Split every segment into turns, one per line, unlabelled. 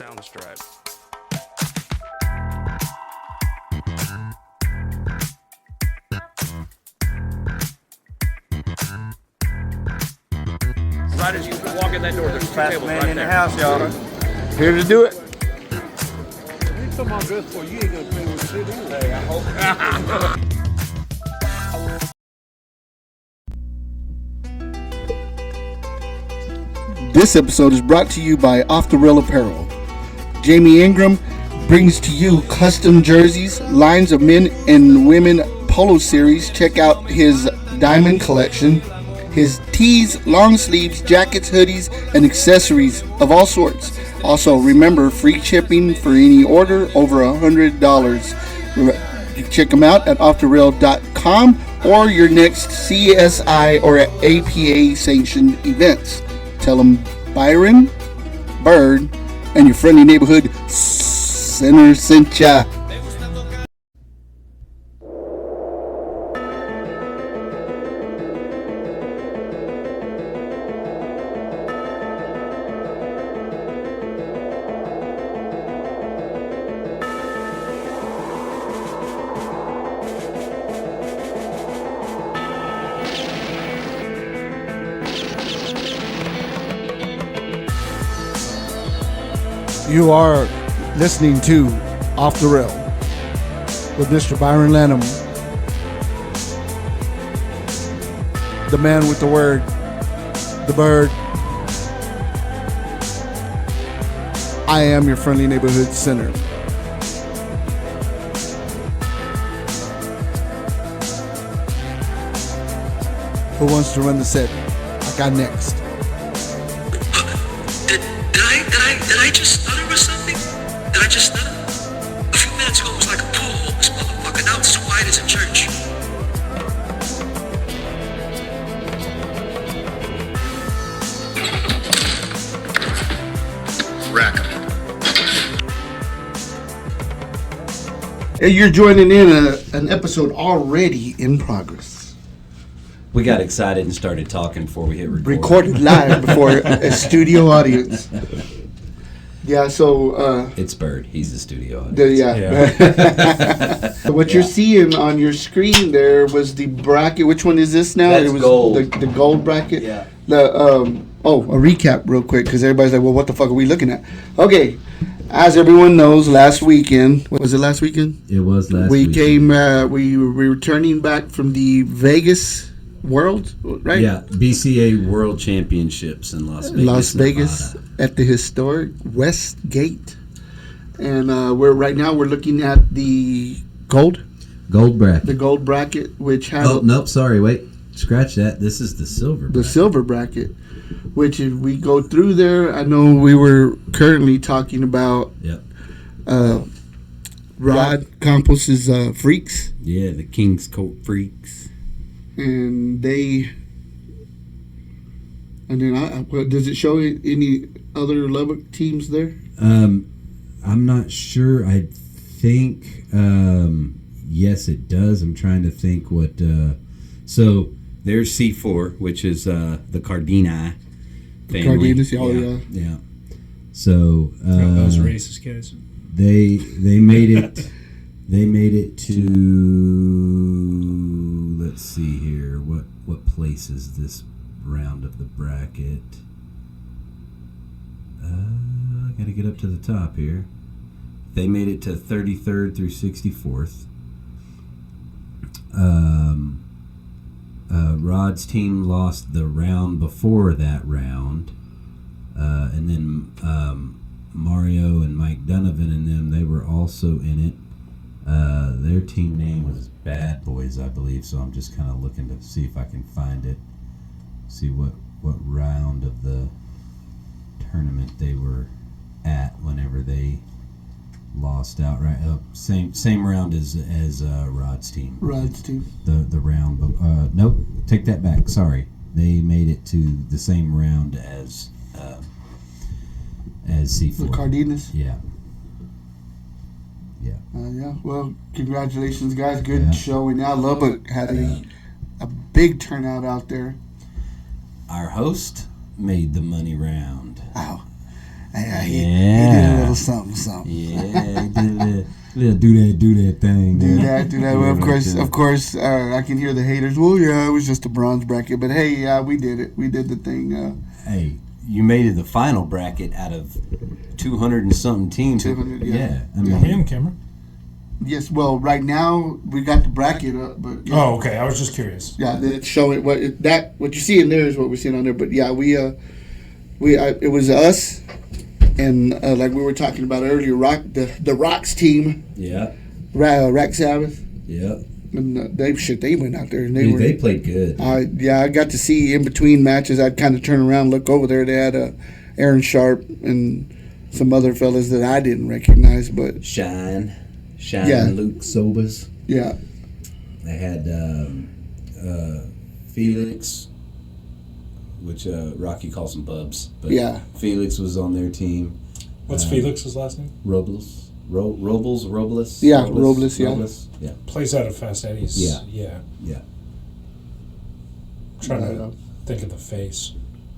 Soundstripe. Right as you walk in that door, there's two tables right
in
there.
the house, y'all.
Here to do it.
You come on dress for you ain't gonna play with shit anyway. I hope.
This episode is brought to you by Off the Rail Apparel. Jamie Ingram brings to you custom jerseys, lines of men and women polo series. Check out his diamond collection, his tees, long sleeves, jackets, hoodies, and accessories of all sorts. Also, remember, free shipping for any order over $100. You check them out at offtherail.com or your next CSI or APA sanctioned events. Tell them Byron, Bird, and your friendly neighborhood Center sent ya. You are listening to Off the Rail with Mr. Byron Lanham, the man with the word, the bird. I am your friendly neighborhood center. Who wants to run the set? I got next.
Did I just stutter or something? Did I just stutter? A few minutes ago it was like a pool hole, this motherfucker. Now it's as quiet as a church. Rack 'em.
Hey, you're joining in an episode already in progress.
We got excited and started talking before we hit record.
Recorded live before a studio audience. Yeah, so
It's Bird. He's the studio audience.
So what you're seeing on your screen there was the bracket. Which one is this now?
That's
it was
gold.
The gold bracket.
Yeah.
A recap real quick because everybody's like, well, what the fuck are we looking at? Okay, as everyone knows, last weekend, was it last weekend?
It was last
We
week.
came. We were returning back from the Vegas World, right?
Yeah, BCA World Championships in Las Vegas.
Las Vegas
Nevada.
at the historic West Gate, and we're looking at the
Gold bracket.
gold bracket, which has
Oh, nope, sorry, wait. Scratch that. This is the silver
the
bracket.
silver bracket, which if we go through there, I know we were currently talking about
Yep.
Rod Campos's Freaks,
Yeah, the King's Court Freaks.
and then does it show any other Lubbock teams there?
I'm not sure. I think yes, it does. I'm trying to think what. So there's C4, which is the Cardini family.
Cardenas,
Yeah. So
Those racist kids.
they made it. They made it to. Let's see here. What place is this round of the bracket? I got to get up to the top here. They made it to 33rd through 64th. Rod's team lost the round before that round, and then Mario and Mike Donovan and them, they were also in it. Their team name was Bad Boys, I believe, so I'm just kind of looking to see if I can find it, see what round of the tournament they were at whenever they lost outright. Same round as Rod's team.
Rod's team.
The round, nope, take that back. Sorry, they made it to the same round as C4.
The Cardenas.
Yeah. Yeah.
Yeah. Well, congratulations, guys. Good
Yeah.
showing. Now Lubbock had a big turnout out there.
Our host made the money round.
Wow. Yeah, he did a little
Yeah, do that thing.
Do
man.
that. Well, of course, I can hear the haters. Well, yeah, it was just a bronze bracket, but hey, yeah, we did it. We did the thing.
Hey, you made it the final bracket out of 200 and something teams.
200, yeah.
I mean,
Him, Cameron.
Yes, well, right now we got the bracket up, but yeah,
Oh, okay. I was just curious.
yeah, it's showing what you see in there is what we're seeing on there. But yeah, it was us and like we were talking about earlier, the Rocks team,
yeah,
Rack Sabbath,
yeah.
and they went out there and
They played good.
I got to see in between matches. I'd kind of turn around, look over there. They had Aaron Sharp and some other fellas that I didn't recognize, but
Shine,
Yeah.
Luke Sobers.
yeah,
They had Felix, which Rocky calls him Bubs, but
Yeah.
Felix was on their team.
What's Felix's last name?
Robles.
Yeah, Robles, yeah.
Yeah.
Plays out of Fast Eddie's.
Yeah.
Yeah. Trying to think of the face.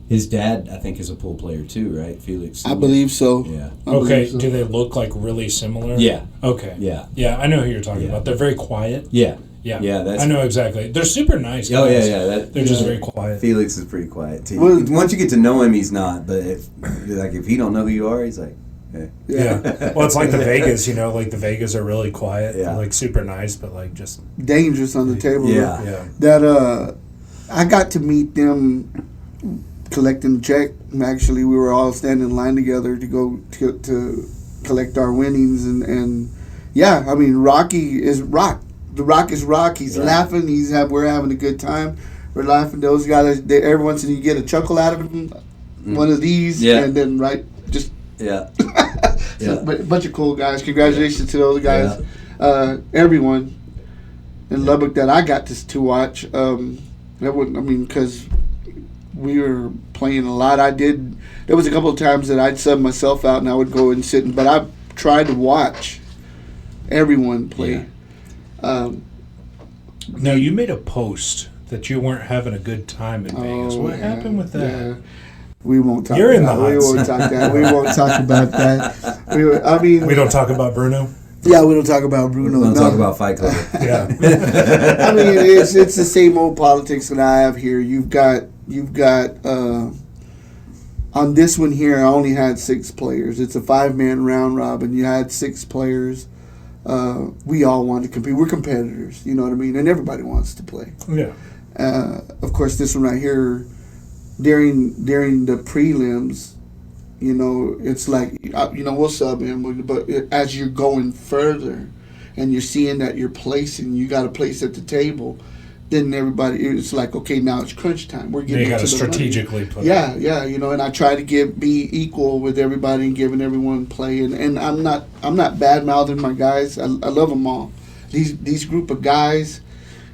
His dad, I think, is a pool player too, right? Felix.
I believe so.
Yeah.
I believe
Okay.
so.
Do they look like really similar?
Yeah.
Okay.
Yeah.
Yeah, I know who you're talking
Yeah.
about. They're very quiet.
Yeah.
Yeah.
Yeah, that's-
I know exactly. They're super nice guys.
Oh yeah.
They're just very quiet.
Felix is pretty quiet too.
Well-
Once you get to know him, he's not. But if he don't know who you are, he's like, eh.
Yeah. Well, it's like the Vegas, like the Vegas are really quiet.
Yeah.
They're like super nice, but like just
Dangerous on the table.
Yeah.
yeah.
That I got to meet them collecting the check. Actually, we were all standing in line together to go to collect our winnings, and yeah, I mean, Rocky is rock. The Rock is rock. He's laughing. We're having a good time. We're laughing. Those guys, every once in a while you get a chuckle out of them. One of these, and then just
Yeah.
a bunch of cool guys. Congratulations to those guys. Everyone in Lubbock that I got to watch. Because we were playing a lot. There was a couple of times that I'd sub myself out and I would go and sit. But I tried to watch everyone play.
Now, you made a post that you weren't having a good time in Vegas. What happened with that?
Yeah. We won't talk.
You're in
about
the
We
hot
won't talk that. We won't talk about that.
We don't talk about Bruno?
Yeah, we don't talk about Bruno.
We'll
no.
talk about Fight Club.
Yeah.
I mean, it's the same old politics that I have here. You've got on this one here, I only had 6 players. It's a 5-man round robin. You had 6 players. We all want to compete. We're competitors, you know what I mean? And everybody wants to play.
Yeah.
Of course, this one right here, during the prelims, it's like, we'll sub in, but as you're going further and you're seeing that you're placing, you got a place at the table, then everybody, it's like, okay, now it's crunch time. We're getting
You got
to
to
the money.
strategically put
Yeah, and I try to be equal with everybody and giving everyone play, and I'm not bad mouthing my guys. I love them all. These group of guys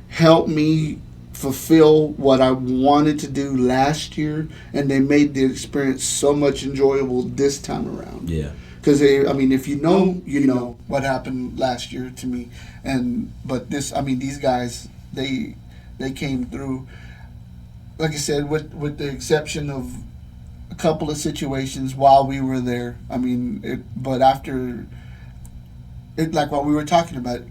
help me fulfill what I wanted to do last year, and they made the experience so much enjoyable this time around.
Yeah.
Because if you know what happened last year to me, but these guys they came through. Like I said, with the exception of a couple of situations while we were there. But after it, like what we were talking about.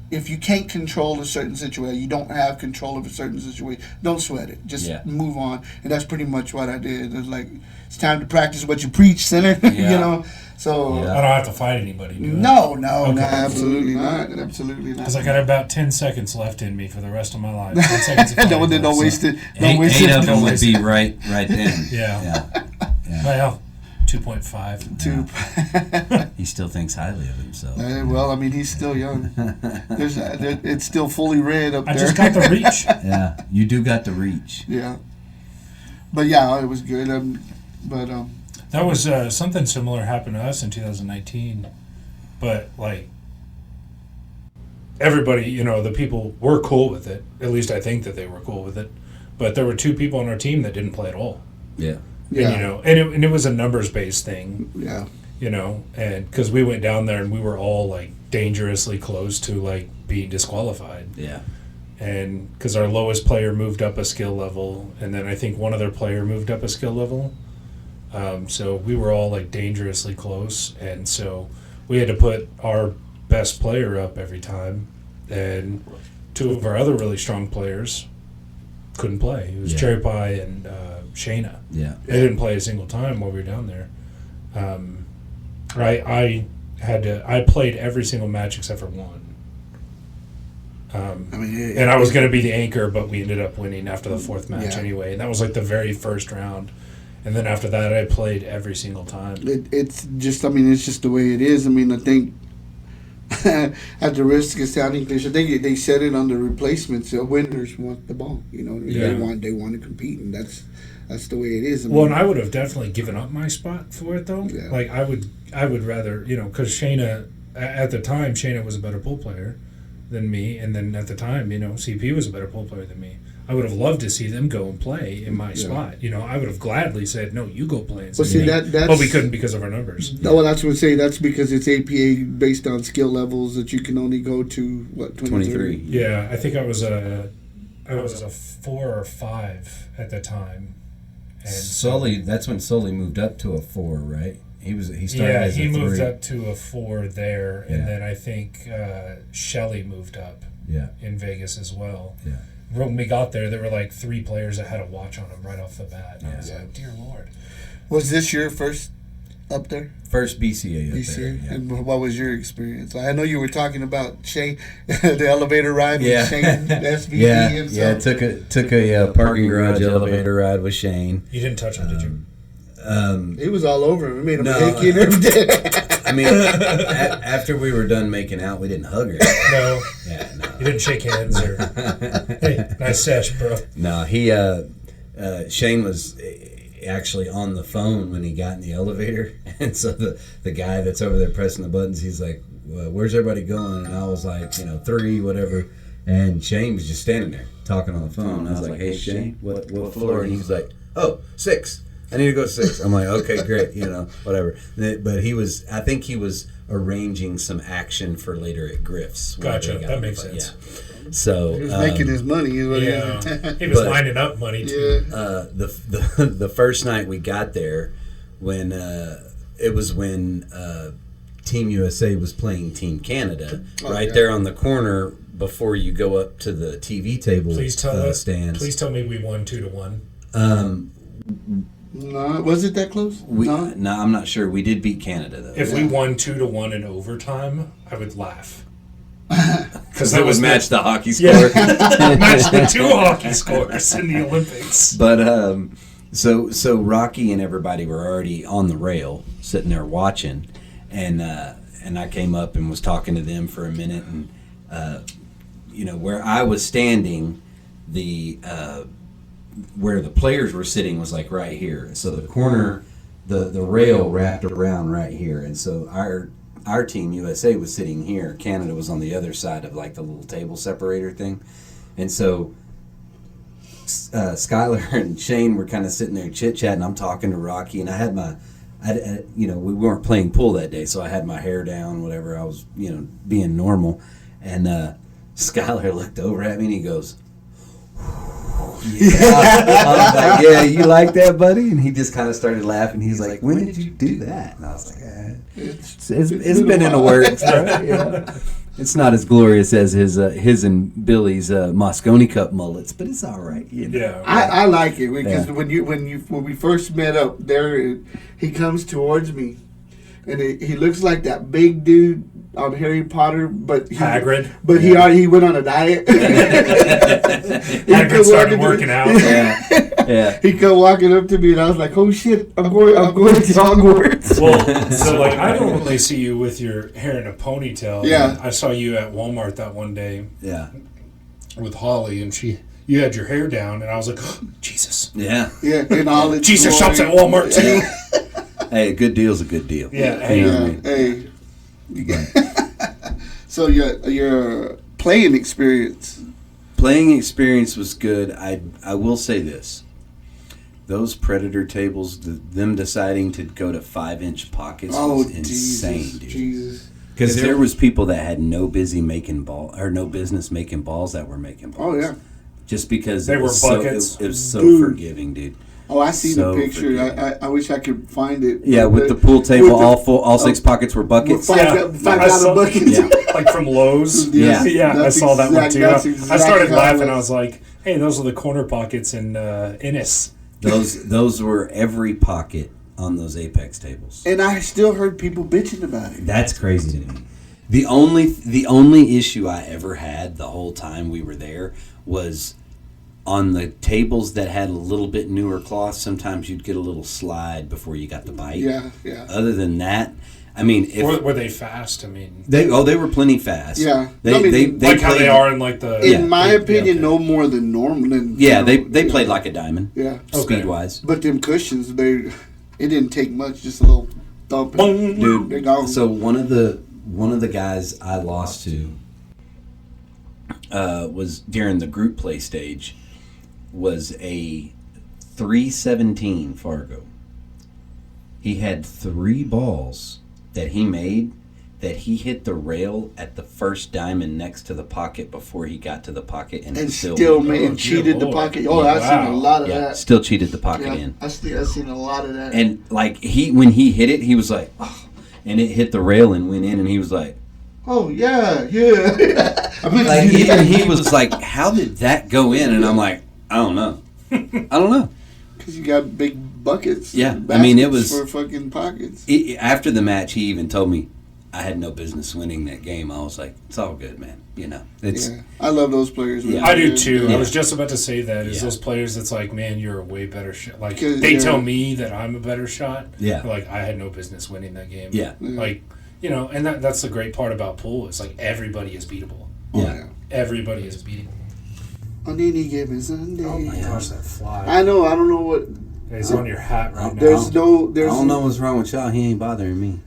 If you can't control a certain situation, you don't have control of a certain situation, don't sweat it. Just move on. And that's pretty much what I did. It was like, it's time to practice what you preach, sinner.
Yeah.
So
I don't have to fight anybody, do I?
No, absolutely not. Absolutely not.
Because I got about 10 seconds left in me for the rest of my life. 10 seconds of
don't
fighting left,
waste
so-
it. Don't waste
Eight
it.
of them would be right then.
Yeah.
Yeah.
Well, 2.5.
He still thinks highly of himself.
He's still young. It's still fully red up
I
there.
just got the reach.
Yeah, you do got the reach.
Yeah. But yeah, it was good.
That was something similar happened to us in 2019. But, like, everybody, the people were cool with it. At least I think that they were cool with it. But there were 2 people on our team that didn't play at all.
Yeah.
Yeah.
And it was a numbers-based thing.
Yeah.
And because we went down there and we were all, like, dangerously close to, like, being disqualified.
Yeah.
And because our lowest player moved up a skill level, and then I think one other player moved up a skill level. So we were all, like, dangerously close. And so we had to put our best player up every time, and two of our other really strong players couldn't play. It was Cherry Pie and Shayna.
Yeah.
They didn't play a single time while we were down there. I played every single match except for one. And I was going to be the anchor, but we ended up winning after the fourth match anyway. And that was like the very first round. And then after that, I played every single time.
It's just the way it is. I mean, I think at the risk of sounding cliche, I think they said it on the replacements. Winners want the ball. You know, they want to compete, and that's the way it is.
And I would have definitely given up my spot for it though. Yeah. Like I would rather, because Shayna at the time, Shayna was a better pool player than me, and then at the time, CP was a better pool player than me. I would have loved to see them go and play in my spot. I would have gladly said, no, you go play. But we couldn't because of our numbers.
No, well, that's what I would say. That's because it's APA based on skill levels that you can only go to 23.
Yeah, I think I was a 4 or 5 at the time. And
Sully, that's when Sully moved up to a 4, right? He started as a 3.
He moved up to a 4 there, and then I think Shelly moved up in Vegas as well.
Yeah.
When we got there were like 3 players that had a watch on them right off the bat. And I was like, dear Lord.
Was this your first up there?
First BCA up there. Yeah.
And what was your experience? I know you were talking about Shane, the elevator ride with Shane, SVP himself.
Took a parking garage elevator ride with Shane.
You didn't touch him, did you?
He was all over him. We made him achy and everything.
I mean, after we were done making out, we didn't hug her.
No. Yeah, no. You didn't shake hands or, hey, nice sesh, bro.
No, Shane was actually on the phone when he got in the elevator. And so the guy that's over there pressing the buttons, he's like, well, where's everybody going? And I was like, 3, whatever. And Shane was just standing there talking on the phone. And I was like, hey, Shane, what floor? And he's like, 6. I need to go to 6. I'm like, okay, great, whatever. But I think he was arranging some action for later at Griff's.
Gotcha, that makes sense.
Yeah. So
he was making his money.
He was lining up money too.
The first night we got there, when it was when Team USA was playing Team Canada, there on the corner before you go up to the TV table. Stands.
Please tell me we won 2-1.
No, was it that close?
No, I'm not sure. We did beat Canada though.
If we won 2-1 in overtime, I would laugh.
Because that would match the hockey score.
Match the 2 hockey scores in the Olympics.
But so Rocky and everybody were already on the rail, sitting there watching, and I came up and was talking to them for a minute, and where I was standing, where the players were sitting was like right here. So the corner, the rail wrapped around right here, and so our team USA was sitting here. Canada was on the other side of like the little table separator thing, and so Skylar and Shane were kind of sitting there chit-chatting. I'm talking to Rocky, and I had we weren't playing pool that day, so I had my hair down, whatever. I was being normal, and Skylar looked over at me and he goes, I was like, yeah, you like that, buddy? And he just kind of started laughing. He's like, when did you do that? And I was like, it's been in the works, bro. It's not as glorious as his and Billy's Moscone Cup mullets, but it's all right.
Yeah,
I like it because when we first met up there, he comes towards me, and he looks like that big dude on Harry Potter, but
Hagrid.
But he went on a diet.
Hagrid started working out.
Yeah.
He come walking up to me, and I was like, "Oh shit, I'm going to Hogwarts."
Well, so like I normally see you with your hair in a ponytail.
Yeah.
I saw you at Walmart that one day.
Yeah.
With Holly, and you had your hair down, and I was like, oh, Jesus.
Yeah.
Yeah. In all its
Jesus
glory.
shops at Walmart too.
Hey, a good deal's a good deal.
Yeah.
Hey. You know what I mean?
So your playing experience.
Playing experience was good. I will say this. Those Predator tables, them deciding to go to 5-inch pockets was insane, dude.
Jesus.
Because there was people that had no business making balls that were making balls.
Oh yeah.
Just because
they were
buckets. It was so forgiving, dude.
Oh, I see
So
the picture.
freaking-
I wish I could find it.
Yeah, with the pool table, all 6 pockets were
With
buckets.
five
I saw-
buckets.
Yeah.
Like from Lowe's.
Yeah.
Yeah, I
That's
saw that one too.
that's
I
exactly
started
how it
laughing.
was.
I was like, "Hey, those are the corner pockets in Innis."
Those were every pocket on those Apex tables.
And I still heard people bitching about it.
That's crazy to me. The only issue I ever had the whole time we were there was on the tables that had a little bit newer cloth. Sometimes you'd get a little slide before you got the bite.
Yeah.
Other than that, I mean, if
Were they fast? I mean,
they were plenty fast.
Yeah.
they
I mean,
like how
played-
they are in like the.
In my
yeah,
opinion,
okay.
no more than normal.
Yeah, they played like a diamond.
Yeah.
Speed wise.
But them cushions, it didn't take much. Just a little thump.
Boom.
Dude,
They're gone.
so one of the guys I lost to was during the group play stage was a 317 Fargo. He had 3 balls that he made that he hit the rail at the first diamond next to the pocket before he got to the pocket and
and
still
still
made it.
made and cheated the
boy.
pocket. Oh,
Yeah,
I've seen a lot of
Yeah,
that.
still cheated the pocket
Yeah,
in.
I've seen a lot of that.
And like when he hit it, he was like, oh, and it hit the rail and went in, and he was like,
oh yeah. I mean,
like even he was like, how did that go in? And I'm like, I don't know.
because you got big buckets.
Yeah, I mean, it
baskets
was-
for fucking pockets.
After the match, he even told me I had no business winning that game. I was like, it's all good, man. You know, it's
Yeah, I love those players.
Yeah.
I do too.
Yeah.
I was just about to say that. Is
Yeah.
those players that's like, man, you're a way better shot. Like
'Cause,
they
yeah.
tell me that I'm a better shot.
Yeah.
Like I had no business winning that game.
yeah,
Like, you know, and that's the great part about pool. It's like everybody is beatable.
yeah.
Everybody is beatable.
On any given Sunday.
Oh my gosh, that fly!
I know. I don't know what.
It's on your hat right now.
There's no.
I
There's
don't know what's wrong with y'all. He ain't bothering me.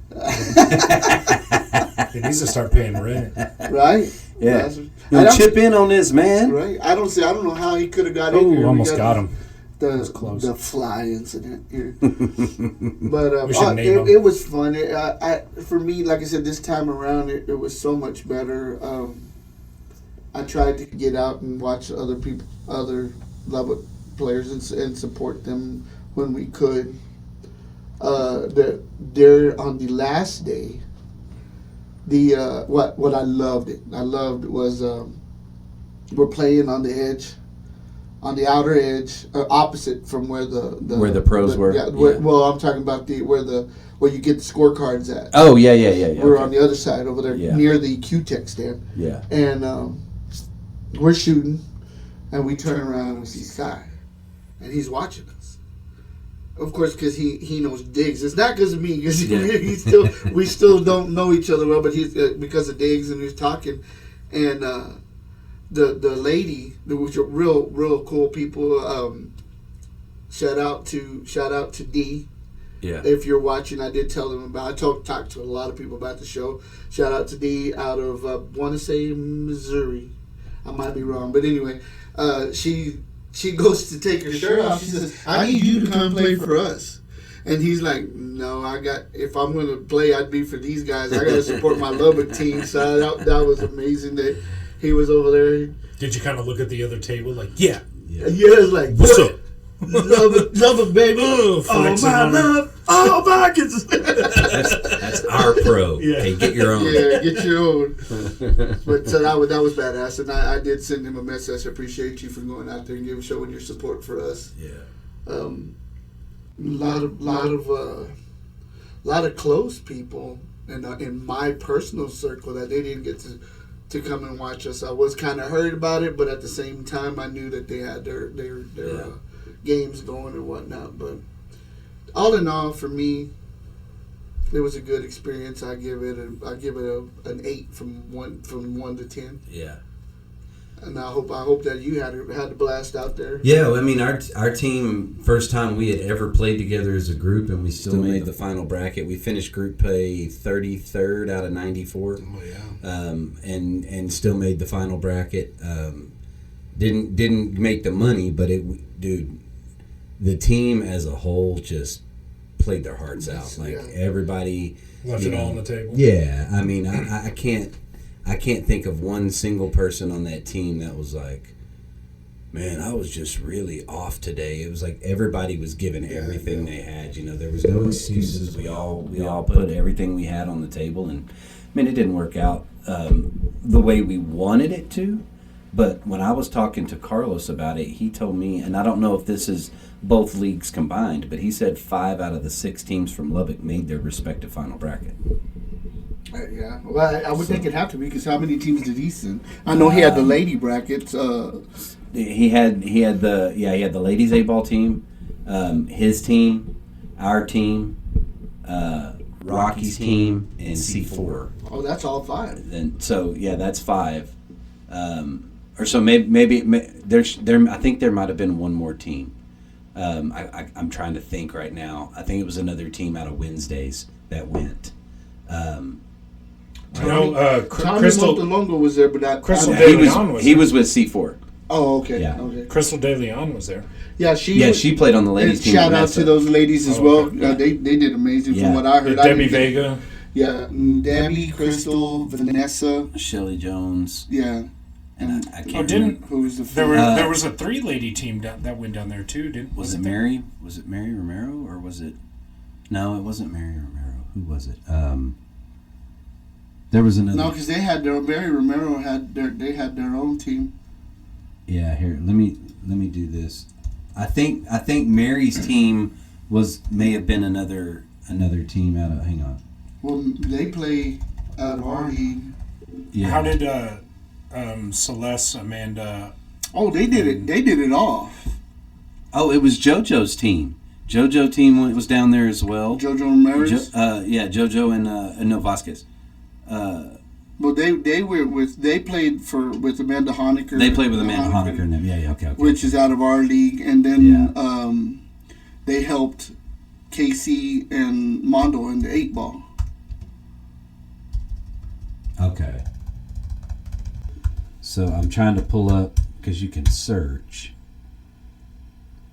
It needs to start paying rent.
right.
Yeah,
That's- I
you
don't-
chip in on this, man.
Right. I don't see. I don't know how he could have got in here.
Oh, almost
We
got him.
The
close.
the fly incident here. But
We should name him.
it was fun. For me, like I said, this time around, it was so much better. I tried to get out and watch other people, other Lubbock players, and support them when we could. There on the last day, what I loved was we're playing on the edge, on the outer edge, opposite from where
Where the pros were?
Yeah,
Yeah.
well, I'm talking about where you get the scorecards at.
Oh yeah.
We're
Okay.
on the other side over there,
Yeah.
near the Q-Tech stand,
Yeah.
and we're shooting, and we turn around and we see Sky, and he's watching us. Of course, because he knows Diggs. It's not because of me, because
Yeah.
we still don't know each other well, but he's because of Diggs, and he's talking, and the lady, which are real cool people. Shout out to D.
Yeah.
If you're watching, I did tell them about. I talked to a lot of people about the show. Shout out to D out of want to say Missouri. I might be wrong, but anyway, she goes to take her shirt off. She says, "I need you to come play for us." And he's like, "No, if I'm going to play, I'd be for these guys. I got to support my Lubbock team." So that was amazing that he was over there.
Did you kind of look at the other table like, yeah,
Yeah, it's like,
what's up?
Lubbock, baby.
Oh,
Oh
flexing
my
on her.
love, all pockets.
That's our pro.
Yeah.
Hey, get your own.
Yeah, get your own. But that was badass, and I did send him a message. I appreciate you for going out there and showing your support for us.
Yeah.
Lot of close people in my personal circle that they didn't get to come and watch us. I was kind of hurt about it, but at the same time, I knew that they had their games going and whatnot. But all in all, for me, it was a good experience. I give it an 8 from 1 to 10.
Yeah.
And I hope that you had a blast out there.
Yeah, I mean, our team, first time we had ever played together as a group, and we still made the final bracket. We finished group play 33rd out of 94.
Oh yeah.
And still made the final bracket. Didn't make the money, but the team as a whole just played their hearts out. Like everybody
Left it all on the table.
Yeah, I mean, I can't think of one single person on that team that was like, Man, I was just really off today. It was like everybody was giving everything they had. You know, there was no excuses. We all put everything we had on the table, and I mean, it didn't work out the way we wanted it to. But when I was talking to Carlos about it, he told me, and I don't know if this is both leagues combined, but he said 5 out of the 6 teams from Lubbock made their respective final bracket.
Yeah, well, I would think it'd have to be, because how many teams did he send? I know he had the lady brackets.
He had the ladies 8-ball team, his team, our team, Rocky's team, and C4.
Oh, that's all 5.
And so that's 5. Or so maybe there. I think there might have been one more team. I'm trying to think right now. I think it was another team out of Wednesdays that went.
I know
Tommy
Crystal
Montalongo was there, but
Crystal
he
De Leon was
he
there.
was with C4.
Oh, okay.
Yeah.
Okay.
Crystal De Leon was there.
Yeah,
She played on the ladies team.
Shout out to those ladies as well.
Okay.
They did amazing
Yeah.
from what I heard.
Debbie Vega.
Yeah, Debbie, Crystal, Vanessa.
Shelly Jones.
Yeah.
And I can't
didn't-
remember.
Who was the
There was a 3-lady team that went down there too.
Was it Mary? Was it Mary Romero, or was it? No, it wasn't Mary Romero. Who was it? There was another.
No, because they had Mary Romero had their own team.
Yeah, here. Let me do this. I think Mary's team may have been another team out of. Hang on.
Well, they play out of our league.
Yeah.
How did Celeste, Amanda?
Oh, they did it. They did it all.
Oh, it was JoJo's team. JoJo team was down there as well.
JoJo Ramirez.
JoJo and no Vasquez.
Well, they played with Amanda Honecker.
They played with Amanda Honecker and them. Yeah, okay.
Which is out of our league, and then they helped Casey and Mondo in the 8-ball.
Okay. So I'm trying to pull up, because you can search.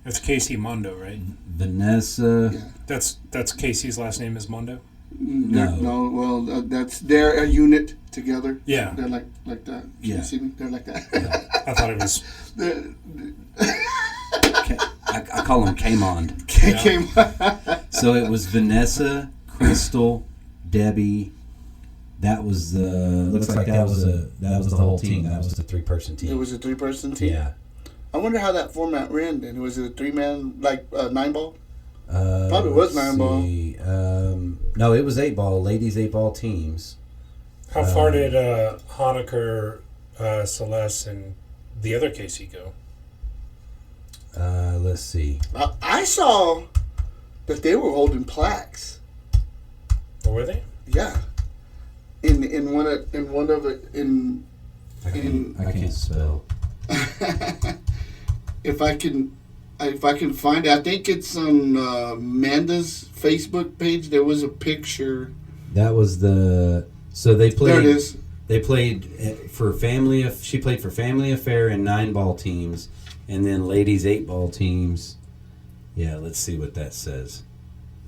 That's Casey Mondo, right?
Vanessa.
Yeah.
That's Casey's last name is Mondo.
No. Well, they're a unit together.
Yeah.
They're like that. Can
Yeah.
you see me? They're like that.
I thought it was.
I call him K-Mond.
Came.
So it was Vanessa, Crystal, Debbie. That was the. Looks like that was the whole team. That was the 3-person team.
It was a 3-person team.
Yeah.
I wonder how that format ran. Then was it a 3-man 9-ball? Probably was 9-ball.
No, it was 8-ball. Ladies 8-ball teams.
How far did Honecker, Celeste, and the other Casey go?
Let's see.
I saw that they were holding plaques.
Or were they?
Yeah. In one of it
I can't spell.
if I can find it, I think it's on Amanda's Facebook page. There was a picture.
That was the. So they played.
There it is.
They played for family. She played for Family Affair and 9-ball teams, and then ladies 8-ball teams. Yeah, let's see what that says.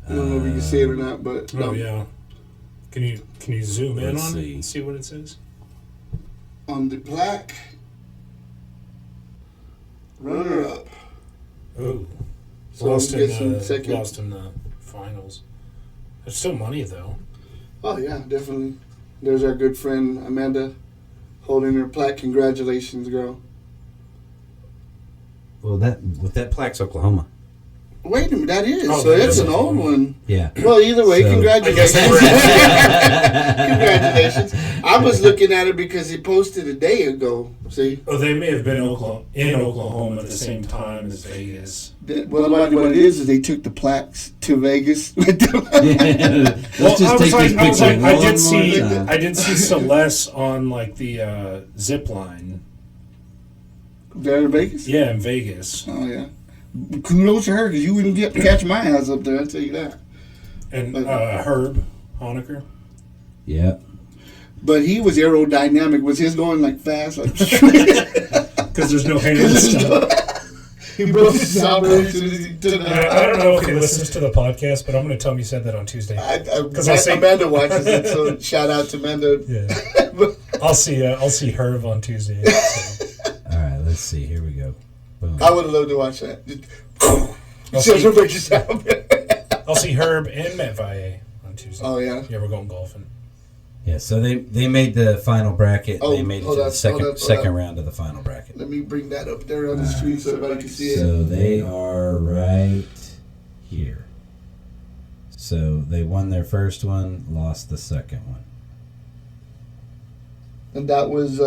I don't know if you can see it or not, but
Oh yeah. Can you zoom in
Let's
on
see.
it and see what it says?
on the plaque, runner-up.
Oh,
So
lost
we get some
in
second.
lost in the finals. There's still money though.
Oh yeah, definitely. There's our good friend Amanda holding her plaque. Congratulations, girl.
Well, that plaque's Oklahoma.
Wait a minute, that is.
Oh,
So
that
it's
is
an old
Oklahoma.
one.
Yeah.
Well, either way,
So-
congratulations.
I guess
Congratulations. I was looking at it because he posted a day ago. See?
Oh, they may have been in Oklahoma at the same time as Vegas.
Well, what it is they took the plaques to Vegas.
Let's just take this picture
I
one
did see
more time.
I did see Celeste on like the zip line.
There in Vegas?
Yeah, in Vegas.
Oh, yeah. Kudos to her because you wouldn't catch my ass up there, I'll tell you that.
And Herb Honecker.
Yeah.
But he was aerodynamic. Was his going like fast? Like
Because there's no hands.
he broke his soundboard as soon as he took
I don't know if he listens to the podcast, but I'm going to tell him you said that on Tuesday.
Amanda watches it, so shout out to Amanda.
Yeah. I'll see Herb on Tuesday. So.
All right. Let's see. Here we go. Boom.
I would have loved to watch that.
I'll
See
see,
everybody just out there.
I'll see Herb and Matt Valle on Tuesday.
Oh, yeah?
Yeah, we're going golfing.
Yeah, so they made the final bracket.
Oh,
they made it
hold
to
on,
the second
hold on.
second round of the final bracket.
Let me bring that up there on the screen so everybody can see it.
So they are right here. So they won their first one, lost the second one.
And that was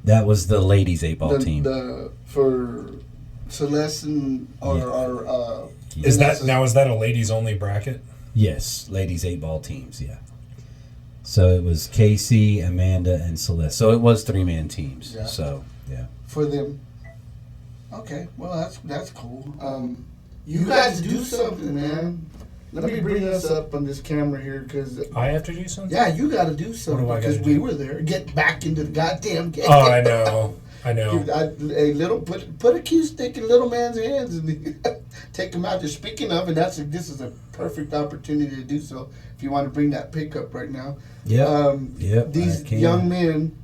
That was the ladies 8-ball team.
For Celeste and
Is that a ladies only bracket?
Yes, ladies 8-ball teams, yeah. So it was Casey, Amanda, and Celeste. So it was 3-man teams.
Yeah.
So, yeah.
for them? Okay, well that's cool. You guys do something, man. Let me bring us up on this camera here, because
I have to do something?
yeah, you got to do something
What do I gotta
because we
do?
were there. Get back into the goddamn game.
Oh, I know. I know.
A little put a cue stick in little man's hands and take him out there. Speaking of, and this is a perfect opportunity to do so. If you want to bring that pick up right now, these young men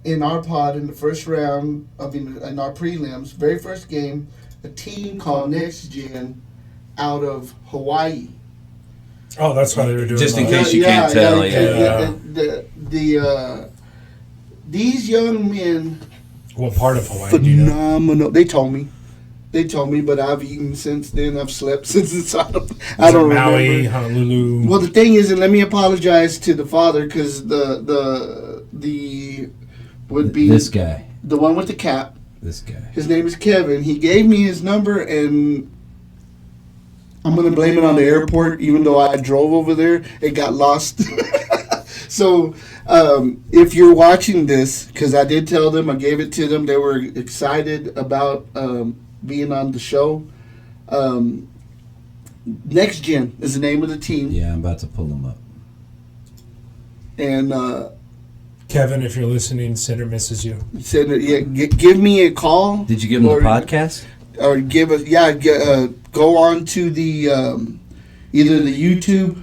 in our pod in the first round, in our prelims, very first game, a team called Next Gen out of Hawaii.
Oh, that's why they were doing
Just in
that.
case you can't tell,
These young men,
What part of Hawaii do you know?
phenomenal. They told me, but I've eaten since then. I've slept since it's out of. I
Is it
don't
Maui,
remember.
Honolulu.
Well, the thing is, and let me apologize to the father, because the would be
This guy.
the one with the cap.
This guy.
His name is Kevin. He gave me his number, and I'm gonna blame it on the airport. Even though I drove over there, it got lost. So, if you're watching this, because I did tell them, I gave it to them, they were excited about being on the show. Next Gen is the name of the team,
Yeah, I'm about to pull him up.
and
Kevin, if you're listening, Cinder misses you.
said, "Yeah, give me a call."
Did you give him the
or-
podcast?
Or give us, go on to the either the YouTube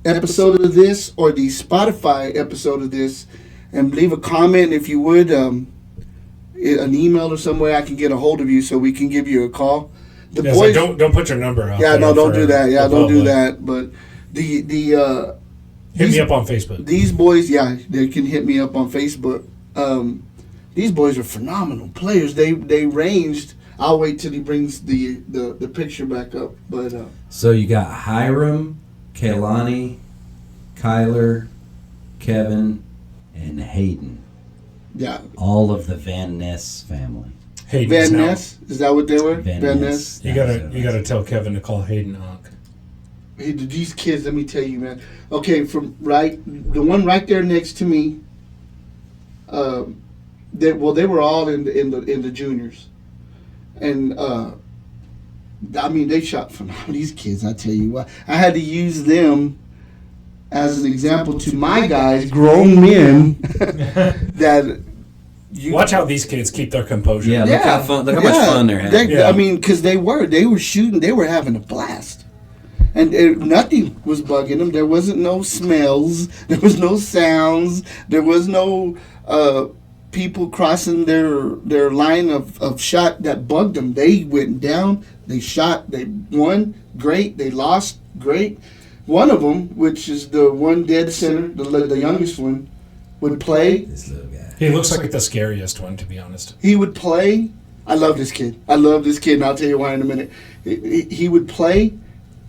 episode of this or the Spotify episode of this, and leave a comment if you would, an email or some way I can get a hold of you so we can give you a call. The
Yeah,
boys,
so don't put your number out.
yeah,
there
no, don't
for
do that. Yeah,
the
don't do
public.
that. But the
Hit me up on Facebook.
these boys, yeah, they can hit me up on Facebook. These boys are phenomenal players. They ranged. I'll wait till he brings the picture back up. But
So you got Hiram, Kaylani, Kyler, Kevin, and Hayden.
yeah,
All of the Van Ness family.
Hayden
Van
now.
Ness, is that what they were?
Van
Van
Ness.
Ness.
You gotta tell Kevin to call Hayden Hawk.
Hey, these kids, let me tell you, man. Okay, the one right there next to me. They were all in the juniors, and they shot phenomenal. These kids, I tell you what, I had to use them as an example to my guys, grown men, that you
Watch how these kids keep their composure.
Yeah, look how fun. Look how much fun they're having.
Yeah.
Because they were shooting, they were having a blast, and nothing was bugging them. There wasn't no smells, there was no sounds, there was no people crossing their line of shot that bugged them. They went down, they shot, they won, great. They lost, great. One of them, which is the one dead center, the youngest one, would play.
This little guy.
He looks like the scariest one, to be honest.
He would play. I love this kid. And I'll tell you why in a minute. He would play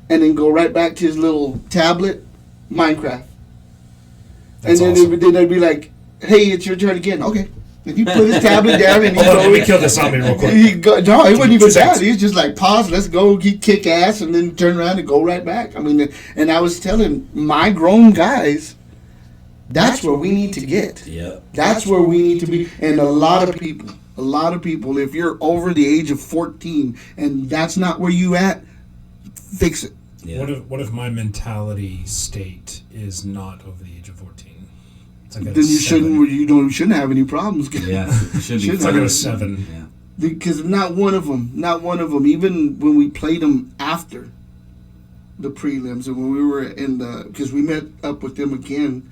and then go right back to his little tablet, Minecraft.
That's
and
awesome.
then they'd be like, "Hey, it's your turn again." Okay. And he put his tablet down and
Hold on, let me kill this zombie real quick.
he wasn't even
2
down.
seconds.
He was just like, pause, let's go, he kick ass, and then turn around and go right back. And I was telling my grown guys, that's where we need to get.
Yep.
That's where we need to be. And a lot of people, if you're over the age of 14 and that's not where you at, fix it.
Yeah.
What if my mentality state is not over the age of 14? It's like at a
Then you
7.
shouldn't have any problems.
Yeah. It should be.
Should
It's like
have.
at a 7.
Yeah.
Because not one of them, even when we played them after the prelims and when we were because we met up with them again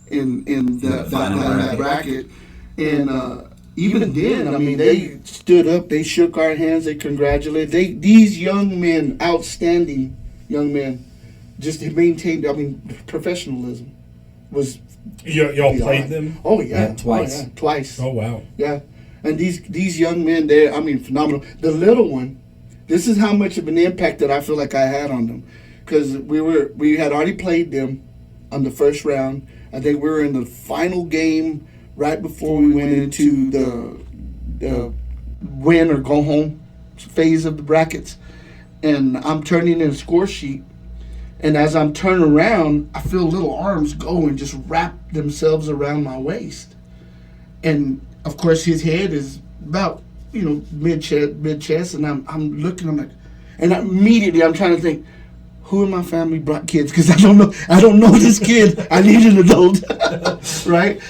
in
The final
that bracket, and even then, I mean, they stood up, they shook our hands, they congratulated. These young men, outstanding young men, just maintained. I mean, professionalism was.
Y'all played them?
Oh yeah,
twice.
Oh, yeah. Twice.
Oh wow.
Yeah, and these young men, they, I mean, phenomenal. The little one, this is how much of an impact that I feel like I had on them, because we had already played them on the first round. I think we were in the final game right before we went into the win or go home phase of the brackets, and I'm turning in a score sheet, and as I'm turning around, I feel little arms go and just wrap themselves around my waist, and of course his head is about mid chest, and I'm looking, I'm like, and immediately I'm trying to think, who in my family brought kids? Because I don't know this kid. I need an adult, right?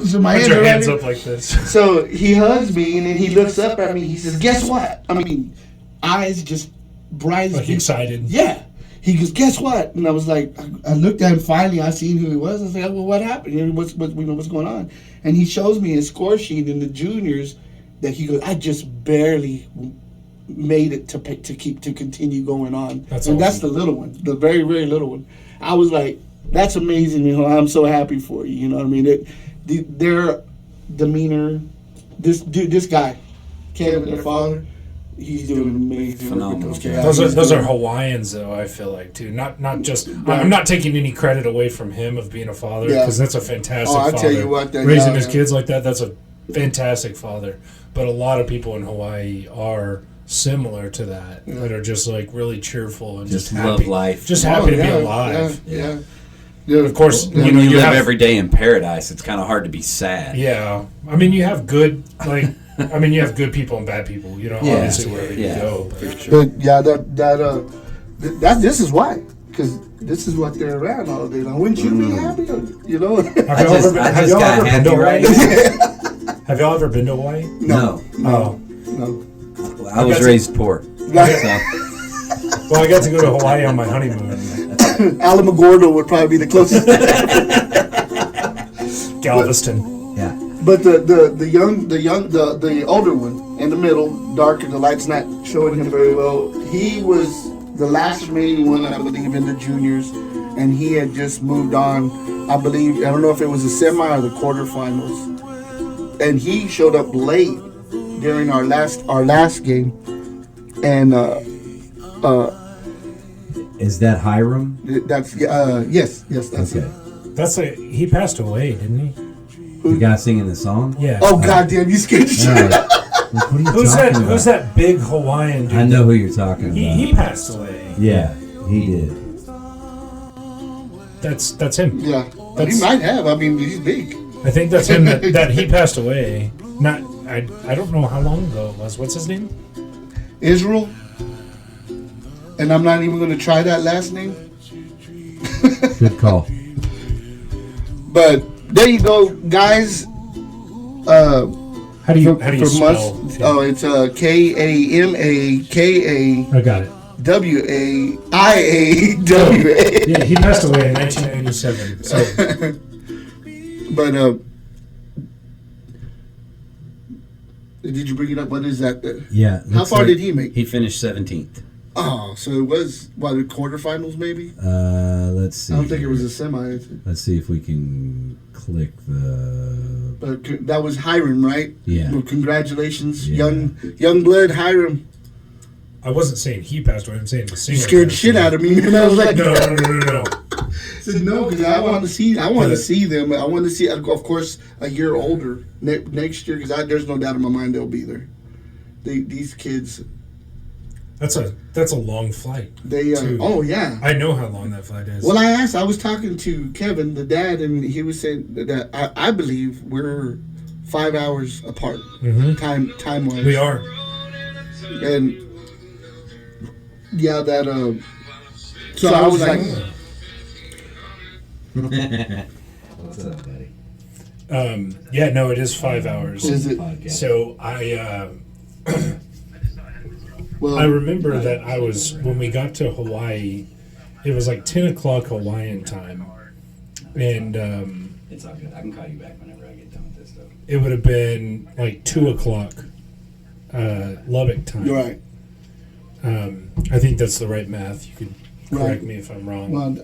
So my
Put your hands up like this.
So he hugs me, and then he looks up at me. He says, "Guess what?" I mean, eyes just bright.
Like excited.
Yeah. He goes, "Guess what?" And I was like, I looked at him. Finally, I seen who he was. I was like, "Well, what happened? What's going on?" And he shows me his score sheet in the juniors. That he goes, "I just barely made it to continue going on."
That's
and
awesome.
That's the little one, the very, very little one. I was like, "That's amazing. I'm so happy for you." You know what I mean? Their demeanor. This guy, Kevin, their father, he's doing amazing.
Phenomenal.
Those are Hawaiians, though. I feel like too. Not just. I'm not taking any credit away from him of being a father, because that's a fantastic
I
father.
tell you what,
raising his kids like that. That's a fantastic father. But a lot of people in Hawaii are similar to that. That are just like really cheerful and just happy,
love life.
just happy to be alive.
Yeah.
Of course,
When you live
have
every day in paradise, it's kind of hard to be sad.
Yeah, I mean, you have good you have good people and bad people. Obviously wherever you go.
But yeah, that this is why, because this is what they're around all day long. Wouldn't you be happy?
I just got happy right now.
Have y'all ever been to Hawaii?
No.
Oh.
No.
I was raised poor. So.
Well, I got to go to Hawaii on my honeymoon.
Alamogordo would probably be the closest.
Galveston.
Yeah.
But the older one in the middle, darker, the light's not showing him very well. He was the last remaining one, I believe, in the juniors, and he had just moved on. I believe, I don't know if it was the semi or the quarterfinals, and he showed up late during our last game, and
is that Hiram?
that's yes, that's
Okay.
it.
He passed away, didn't he?
The guy singing the song?
Yeah.
Oh goddamn, you scared the shit.
What are you talking about?
Who's that big Hawaiian dude?
I know who you're talking about.
He passed away.
Yeah, he did.
That's him.
Yeah, he might have. I mean, he's big.
I think that's him. That he passed away. Not. I don't know how long ago it was. What's his name?
Israel. And I'm not even going to try that last name.
Good call.
But there you go, guys.
How do you spell?
Oh, it's KAMAKA.
I got it.
WAIAWA.
Yeah, he passed away in 1987. So
But did you bring it up? What is that?
Yeah.
How far did he make?
He finished 17th.
Oh, so it was the quarterfinals maybe?
Let's see.
I don't think it was a semi.
Let's see if we can click the.
But that was Hiram, right?
Yeah.
Well, congratulations,
Yeah.
young blood Hiram.
I wasn't saying he passed away. I'm saying the singer.
You scared the shit out of me, and I was like,
No.
I said no, because I want to see them. I want to see, of course, a year older next year, because there's no doubt in my mind they'll be there. These kids.
That's a long flight.
They oh yeah.
I know how long that flight is.
Well, I was talking to Kevin, the dad, and he was saying that I believe we're 5 hours apart, time wise.
We are.
And yeah, that so I was like,
What's up, buddy?
Yeah, no, it is 5 hours.
is it?
So
Well,
I remember that when we got to Hawaii, it was like 10 o'clock Hawaiian time. And
It's all good. I can call you back whenever I get done with
it would have been like 2:00 Lubbock time.
Right.
I think that's the right math. You could correct
Right.
me if I'm wrong.
Well,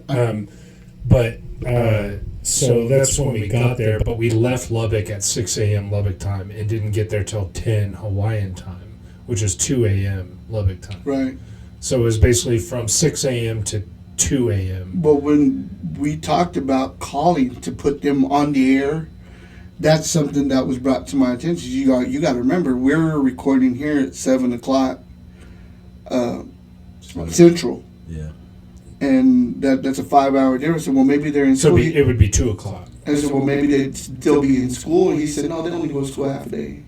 So that's when we got there, but we left Lubbock at 6 a.m. Lubbock time and didn't get there till 10 Hawaiian time, which is 2 a.m. Lubbock time.
right.
So it was basically from 6 a.m. to 2 a.m.
But when we talked about calling to put them on the air, that's something that was brought to my attention. You got to remember, we're recording here at 7:00 Central,
Yeah.
and that's a 5-hour difference. And well, maybe they're in
So
school.
it would be 2:00.
I said, well, maybe they'd still be in school. And he said, no, they only go to school half a day.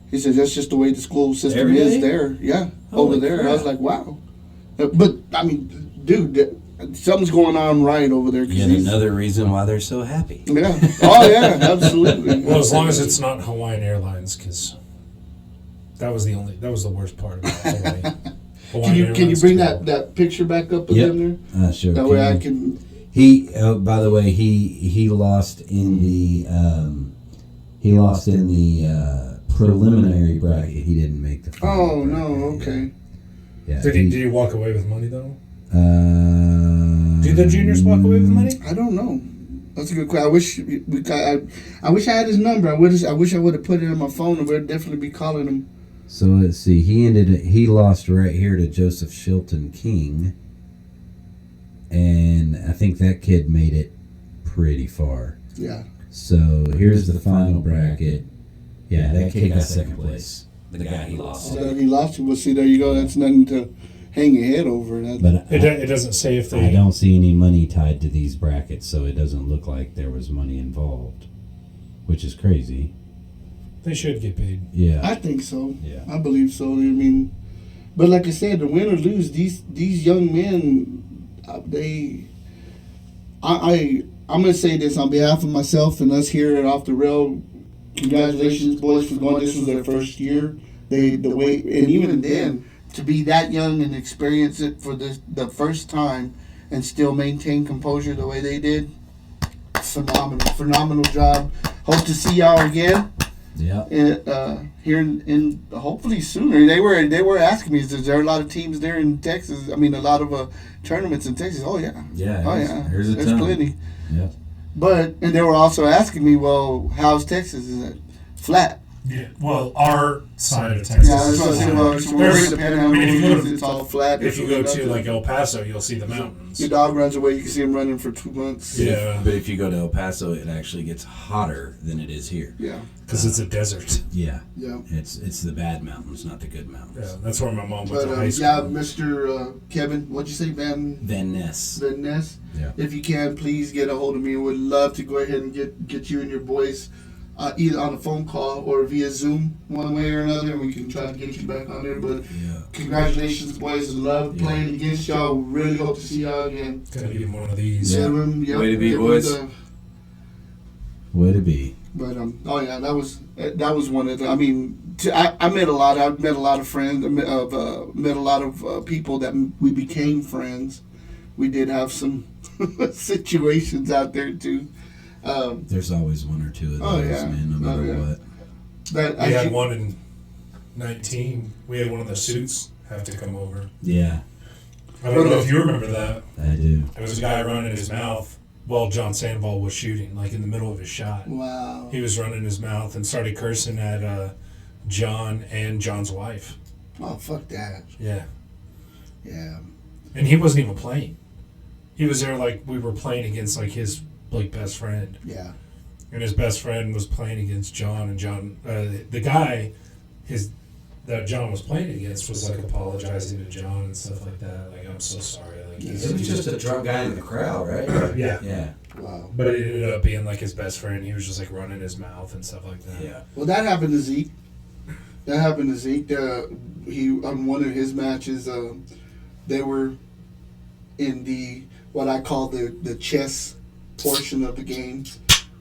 He said, that's just the way the school system
Every
is
day?
there. Yeah,
Holy
over there. I was
crap.
like, wow. But, I mean, dude, something's going on right over there. 'Cause
Yet
he's-
another reason why they're so happy.
Yeah. Oh, yeah, absolutely.
Well, as long as it's not Hawaiian Airlines, because that was the worst part about Hawaii.
Can you bring that picture back up of
Yep.
them there?
Sure.
That way I can.
He. Oh, by the way, he lost in the preliminary bracket. He didn't make the final
Oh no.
bracket.
Okay.
Yeah.
Did he walk away with money though?
Did
Did the juniors walk away with money?
I don't know. That's a good question. I wish I had his number. I wish I would have put it on my phone, and we'd definitely be calling him.
So let's see. He lost right here to Joseph Shilton King, and I think that kid made it pretty far.
Yeah.
So here's the final bracket. Yeah, that kid got second place. The guy he lost.
So he lost. Well, see, there you go. That's nothing to hang your head over.
But
It doesn't say if they.
I don't see any money tied to these brackets, so it doesn't look like there was money involved, which is crazy.
They should get paid.
Yeah.
I think so.
Yeah.
I believe so. I mean, but like I said, the win or lose, these young men, I'm gonna say this on behalf of myself and us here at Off the Rail. Congratulations, boys, for going. This was their first year. The way, and even then, to be that young and experience it for the first time and still maintain composure the way they did, phenomenal job. Hope to see y'all again.
Yeah.
Here in hopefully sooner. They were asking me, is there a lot of teams there in Texas? I mean, a lot of tournaments in Texas. Oh yeah.
Yeah.
Oh yeah.
There's a
There's
ton.
plenty.
Yeah.
And they were also asking me, well, how's Texas? Is it flat?
Yeah. Well, our side of Texas.
Yeah, that's what I said. Well, so we're in the Panhandle.
if you go to-
It's all flat.
If you go to like El Paso, you'll see the mountains.
your dog runs away, you can see him running for 2 months.
Yeah,
But if you go to El Paso, it actually gets hotter than it is here.
Yeah.
because it's a desert.
Yeah.
Yeah.
It's the bad mountains, not the good mountains.
Yeah, that's where my mom went
But
to high school.
yeah, Mr. Kevin, what'd you say,
Van Ness.
Van Ness?
Yeah.
If you can, please get a hold of me. Would love to go ahead and get you and your boys either on a phone call or via Zoom, one way or another, and we can try to get you back on there. But
Yeah.
congratulations, boys! Love playing against y'all. Really hope to see y'all again.
Gotta give him one of these.
Yeah.
Yep,
Way to be,
give them
boys. Way to be.
But oh yeah, that was one of the. I mean, I met a lot. I've met a lot of friends. Met a lot of people that we became friends. We did have some situations out there too.
There's always one or two of those,
Oh, yeah.
man, no matter
Oh, yeah.
what.
That
We had one in 19. We had one of the suits have to come over.
Yeah,
I don't know if you remember that.
I do.
There was a guy running his mouth while John Sandoval was shooting, like in the middle of his shot.
Wow.
He was running his mouth and started cursing at John and John's wife.
Oh fuck that.
Yeah.
Yeah.
And he wasn't even playing. He was there like we were playing against like his like best friend.
Yeah.
And his best friend was playing against John, and John, the guy, that John was playing against was like apologizing to John and stuff like that. Like, I'm so sorry. Like,
It was just a drunk guy in the crowd, right?
yeah.
Yeah.
Wow.
But it ended up being like his best friend. He was just like running his mouth and stuff like that.
Yeah.
Well, that happened to Zeke. He on one of his matches, they were in the what I call the chess portion of the game,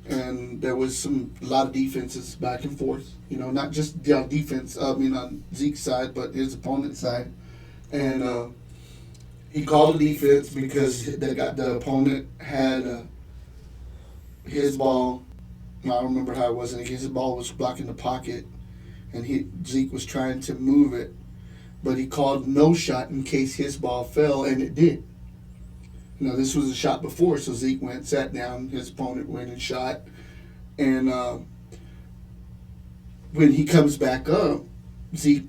and there was a lot of defenses back and forth. You know, not just defense. I mean, on Zeke's side, but his opponent's side, and he called the defense because the opponent had his ball I don't remember how it was, and his ball was blocking the pocket, and Zeke was trying to move it, but he called no shot in case his ball fell, and it did. This was a shot before, so Zeke went, sat down, his opponent went and shot, and when he comes back up, Zeke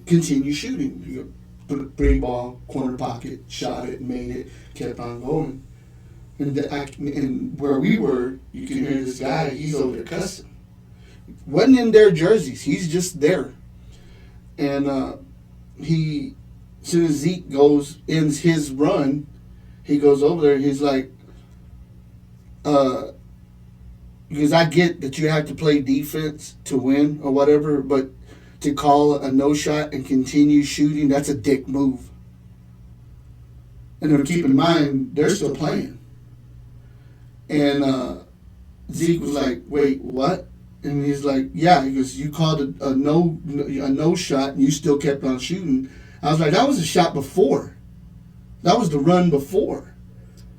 continued shooting. Bring ball, corner pocket, shot it, made it, kept on going. And where we were, you can hear this guy, he's over there cussing. Wasn't in their jerseys, he's just there. And as soon as Zeke ends his run, he goes over there, he's like, because I get that you have to play defense to win or whatever, but to call a no shot and continue shooting, that's a dick move. And then keep in mind, they're still playing. And Zeke was like, wait, what? And he's like, yeah. He goes, you called a no shot and you still kept on shooting. I was like, that was a shot before. That was the run before.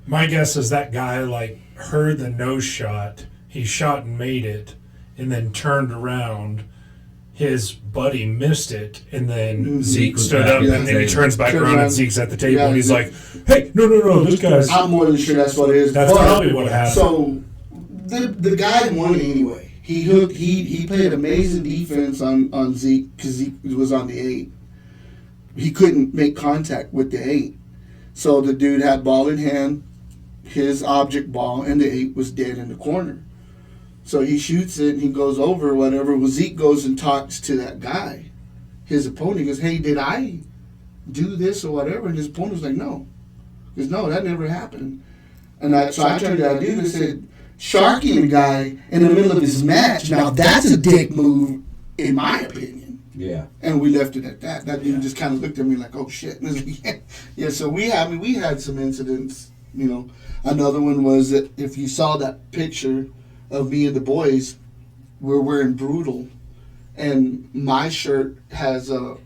My guess is that guy heard the no shot, he shot and made it, and then turned around. His buddy missed it, and then Zeke stood up, and then he turns back around, and Zeke's at the table, and he's like, "Hey, no, this guy's."
I'm more than sure that's what it is.
That's probably what happened.
So the guy won anyway. He played amazing defense on Zeke because Zeke was on the 8. He couldn't make contact with the 8, so the dude had ball in hand, his object ball, and the 8 was dead in the corner. So he shoots it and he goes over, whatever. Well, Zeke goes and talks to that guy, his opponent. He goes, hey, did I do this or whatever? And his opponent was like, no. He goes, no, that never happened. And so I turned to that dude and said, sharking a guy in the middle of his match, now that's a dick move, in my opinion.
Yeah.
And we left it at that. That dude just kind of looked at me like, oh, shit. And I was like, yeah, so we had some incidents, Another one was that if you saw that picture of me and the boys, we're wearing Brutal, and my shirt has do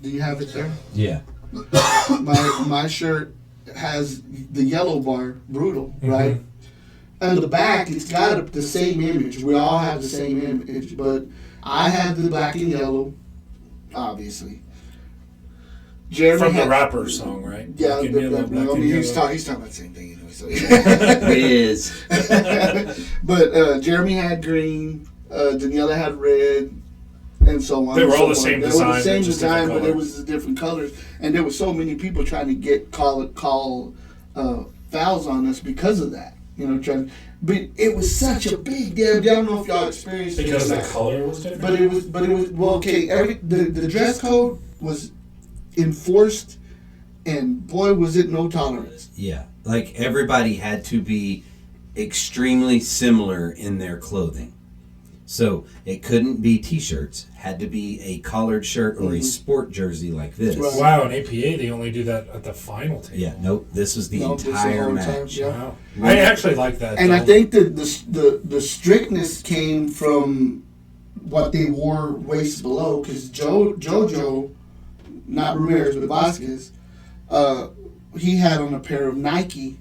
you have it there?
Yeah.
My shirt has the yellow bar, Brutal, right? And the back, it's got the same image. We all have the same image, but I had the black and yellow, obviously. Jeremy
From the rapper song, right?
Yeah, he's talking about the same thing anyway. So.
It is.
But Jeremy had green, Daniela had red, and so on.
They were all the
so
same
on.
design.
They were the same
just
design, but it was different colors. And there were so many people trying to call fouls on us because of that. But it was such a big damn deal. I don't know if y'all experienced it.
Because the color was different?
But it was well, okay, the dress code was enforced, and boy was it no tolerance.
Yeah. Everybody had to be extremely similar in their clothing. So it couldn't be t-shirts, had to be a collared shirt or a sport jersey like this.
Right.
Wow, in APA they only do that at the final table.
Yeah, nope, this was the entire match.
Yeah.
Wow. I actually like that.
And I think that the strictness came from what they wore waist below, because JoJo, not Ramirez, but Vasquez, he had on a pair of Nike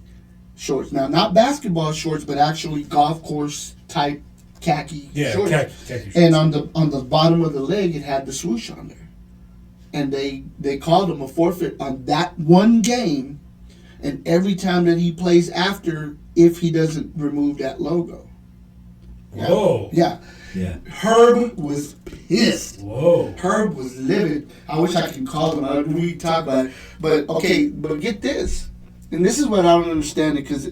shorts. Now, not basketball shorts, but actually golf course type khaki shorts.
Khaki shorts.
And on the bottom of the leg, it had the swoosh on there. And they called him a forfeit on that one game, and every time that he plays after, if he doesn't remove that logo.
Whoa.
Yeah.
Yeah.
Herb was pissed.
Whoa.
Herb was livid. I wish I could call him. We talk about it. But get this. And this is what I don't understand, because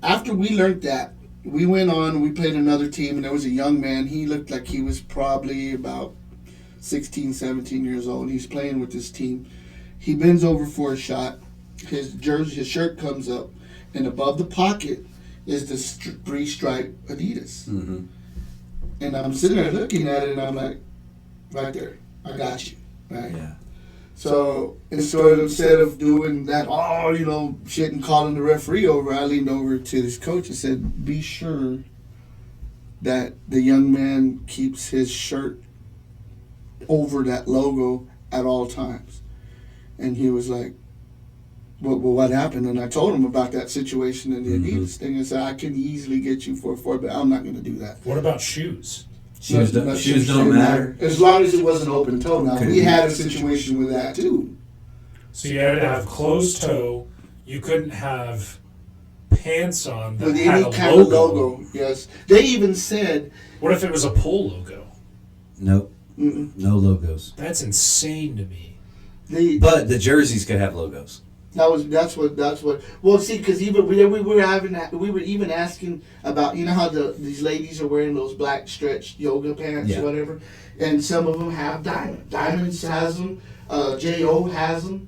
after we learned that, we went on and we played another team, and there was a young man. He looked like he was probably about 16, 17 years old. He's playing with this team. He bends over for a shot. His shirt comes up, and above the pocket is the three-stripe Adidas.
Mm-hmm.
And I'm sitting there looking at it, and I'm like, right there, I got you. Right?
Yeah.
So instead of doing that, shit and calling the referee over, I leaned over to this coach and said, be sure that the young man keeps his shirt over that logo at all times. And he was like, what happened? And I told him about that situation in the Adidas thing. I said, I can easily get you for 4, but I'm not going to do that.
What about shoes?
Shoes don't matter.
As long as it wasn't open toe. Now, we had a situation with that, too.
So you had to have closed toe. You couldn't have pants on that
With
had
any
a
kind of logo, yes. They even said...
What if it was a pole logo?
Nope. No logos.
That's insane to me.
But the jerseys could have logos.
That's what. Well, see, because even we were even asking about, you know how these ladies are wearing those black stretch yoga pants or whatever, and some of them have diamond. Diamonds has them. Jo has them,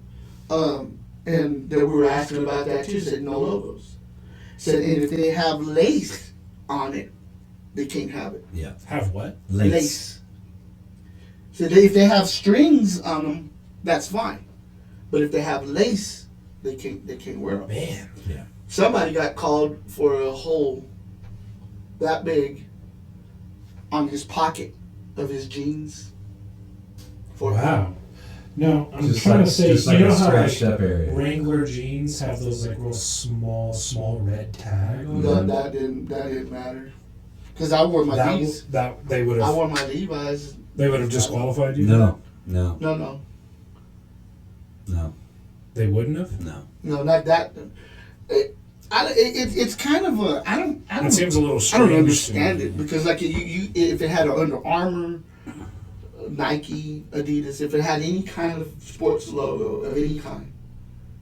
and we were asking about that too. Said no logos. Said and if they have lace on it, they can't have it.
Yeah.
Have what?
Lace. So if they have strings on them, that's fine. But if they have lace, they can't wear them.
Man.
Yeah.
Somebody got called for a hole that big on his pocket of his jeans.
Wow. No, I'm
Just
trying
like-
to say,
just
you
like
know
a
how
scratched
like
up area.
Wrangler jeans have those like real small red tag on
No,
them?
that didn't matter. Because I wore my Levi's.
That they would
I
have
wore my Levi's.
they would have disqualified you?
No.
No.
They wouldn't have?
No, not that. It's kind of a
It seems a little
I
strange.
don't understand
to me.
it because like you if it had an Under Armour, Nike, Adidas, if it had any kind of sports logo of any kind,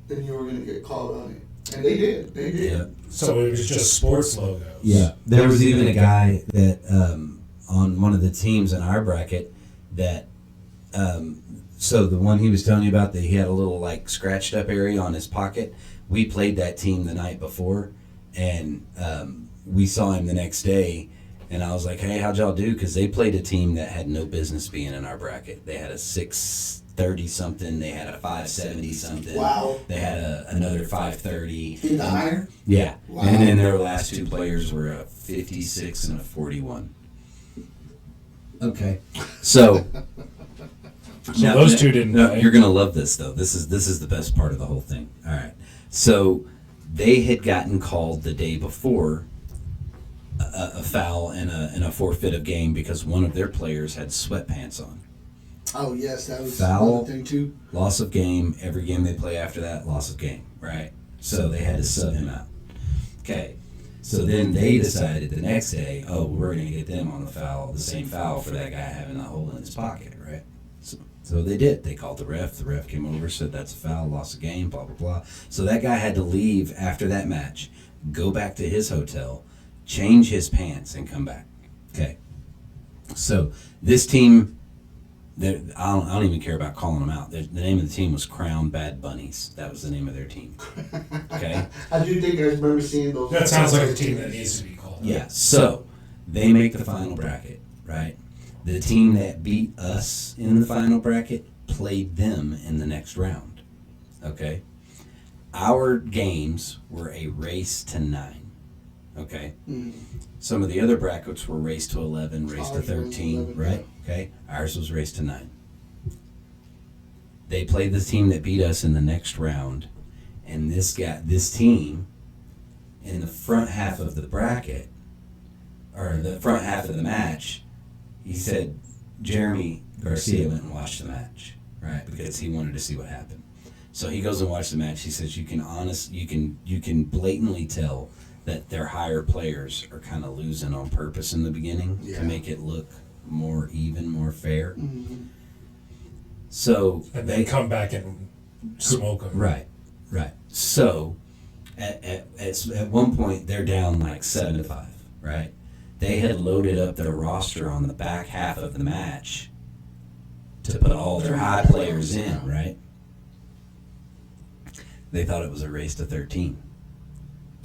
then you were gonna get called on it, and they did.
Yeah.
So it was just sports logos.
Yeah. There was even a guy that on one of the teams in our bracket that so the one he was telling you about that he had a little like scratched up area on his pocket. We played that team the night before, and we saw him the next day. And I was like, "Hey, how'd y'all do?" Because they played a team that had no business being in our bracket. They had a 630 something. They had a 570 something.
Wow.
They had another 530.
In the iron?
Yeah.
Wow.
And then their last two players were a 56 and a 41. Okay. So.
So those two didn't play.
You're gonna love this though. This is the best part of the whole thing. All right. So they had gotten called the day before a foul and a forfeit of game because one of their players had sweatpants on.
Oh yes, that was
Foul.
another thing too.
Loss of game. Every game they play after that, loss of game. Right. So they had to sub him out. Okay. So then they decided the next day, oh, we're gonna get them on the same foul for that guy having a hole in his pocket, right? So they did. They called the ref. The ref came over, said that's a foul, lost the game, blah, blah, blah. So that guy had to leave after that match, go back to his hotel, change his pants, and come back. Okay. So this team, I don't even care about calling them out. The name of the team was Crown Bad Bunnies. That was the name of their team. Okay.
I do think I remember seeing those.
That sounds like a team that needs to be called.
Yeah. So they make the final bracket, right? The team that beat us in the final bracket played them in the next round. Okay? Our games were a race to 9. Okay? Some of the other brackets were race to 11, race to
Ours was
13,
11,
right? Okay? Ours was race to 9. They played the team that beat us in the next round, and this team in the front half of the bracket, or the front half of the match, he said Jeremy Garcia went and watched the match, right? Because he wanted to see what happened. So he goes and watched the match. He says you can blatantly tell that their higher players are kind of losing on purpose in the beginning to make it look more even, more fair.
Mm-hmm.
So and they come back and smoke them.
Right. So at one point they're down like 7-5, right? They had loaded up their roster on the back half of the match to put all their high players in, right? They thought it was a race to 13.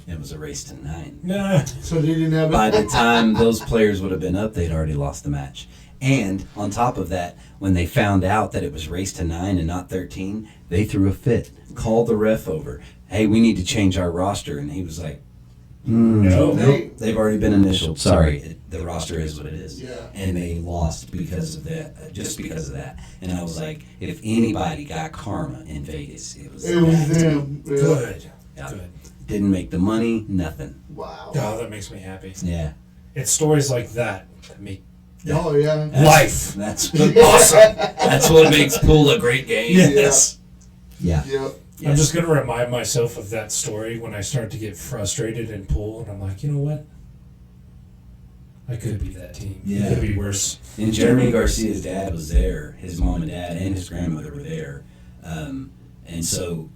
It was a race to 9.
Nah.
So they didn't have.
By the time those players would have been up, they'd already lost the match. And on top of that, when they found out that it was race to 9 and not 13, they threw a fit, called the ref over. Hey, we need to change our roster. And he was like,
No.
Nope, they've already been initialed. Sorry, the roster is what it is.
Yeah.
And they lost because of that, just because of that. And I was like, if anybody got karma in Vegas, it was
them. Yeah.
Good.
Yeah.
Good.
Didn't make the money, nothing.
Wow.
Oh, that makes me happy.
Yeah.
It's stories like that make
Oh yeah.
life
That's
awesome.
That's what makes pool a great game.
Yes.
Yeah.
Yeah.
I'm just going to remind myself of that story when I start to get frustrated in pool, and I'm like, you know what? I could be that team.
Yeah.
It could be worse.
And Jeremy Garcia's dad was there. His mom and dad and his grandmother were there. And so,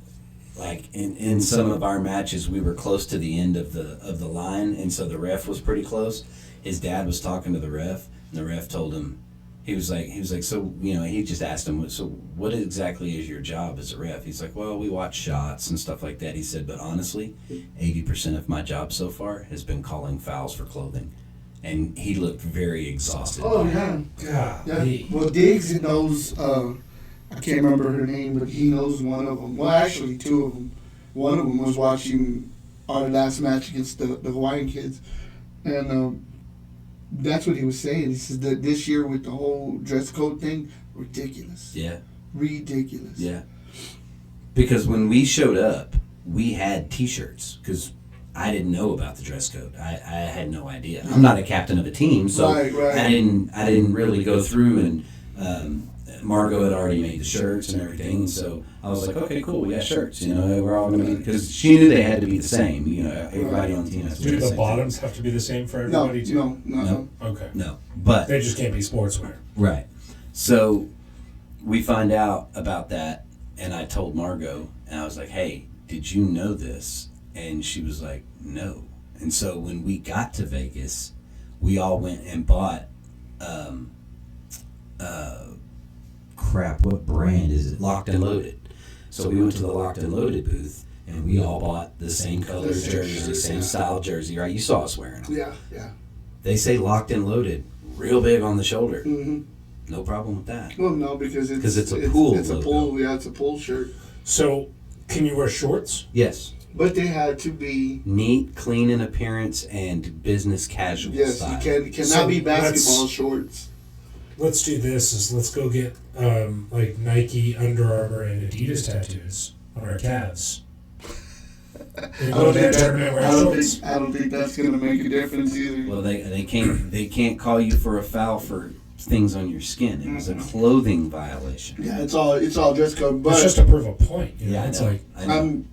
like in some of our matches, we were close to the end of the line, and so the ref was pretty close. His dad was talking to the ref, and the ref told him, he was like, so, you know, he just asked him, so what exactly is your job as a ref? He's like, well, we watch shots and stuff like that. He said, but honestly, 80% of my job so far has been calling fouls for clothing. And he looked very exhausted.
Oh
by it.
yeah. Yeah.
Golly.
Well, Diggs knows. I can't remember her name, but he knows one of them. Well, actually, two of them. One of them was watching our last match against the Hawaiian kids, and that's what he was saying. He says that this year with the whole dress code thing, ridiculous.
Yeah.
Ridiculous.
Yeah. Because when we showed up, we had T-shirts because I didn't know about the dress code. I had no idea. I'm not a captain of a team, so
Right.
I didn't really go through, and Margot had already made the shirts and everything, so I was like, okay, cool, we got shirts. You know, we're all gonna be, because she knew they had to be the same. You know, everybody on the team has to
Do
wear the
the
same
bottoms have to be the same for
No,
everybody, too?
no.
Okay.
No, but
They just can't be sportswear.
right. So we find out about that, and I told Margot, and I was like, hey, did you know this? And she was like, no. And so when we got to Vegas, we all went and bought, crap, what brand is it? Locked and Loaded. So we went to the Locked and Loaded booth, and we all bought the same color jersey, same style jersey, right? You saw us wearing them.
Yeah, yeah.
They say Locked and Loaded, real big on the shoulder.
Mm-hmm.
No problem with that.
Well, no, because
it's a pool
It's a
logo.
pool. Yeah, it's a pool shirt.
So, can you wear shorts?
Yes.
But they had to be.
Neat, clean in appearance, and business casual
Yes,
style.
you cannot
So
be
let's-
basketball shorts.
Let's do this. Let's go get like Nike, Under Armour, and Adidas tattoos on our calves. And go to that tournament wearing shorts.
I don't think that's gonna make a difference either.
Well, they can't call you for a foul for things on your skin. It was a clothing violation.
Yeah, it's all dress code. But
It's just to prove a point. You know?
Yeah,
It's
I know.
like,
I know.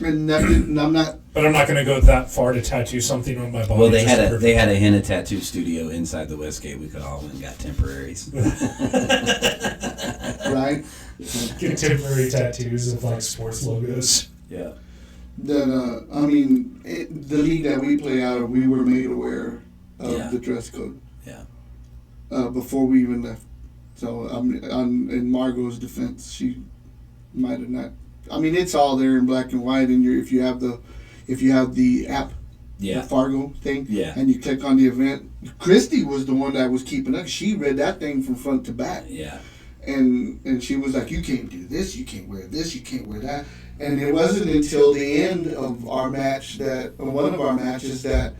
And I'm not.
but I'm not going to go that far to tattoo something on my body.
Well, they
just to
had
prove
a
a point.
henna tattoo studio inside the Westgate. We could all went and got temporaries.
Right.
Get temporary tattoos of like sports logos.
Yeah.
That I mean, the league that we play out of, we were made aware of
Yeah.
the dress code.
Yeah.
Before we even left. So in Margot's defense, she might have not. I mean, it's all there in black and white, and if you have the app,
Yeah.
the Fargo thing,
Yeah.
and you click on the event. Christy was the one that was keeping up. She read that thing from front to back,
Yeah.
and she was like, "You can't do this. You can't wear this. You can't wear that." And it wasn't until the end of our match one of our matches that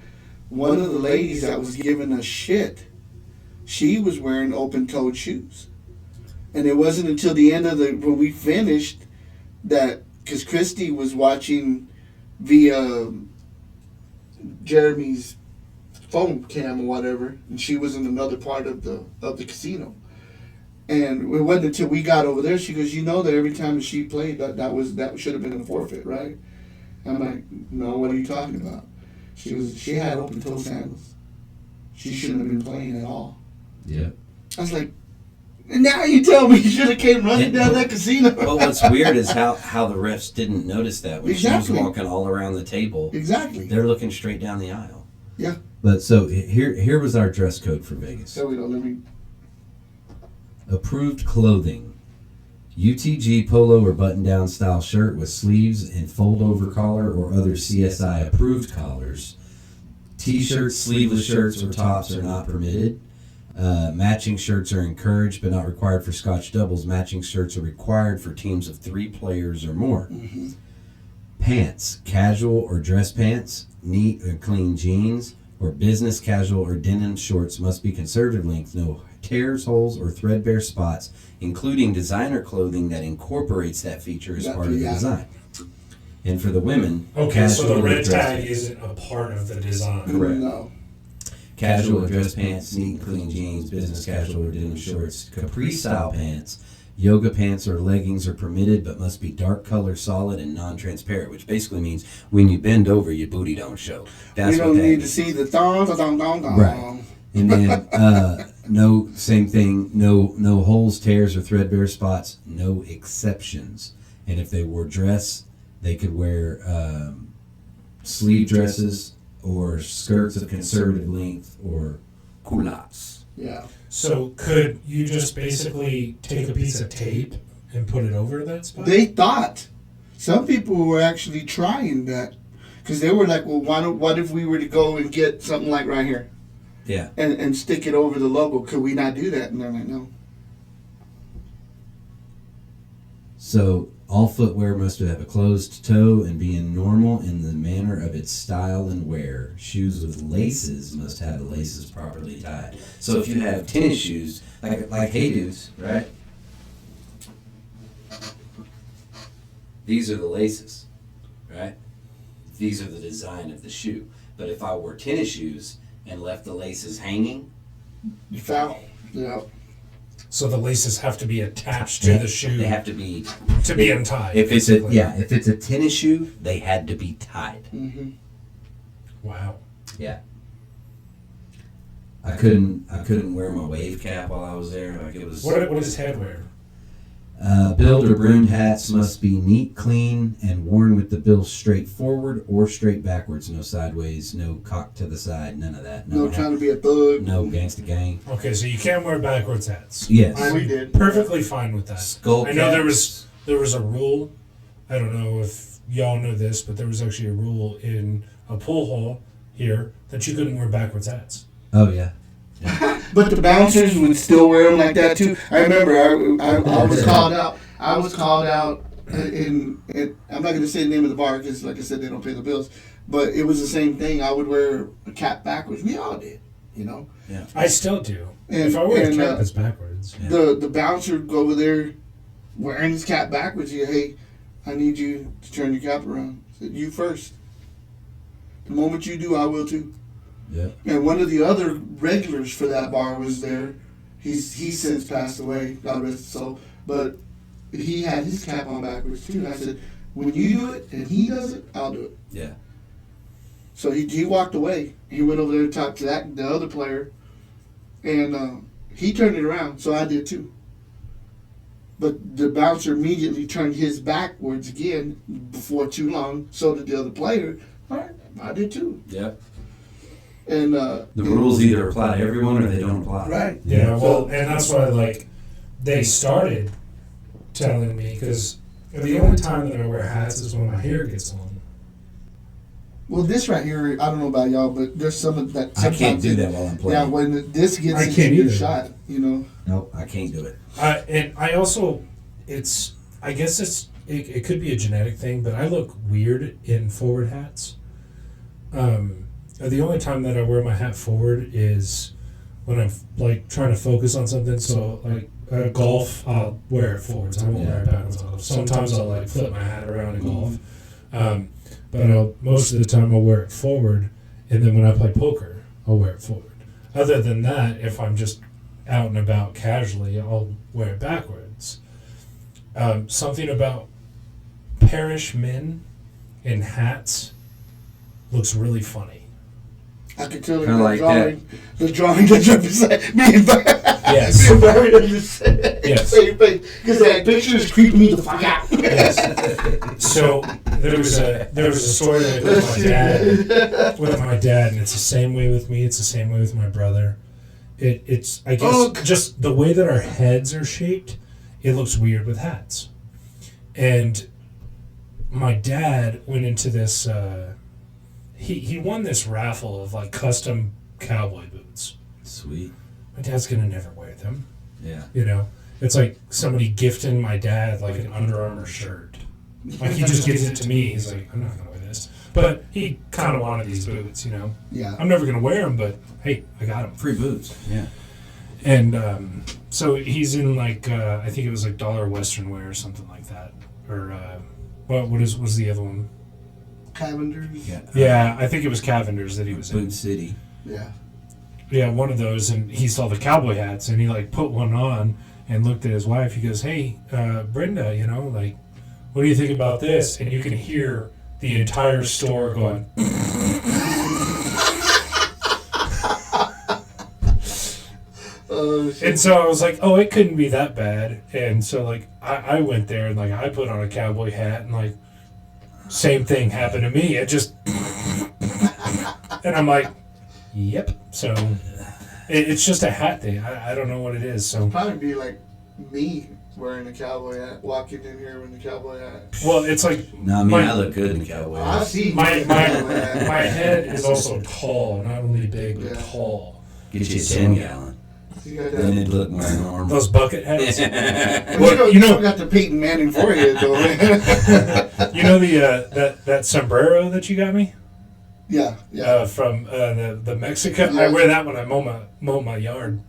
one of the ladies that was giving us shit, she was wearing open-toed shoes, and it wasn't until the end of when we finished that, because Christy was watching via Jeremy's phone cam or whatever, and she was in another part of the casino. And it wasn't until we got over there, she goes, "You know that every time she played, that should have been a forfeit, right?" I'm like, "No, what are you talking about?" She had open toe sandals. She shouldn't have been playing at all.
Yeah.
I was like, and now you tell me you should have came running down that casino.
Well, what's weird is how the refs didn't notice that when
Exactly.
she was walking all around the table.
Exactly.
They're looking straight down the aisle.
Yeah.
But so here was our dress code for Vegas.
So we don't let me.
Approved clothing: UTG polo or button-down style shirt with sleeves and fold-over collar or other CSI approved collars. T-shirts, sleeveless shirts, or tops are not permitted. Matching shirts are encouraged but not required for Scotch doubles. Matching shirts are required for teams of 3 players or more. Pants, casual or dress pants, neat or clean jeans, or business casual or denim shorts must be conservative length, no tears, holes, or threadbare spots, including designer clothing that incorporates that feature as part of the design. And for the women,
Okay, so the
casual or
red
dress
tag
pants.
isn't a part of the design.
Correct.
No.
Casual or dress pants, neat and clean jeans, business casual or denim shorts, capri style pants, yoga pants or leggings are permitted but must be dark color, solid, and non-transparent, which basically means when you bend over, your booty don't show. That's
We
what
don't
that
need to
means.
see the thong.
Right. And then no, same thing, no holes, tears, or threadbare spots, no exceptions. And if they wore dress, they could wear sleeve dresses or skirts of conservative length or culottes.
Yeah.
So could you just basically take a piece of tape and put it over that spot?
They thought. Some people were actually trying that. Because they were like, well, what if we were to go and get something like right here?
Yeah.
And stick it over the logo. Could we not do that? And they're like, no.
So all footwear must have a closed toe and be normal in the manner of its style and wear. Shoes with laces must have the laces properly tied. So if you have tennis shoes, like Hey Dudes, right? These are the laces, right? These are the design of the shoe. But if I wore tennis shoes and left the laces hanging,
You foul. Yeah.
So the laces have to be attached to the shoe
they have to be.
to be untied.
If it's a
basically.
if it's a tennis shoe, they had to be tied.
Mm-hmm.
Wow.
Yeah. I couldn't wear my wave cap while I was there. Like it was.
What does head wear?
Billed or brimmed hats must be neat, clean, and worn with the bill straight forward or straight backwards. No sideways, no cock to the side, none of that.
No trying to be a thug.
No gangsta gang.
Okay, so you can't wear backwards hats.
Yes.
I'm
We did.
perfectly fine with that.
Skull
I know
caps.
there was a rule. I don't know if y'all know this, but there was actually a rule in a pool hall here that you couldn't wear backwards hats.
Oh yeah.
But the bouncers would still wear them like that too. I remember I was called out. I was called out in I'm not going to say the name of the bar because, like I said, they don't pay the bills. But it was the same thing. I would wear a cap backwards. We all did, you know.
Yeah.
I still do.
And-
if I wear
and,
a cap, it's backwards.
Yeah.
The bouncer would go over there wearing his cap backwards. He said, hey, I need you to turn your cap around. I said, you first. The moment you do, I will too.
Yeah.
And one of the other regulars for that bar was there. He's since passed away, God rest his soul. But he had his cap on backwards too. And I said, when you do it and he does it, I'll do it.
Yeah.
So he walked away. He went over there to talk to the other player, and he turned it around. So I did too. But the bouncer immediately turned his backwards again before too long. So did the other player. All right, I did too.
Yeah.
And
The rules either apply to everyone or they don't apply.
right.
Yeah, well, and that's why, like, they started telling me, because the only time that I wear hats is when my hair gets long.
Well, this right here, I don't know about y'all, but there's some of that.
I can't
sometimes
do that while I'm playing.
Yeah, when this gets
I
into
can't
your
either.
shot, you know.
No, I can't do it.
And I also, I guess it could be a genetic thing, but I look weird in forward hats. The only time that I wear my hat forward is when I'm like trying to focus on something. So like golf, I'll wear it forwards. I won't wear it backwards on golf. Sometimes I'll like flip my hat around in golf, but most of the time I'll wear it forward. And then when I play poker, I'll wear it forward. Other than that, if I'm just out and about casually, I'll wear it backwards. Something about parish men in hats looks really funny.
I can tell
Kinda like
the drawing that's represent being
Yes.
being buried in the same thing because that picture is creeping me the fuck out.
Yes. So there was a story that I did with my dad, and it's the same way with me. It's the same way with my brother. It's I guess just the way that our heads are shaped, it looks weird with hats. And my dad went into this. He won this raffle of like custom cowboy boots.
Sweet.
My dad's gonna never wear them.
Yeah.
You know, it's like somebody gifting my dad like an Under Armour shirt. Like, he just gives it to me. He's like, I'm not going to wear this. But he kind of wanted these boots, you know.
Yeah.
I'm never going to wear them, but hey, I got them.
Free boots. Yeah.
And so he's in like, I think it was like Dollar Western Wear or something like that. Or what was the other one?
Cavender's.
Yeah, I think it was Cavender's that he was in.
Boot City.
Yeah.
Yeah, one of those, and he saw the cowboy hats, and he like put one on and looked at his wife. He goes, "Hey, Brenda, you know, like, what do you think about this?" And you can hear the entire store going. And so I was like, "Oh, it couldn't be that bad." And so like I went there and like I put on a cowboy hat, and like same thing happened to me. It just, and I'm like, "Yep." So it's just a hat thing. I don't know what it is. So
Probably be like me wearing a cowboy hat, walking in here with a cowboy hat.
well, it's like
No, I mean, I look good in cowboy
I
hats.
see
my
you with a cowboy hat.
my head is also tall, not only big but
Yeah.
tall.
Get you a 10-gallon.
You got
Then
that.
it'd look more normal.
Those bucket hats.
Well, you don't got the Peyton Manning forehead though.
You know that sombrero that you got me
Yeah, yeah.
from the Mexico.
Yeah.
I wear that when I mow my yard.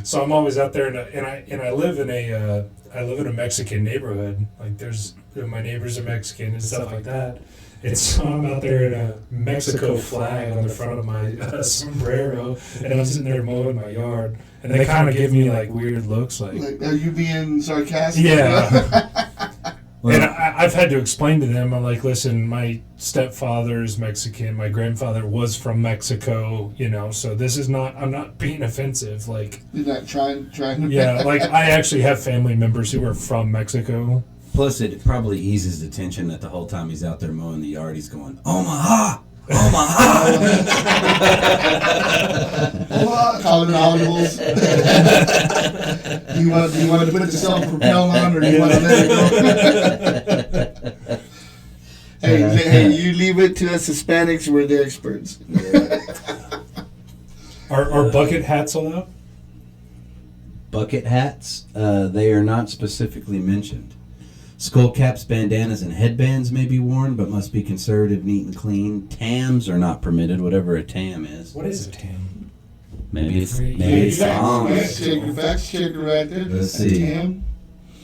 So I'm always out there, and I live in a Mexican neighborhood. Like my neighbors are Mexican and stuff like that. And so I'm out there in a Mexico flag on the front of my sombrero, and I'm sitting there mowing my yard, and they kind of give me like weird looks,
Like, are you being sarcastic?
yeah.
Well,
And I've had to explain to them, I'm like, listen, my stepfather is Mexican, my grandfather was from Mexico, you know, so this is not, I'm not being offensive, like,
You're not trying to.
yeah, like, I actually have family members who are from Mexico.
plus, it probably eases the tension that the whole time he's out there mowing the yard, he's going, Omaha! Omaha!
Calling audibles. You want to put the self-propel on, or do you want to let it go? hey, you leave it to us Hispanics. We're the experts.
Are bucket hats allowed?
Bucket hats, they are not specifically mentioned. Skull caps, bandanas, and headbands may be worn, but must be conservative, neat, and clean. Tams are not permitted, whatever a tam is.
What is a tam?
Maybe it's
Fact
thongs.
checker right there.
Let's see.
Tam.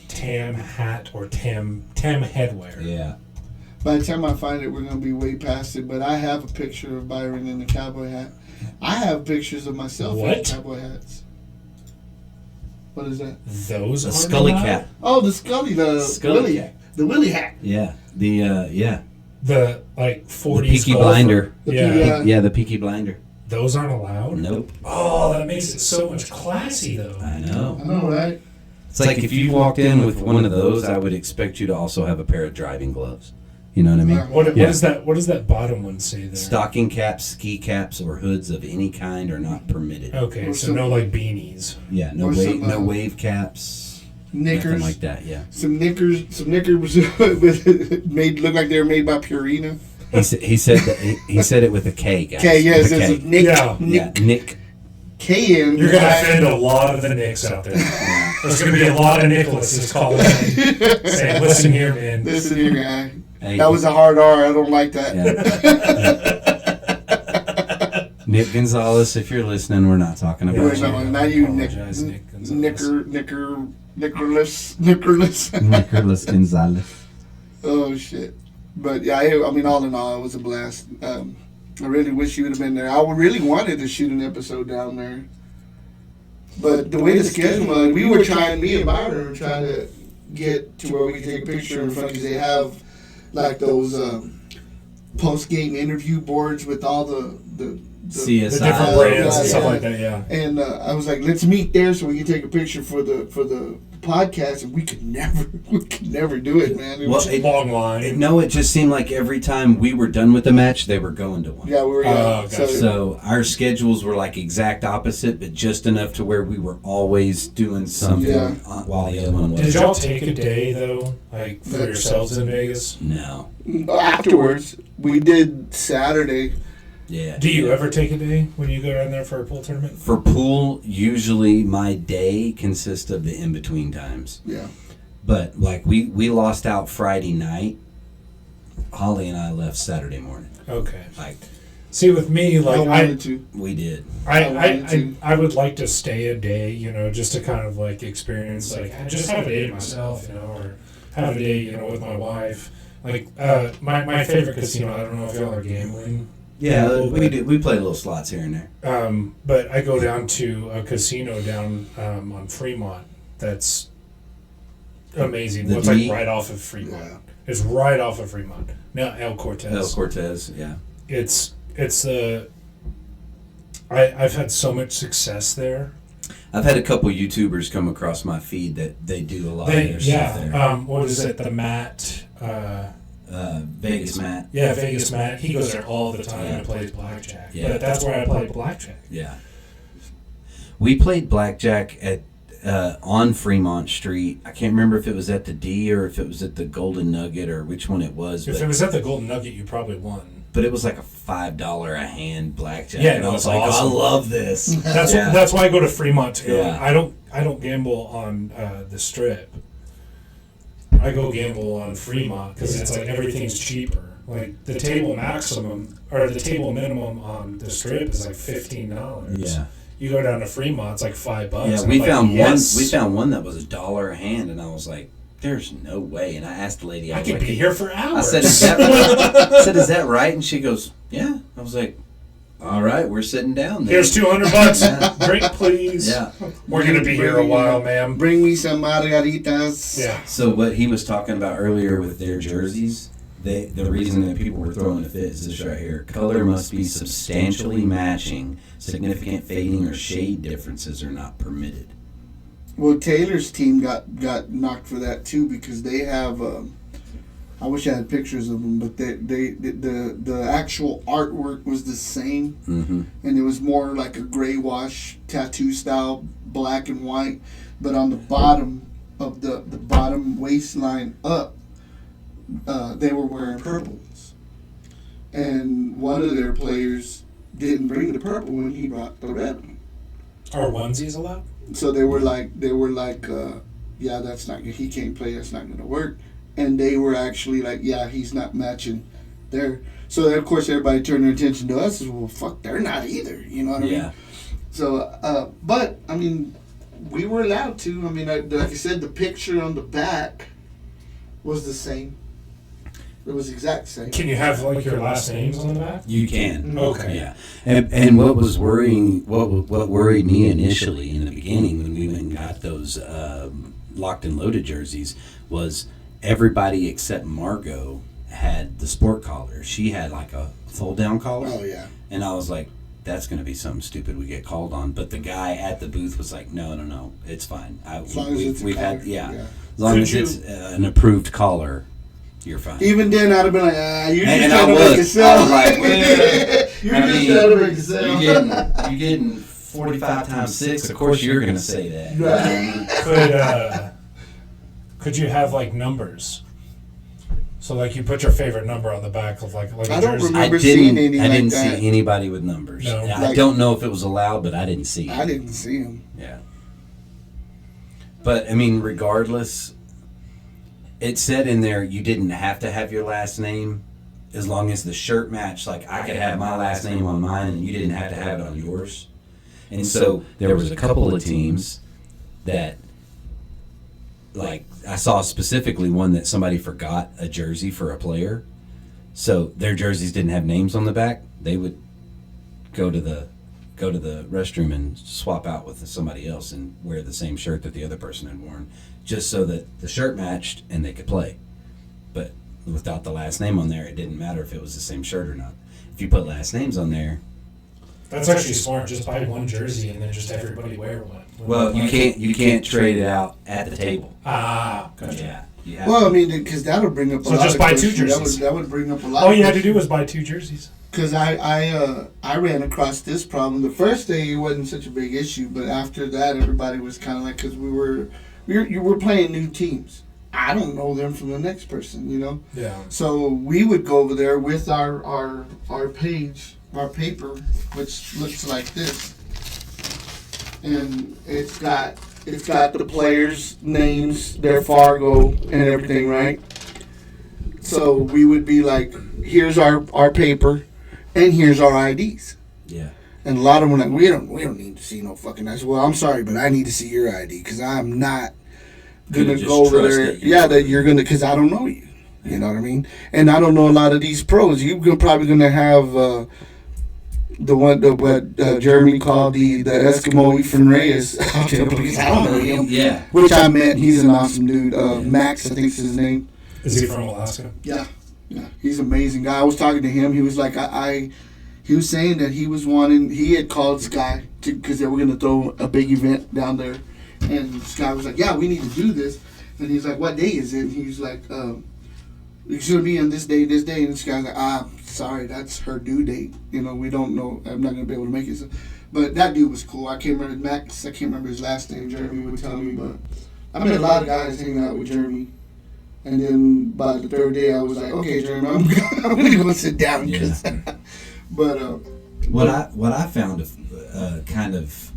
Tam hat or tam headwear.
Yeah.
By the time I find it, we're going to be way past it, but I have a picture of Byron in the cowboy hat. I have pictures of myself in
What?
cowboy hats. What is that?
Those
A
aren't
scully
allowed?
cap.
Oh, the
Scully
Willie,
cap.
the Willie hat.
Yeah.
The like 40s
The Peaky
golfer.
Blinder.
Yeah.
Yeah, the Peaky Blinder.
Those aren't allowed?
Nope.
Oh, that makes it so much classy though.
I know.
I know, right?
It's like if you walked in with one of those, I would expect you to also have a pair of driving gloves. You know what I mean?
What
Yeah.
is that? What does that bottom one say there?
Stocking caps, ski caps, or hoods of any kind are not permitted.
Okay,
Or
so
some-
no like beanies.
Yeah,
Or some,
no wave caps,
Knickers.
nothing like that. Yeah.
Some knickers with made look like they were made by Purina.
He said that he said it with a K, guys.
Okay, yes,
With a
it's
K.
Nick.
Yeah.
Yeah, Nick.
K-N.
You're gonna offend a lot of the Nicks out there. There's gonna be a lot of Nicholases calling in saying, "Listen here, man."
Listen here, guy.
Hey,
That was a hard R. I don't like that.
yeah. Nick Gonzalez, if you're listening, we're not talking about
Wait,
you.
no, not you, Nick.
Apologize, Nick Gonzalez.
Nicholas.
Nicholas Gonzalez.
Oh shit! But yeah, I mean, all in all, it was a blast. I really wish you would have been there. I really wanted to shoot an episode down there, but the way the schedule was, me and Byron were trying to get to where we could take a picture in front because they have like those post game interview boards with all the
CSI.
The different brands and
Yeah,
stuff
yeah.
like that. Yeah.
And I was like, let's meet there so we can take a picture for the podcast, and we could never do it, man. It was
Well,
Long line.
No, it just seemed like every time we were done with the match, they were going to one.
yeah, we were
gotcha.
So our schedules were like exact opposite, but just enough to where we were always doing something
Yeah.
while the other one
Did
was.
y'all take a day though, like for yourselves in Vegas?
No.
afterwards we did Saturday.
Yeah.
Do you ever take a day when you go down there for a pool tournament?
For pool, usually my day consists of the in-between times.
Yeah,
But like we lost out Friday night. Holly and I left Saturday morning.
Okay.
Like,
see, with me, like
I wanted to.
we did.
I would like to stay a day, just to kind of like experience, like just have a day to myself, or have a day, with my wife. Like my favorite casino. I don't know if y'all are gambling.
Yeah, we do. We play little slots here and there.
But I go down to a casino down on Fremont. That's amazing. It's like right off of Fremont.
Yeah.
It's right off of Fremont. Now El Cortez.
El Cortez, yeah.
It's I've had so much success there.
I've had a couple YouTubers come across my feed that they do a lot of their stuff there.
What is it? The Matt.
Vegas Matt.
Yeah, Vegas Matt. He goes there all the time and plays blackjack.
Yeah.
But that's where I play blackjack.
Yeah. We played blackjack at on Fremont Street. I can't remember if it was at the D or if it was at the Golden Nugget or which one it was.
If it was at the Golden Nugget, you probably won.
But it was like a $5 a hand blackjack.
Yeah,
and I was
like,
awesome. I love this.
That's why I go to Fremont to go.
Yeah.
I don't gamble on the Strip. I go gamble on Fremont because it's like everything's cheaper. Like the table maximum or the table minimum on the Strip is like $15.
Yeah.
You go down to Fremont, it's like $5.
Yeah,
and
we
I'm
found
like, yes.
one. We found one that was $1 a hand, and I was like, "There's no way." And I asked the lady,
I
was
could
like,
be here for hours.
I said, "Is that right?" I said, "Is that right?" And she goes, "Yeah." I was like, "All right, we're sitting down there."
Here's $200. Drink, please.
Yeah.
We're gonna be here a while, ma'am.
Bring me some margaritas.
Yeah.
So what he was talking about earlier with their jerseys, the reason that people were throwing a fit is this right here. Color must be substantially matching. Significant fading or shade differences are not permitted.
Well, Taylor's team got knocked for that too because they have. I wish I had pictures of them, but the actual artwork was the same, and it was more like a gray wash tattoo style, black and white. But on the bottom of the bottom waistline up, they were wearing purples, and one of their players didn't bring the purple when he brought the red one.
Are onesies allowed?
So they were like, yeah, that's not good. He can't play. That's not going to work. And they were actually like, yeah, he's not matching there. So then, of course, everybody turned their attention to us. Well, fuck, they're not either. You know what I mean? So, but I mean, we were allowed to. I mean, like I said, the picture on the back was the same. It was exact same.
Can you have like your last names on the back?
You can.
Okay.
Yeah. And what was worrying, what worried me initially in the beginning when we went and got those locked and loaded jerseys was everybody except Margot had the sport collar. She had like a fold down collar.
Oh yeah.
And I was like, that's going to be something stupid we get called on. But the guy at the booth was like, no, it's fine.
As long as it's a collar,
as
Could
long as it's an approved collar. You're fine.
Even then, I'd have been like, you're just
And
trying to make it
I
sell.
was like, well,
You're just trying to make it sell.
you're getting 45 times 6. Of course, you're going to say that.
Could you have like numbers? So like you put your favorite number on the back of like
I
a
don't
jersey.
remember seeing any
I
like
didn't
that.
see anybody with numbers.
No.
I
Like-
don't know if it was allowed, but I didn't see it.
I didn't see him.
Yeah. But I mean, regardless, it said in there you didn't have to have your last name as long as the shirt matched. Like I could have my last name on mine and you didn't have to have it on yours. And so there was a couple of teams that, like, I saw specifically one that somebody forgot a jersey for a player. So their jerseys didn't have names on the back. They would go to the restroom and swap out with somebody else and wear the same shirt that the other person had worn, just so that the shirt matched and they could play. But without the last name on there, it didn't matter if it was the same shirt or not. If you put last names on there,
That's actually smart. Just buy one jersey and then just everybody wear one.
well, you can't trade it out at the table.
Gotcha.
Yeah. You have
Well,
to.
I mean, because that'll bring up a
So
lot
just
of
buy two
questions.
jerseys.
That would bring up a lot.
All
of
you had to
questions.
do was buy 2 jerseys.
Because I ran across this problem. The first day it wasn't such a big issue, but after that everybody was kind of like, because you were playing new teams. I don't know them from the next person, you know.
Yeah.
So we would go over there with our page, our paper, which looks like this, and it's got it's got the players' names, their Fargo, and everything, right? So we would be like, here's our paper, and here's our IDs.
Yeah.
And a lot of them were like, we don't need to see no fucking ID. Well, I'm sorry, but I need to see your ID because I'm not gonna
just
go over
trust
there.
that you
Yeah, that you're gonna, because I don't know you. You know what I mean? And I don't know a lot of these pros. You're probably gonna have what Jeremy called the Eskimo Ethan Reyes out there because I don't know him.
Yeah.
Which I met. He's an awesome dude. Max, I think is his name.
Is he from Alaska?
Yeah, he's an amazing guy. I was talking to him. He was like, he was saying that he had called Sky because they were going to throw a big event down there. And Sky was like, yeah, we need to do this. And he's like, what day is it? And he's like, it's going to be on this day. And Sky's like, sorry, that's her due date. You know, we don't know. I'm not going to be able to make it. So, but that dude was cool. I can't remember Max. I can't remember his last name. Jeremy would tell me. But I met a lot of guys hanging out with Jeremy. And then by the third day, I was like, okay, Jeremy, I'm going to go sit down.
Yeah.
But
what I found kind of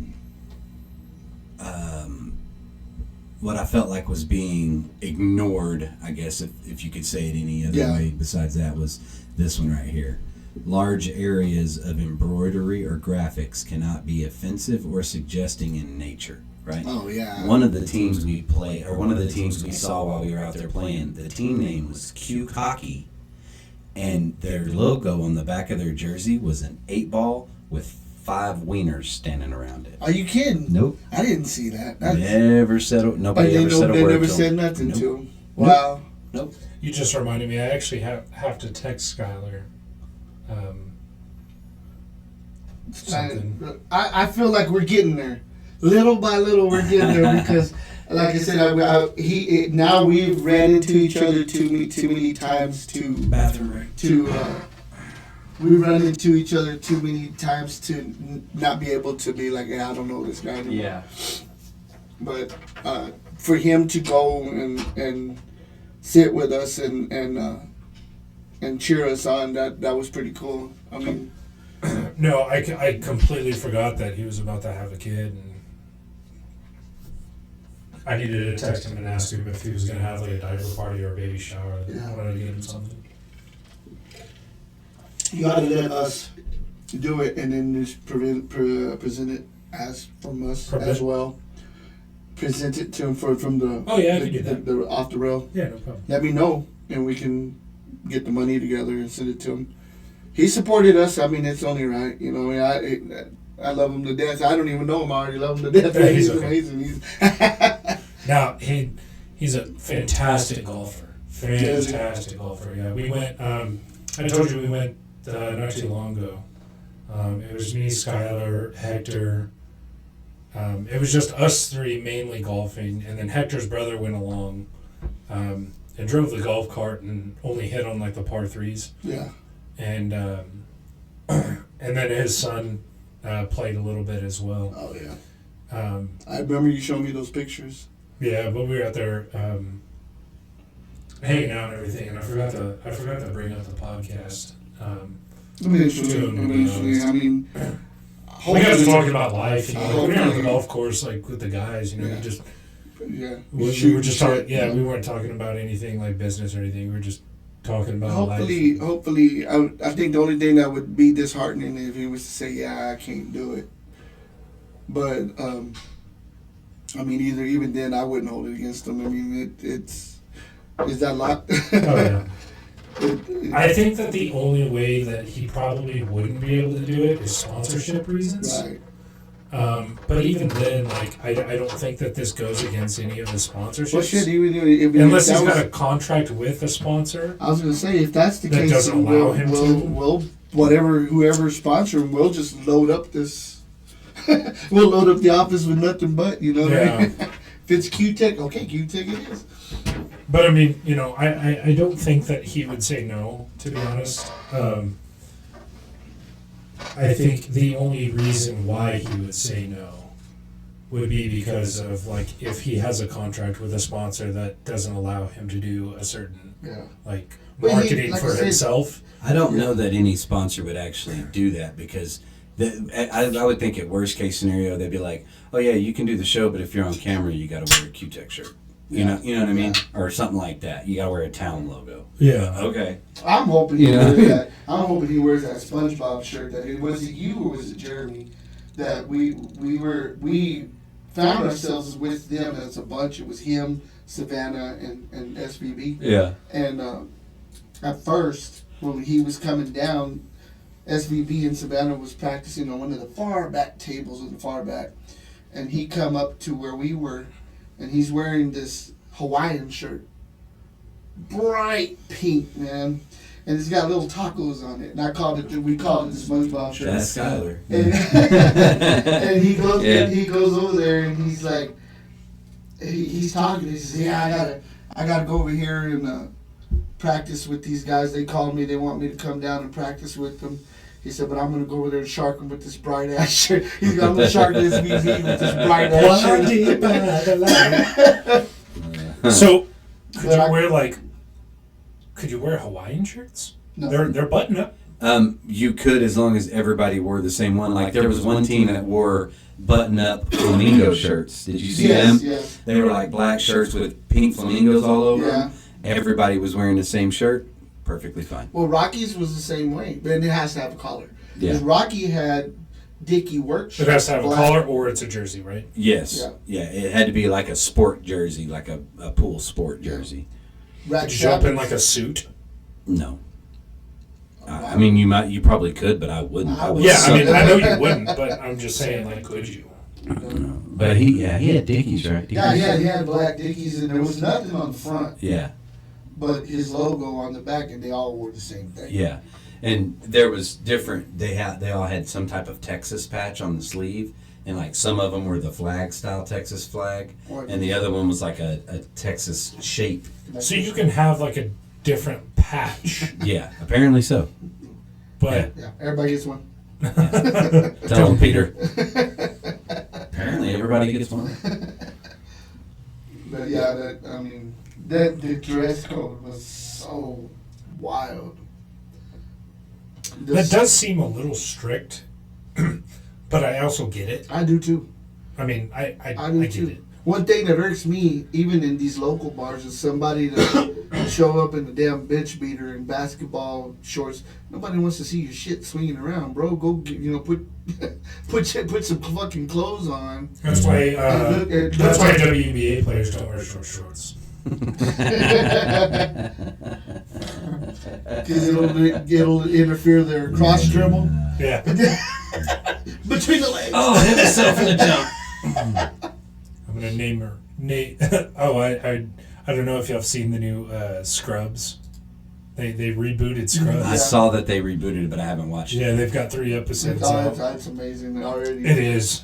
what I felt like was being ignored, I guess if you could say it any other way besides that, was this one right here. Large areas of embroidery or graphics cannot be offensive or suggesting in nature. Right?
Oh yeah.
One of the teams we play, or one of the teams we saw while we were out there playing, the team name was Q Hockey, and their logo on the back of their jersey was an 8-ball with 5 wieners standing around it.
Are you kidding?
Nope.
I didn't see that.
Never said a, nobody ever said a
they
word.
never
to
said
them.
nothing
Nope.
to him. Wow.
Nope.
You just reminded me. I actually have to text Skylar. Something.
I feel like we're getting there. Little by little, we're getting there because, like I said, now we've ran into each other too many times to
Bathroom break.
we run into each other too many times to not be able to be like, yeah, I don't know this guy anymore.
Yeah.
But for him to go and sit with us and cheer us on, that was pretty cool. I mean,
No, I completely forgot that he was about to have a kid, and I needed to text him and ask him if he was going to have like a diaper party or a baby shower. I wanted to get him something.
you got to let us do it and then just present it as from us as well. Present it to him from the
Oh yeah, I can do that.
the off the rail.
Yeah, no problem.
Let me know and we can get the money together and send it to him. He supported us. I mean, it's only right. You know, I love him to death. I don't even know him. I already love him to death.
Yeah,
He's
okay.
amazing.
Now he's a fantastic golfer. Fantastic golfer. Yeah, we went. I told you we went not too long ago. It was me, Skylar, Hector. It was just us three mainly golfing, and then Hector's brother went along and drove the golf cart and only hit on like the par threes.
Yeah.
And then his son played a little bit as well.
Oh yeah. I remember you showing me those pictures.
Yeah, but we were out there hanging out and everything, and I forgot to bring up the podcast.
Eventually, I mean,
We guys were talking about life. You know, we were on the golf course, like with the guys. You know, we were just talking. Yeah, we weren't talking about anything like business or anything. We were just talking about life.
Hopefully, I think the only thing that would be disheartening if he was to say, "Yeah, I can't do it." But I mean, even then, I wouldn't hold it against him. I mean, is that a lot?
Oh yeah. I think that the only way that he probably wouldn't be able to do it is sponsorship reasons.
Right.
But even then, like, I don't think that this goes against any of the sponsorships.
Well, shit,
unless he's got a contract with a sponsor.
I was gonna say, if that's the
that
case,
doesn't
then
allow him to.
we'll whoever's sponsoring, we'll just load up this. We'll load up the office with nothing but, you know what I mean? If it's Q-Tech, okay, Q-Tech it is.
But I mean, you know, I don't think that he would say no, to be honest. I think the only reason why he would say no would be because of, like, if he has a contract with a sponsor that doesn't allow him to do a certain,
But
marketing
like
for
I said,
himself.
I don't know that any sponsor would actually do that because I would think at worst case scenario they'd be like, oh yeah, you can do the show, but if you're on camera, you got to wear a Q-Tech shirt. You know what I mean, or something like that. You got to wear a town logo.
Yeah.
Okay.
I'm hoping he wears that. I'm hoping he wears that SpongeBob shirt. Was it you or was it Jeremy? That we found ourselves with them as a bunch. It was him, Savannah, and SVB.
Yeah.
And at first, when he was coming down, SVB and Savannah was practicing on one of the far back tables in the far back, and he come up to where we were, and he's wearing this Hawaiian shirt, bright pink, man, and it's got little tacos on it. And we called it the SpongeBob shirt.
That's Skyler.
And he goes over there and he's like, he's talking. He says, "Yeah, I gotta go over here and practice with these guys. They called me. They want me to come down and practice with them." He said, "But I'm gonna go over there and shark him with this bright ass shirt." I'm gonna shark this VV with this bright ass shirt.
So, could you wear Hawaiian shirts?
No.
They're button up.
You could, as long as everybody wore the same one. Like there was one team that wore button-up flamingo shirts. Did you see them?
Yes.
They were like black shirts with pink flamingos all over
Yeah.
them. Everybody was wearing the same shirt. Perfectly fine.
Well, Rocky's was the same way, but it has to have a collar.
Yeah.
Because Rocky had Dickie work shirt.
It has to have a
black.
collar or it's a jersey, right?
Yes. Yeah. It had to be like a sport jersey, like a pool sport jersey.
Rat
Could you jump in
Sabbath.
like a suit?
No. I mean, you probably could, but I wouldn't.
I would.
Yeah, I mean, I know you wouldn't, but I'm just saying, like, could you?
But he had Dickies, right?
Yeah, he had black Dickies, and there was nothing on the front,
Yeah.
but his logo on the back, and they all wore the same thing.
Yeah. And there was different. They all had some type of Texas patch on the sleeve, and like some of them were the flag style Texas flag, and the other one was like a Texas shape.
So you can have like a different patch,
Yeah, apparently so.
but
Yeah, everybody gets one.
Tell him, Peter. Apparently, everybody gets one.
But yeah, the dress code was so wild.
that does seem a little strict. But I also get it.
I do too.
I mean, I
do
get
too.
it.
One thing that irks me, even in these local bars, is somebody to show up in the damn bitch beater and basketball shorts. Nobody wants to see your shit swinging around, bro. Go, put some fucking clothes on.
That's why.
Look,
That's why WNBA players don't wear short shorts.
Because it'll interfere their cross dribble
Yeah.
between the legs.
Oh, hit myself in the jump.
I'm gonna name her Nate. Oh, I don't know if y'all have seen the new Scrubs. They rebooted Scrubs.
I saw that they rebooted it, but I haven't watched it.
Yeah, they've got 3 episodes out.
That's amazing already.
It is.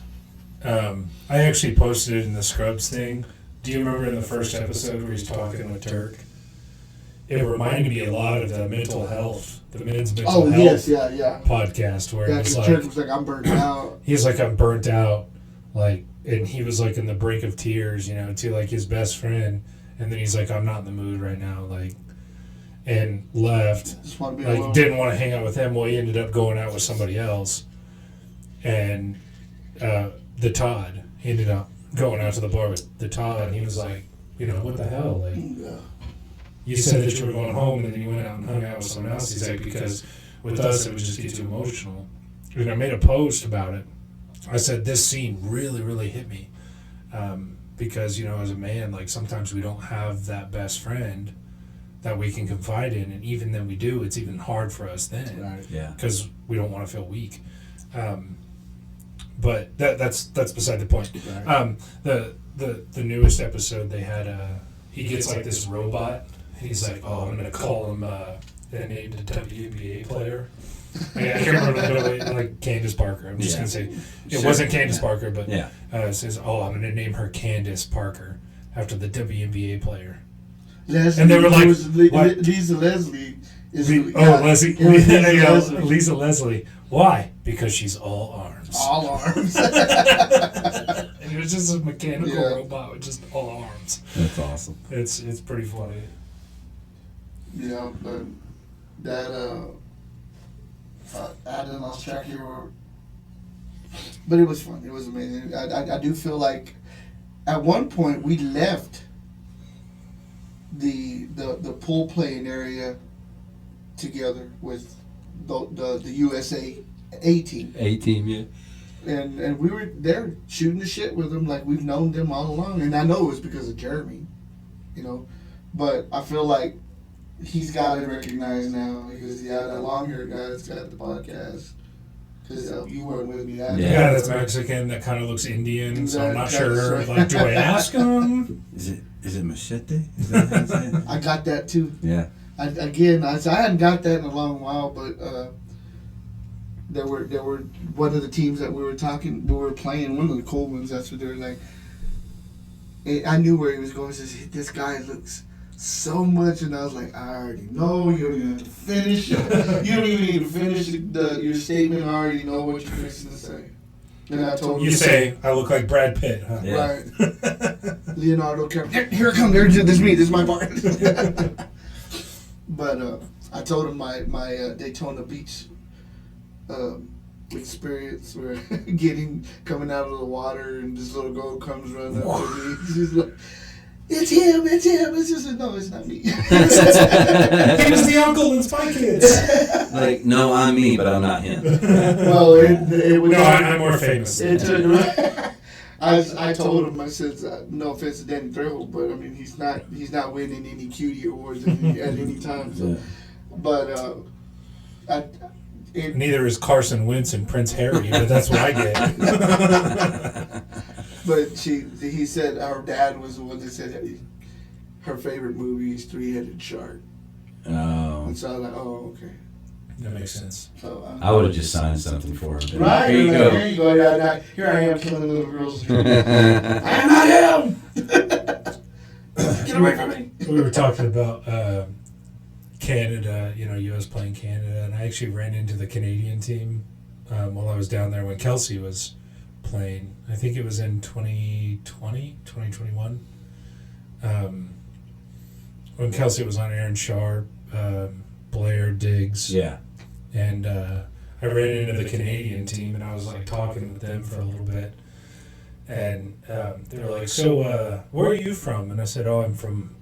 I actually posted it in the Scrubs thing. Do you remember in the first episode where he's talking with Turk? It reminded me a lot of the mental health, the men's mental health
yeah.
podcast where
Yeah,
it was
because Turk was like, I'm burnt out.
he's like, I'm burnt out, like, and he was like in the brink of tears, to like his best friend, and then he's like, I'm not in the mood right now, like, and left.
Just want to be
Like,
alone.
didn't want to hang out with him. Well, he ended up going out with somebody else, and the Todd. He ended up going out to the bar with the Todd, and he was like, what the hell, like.
Yeah.
You said that you were going home and then you went out and hung out with someone else. He's like, because with us it would just get too emotional. And I made a post about it. I said, this scene really, really hit me. Because, as a man, like sometimes we don't have that best friend that we can confide in. And even then we do, it's even hard for us then.
Right.
Yeah.
Because we don't want to feel weak. But that's beside the point.
Right.
The newest episode they had, he gets like this robot. He's like, I'm going to call him a named WNBA player. I can't remember, like Candace Parker. I'm just going to say, it wasn't Candace Parker, but
Yeah.
it says, I'm going to name her Candace Parker after the WNBA player.
Leslie,
And they were like, what?
Lisa Leslie is
Leslie.
it was Lisa Leslie.
Lisa Leslie. Why? Because she's all arms.
All arms.
And it was just a mechanical
Yeah.
robot with just all arms.
That's awesome.
It's pretty funny.
Yeah, but that I done lost track here. But it was fun. It was amazing. I do feel like at one point we left the pool playing area together with the USA A team.
A team, yeah.
And we were there shooting the shit with them like we've known them all along. And I know it was because of Jeremy, you know. But I feel like he's got it recognized now because, that long-haired guy that's got the podcast. Because you weren't with me.
Yeah, that's Mexican. That kind of looks Indian, so I'm not sure. Like, do I ask him?
Is it machete? Is that how you say it?
I got that too.
Yeah.
I hadn't got that in a long while, but there were one of the teams that we were playing, one of the cool ones. That's what they were like. I knew where he was going. He says, "This guy looks so much," and I was like, "I already know. You don't even have to finish. You don't even need to finish your statement. I already know what you're fixing to say." And I told him,
You say I look like Brad Pitt, huh?
Yeah.
Right. Leonardo DiCaprio. Here it comes. This is me. This is my part. But I told him my Daytona Beach experience where coming out of the water and this little girl comes running up to me. She's like, "It's him. It's him." It's just no, it's not me.
He was the uncle in Spy Kids.
Like, no, I'm me, but I'm not him.
Well, it was.
No, I'm more famous.
It took. I told him, I said, no offense to Danny Trejo, but I mean he's not winning any cutie awards at any time. So.
Yeah.
But
Neither is Carson Wentz and Prince Harry, but that's what I get.
But he said our dad was the one that said her favorite movie is Three-Headed Shark.
Oh.
And so I was like, oh, okay.
That makes sense.
So,
I would have just signed something for him.
right?
Here you go.
Here you go. Yeah, here I am killing little girls. I am not him! Get away from me!
We were talking about Canada, U.S. playing Canada, and I actually ran into the Canadian team while I was down there when Kelsey was playing. I think it was in 2021. When Kelsey was on Aaron Sharp, Blair Diggs.
Yeah.
And I ran into the Canadian team, and I was like talking with them for a little bit. And they were like, "So, where are you from?" And I said, "Oh, I'm from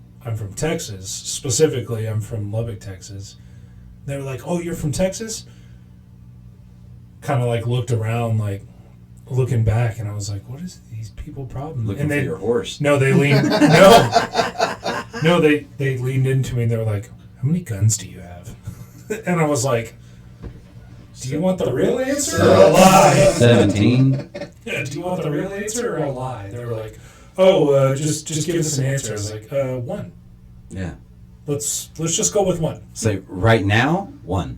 Texas. Specifically, I'm from Lubbock, Texas." They were like, "Oh, you're from Texas?" Kind of like looked around, like looking back, and I was like, "What is these people problem?"
Looking
and
for your horse.
No, they leaned. no, they leaned into me, and they were like, "How many guns do you have?" And I was like, "Do you want the real answer or a lie?"
17.
Yeah, do you want the real answer or a lie? They were like, "Oh, just give us an answer." I was like, one.
Yeah.
Let's just go with one.
Say, right now, 1.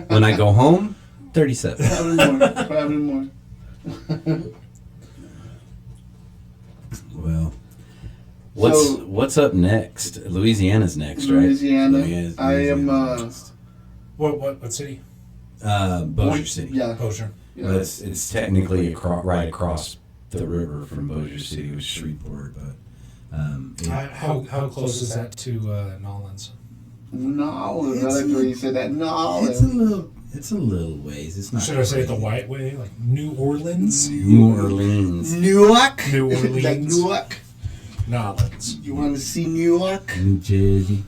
When I go home, 37.
Probably more.
Well, what's up next? Louisiana's next, right?
Louisiana. I am.
What city?
Bossier City.
Yeah.
Bossier.
But it's technically right across the river from Bossier City, which is Shreveport. But
How close is that to Nolens?
Nolens. I like the way you said that. Nolens.
It's a little ways. It's not.
Should I say it the white way, like New Orleans?
New Orleans.
Newark.
New Orleans.
Like Newark.
Nolens.
You want to see Newark?
New Jersey.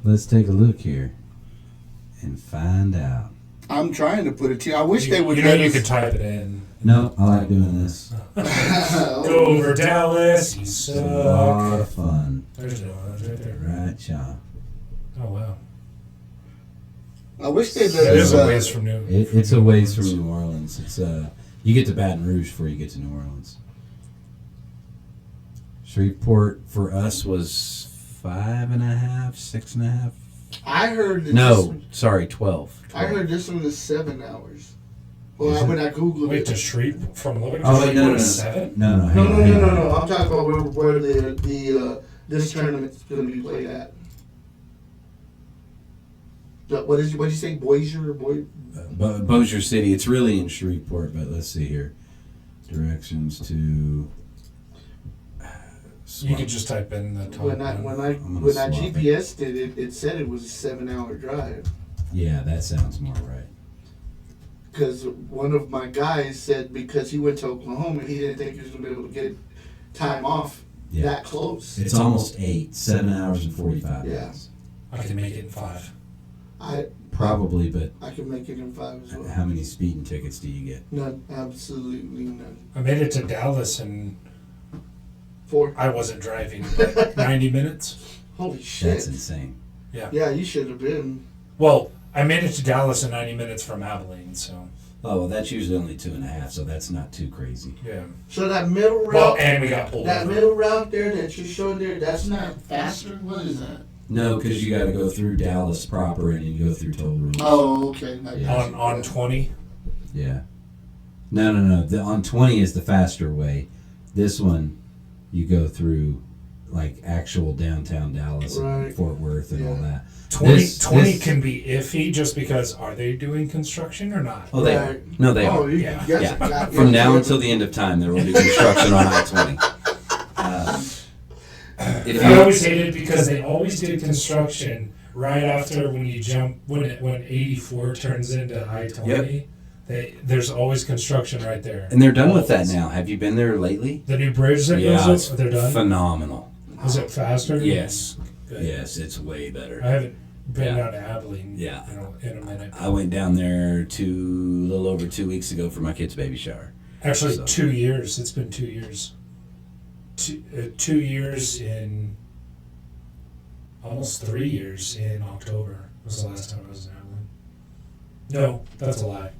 Let's take a look here and find out.
I'm trying to put it to you. I wish they would.
You could type it in.
No, I like doing this.
Go over Dallas. You
It's a lot
suck.
of fun.
There's no right there.
Right, y'all.
Oh wow.
I wish they
It is
did.
a ways from New.
It's a ways from New Orleans. It's you get to Baton Rouge before you get to New Orleans. Shreveport for us was 5.5, 6.5.
I heard. That
No, sorry, 12.
I heard this one is 7 hours.
Is
Well,
it?
when I googled
Wait,
it.
to Shreveport from Lubbock to
Oh wait,
Shreveport
no.
is 7?
No.
No.
hang on.
I'm talking about where this tournament's going to be played at. What did you say? Bossier or
Bossier City. It's really in Shreveport, but let's see here. Directions to.
You could just type in the top
When I
one.
when I GPS'd it said it was a 7 hour drive.
Yeah, that sounds more right.
because one of my guys said because he went to Oklahoma, he didn't think he was going to be able to get time off that close.
It's almost 8, 7 hours and 45
Yeah.
minutes.
I can make it in 5.
Probably, but
I can make it in 5 as well.
how many speeding tickets do you get?
None. Absolutely none.
I made it to Dallas and
4.
I wasn't driving, but 90 minutes.
Holy shit.
That's insane.
Yeah, you should have been.
Well, I made it to Dallas in 90 minutes from Abilene, so
Oh, well, that's usually only 2.5, so that's not too crazy.
yeah.
So that middle route,
Well, and we got pulled
that
over.
middle route there that you showed there, that's not faster? What is that?
No, because you got to go through Dallas proper and then you go through toll roads.
Oh, okay.
On 20.
Yeah. No. On 20 is the faster way. This one, you go through like actual downtown Dallas
Right.
and Fort Worth and all that.
20 can be iffy just because are they doing construction or not?
Oh, they are.
Right.
No, they
Oh,
are.
you
Yeah.
got
Yeah.
some goddamn
From now
shit.
until the end of time, there will be construction on I-20. If
I
you,
always hated it because they always did construction right after when you jump when 84 turns into I-20. There's always construction right there.
and they're done with that now. Have you been there lately?
The new bridge that
Yeah,
goes up, they're done.
phenomenal.
Is it faster?
Yes.
Good.
Yes, it's way
I
better.
haven't been
Yeah.
down to Abilene.
Yeah.
In a minute.
I went down there a little over 2 weeks ago for my kid's baby shower.
Actually,
So-
2 years. It's been 2 years. 2 years in almost 3 years in October was the last time I was in Abilene. No, that's a lie.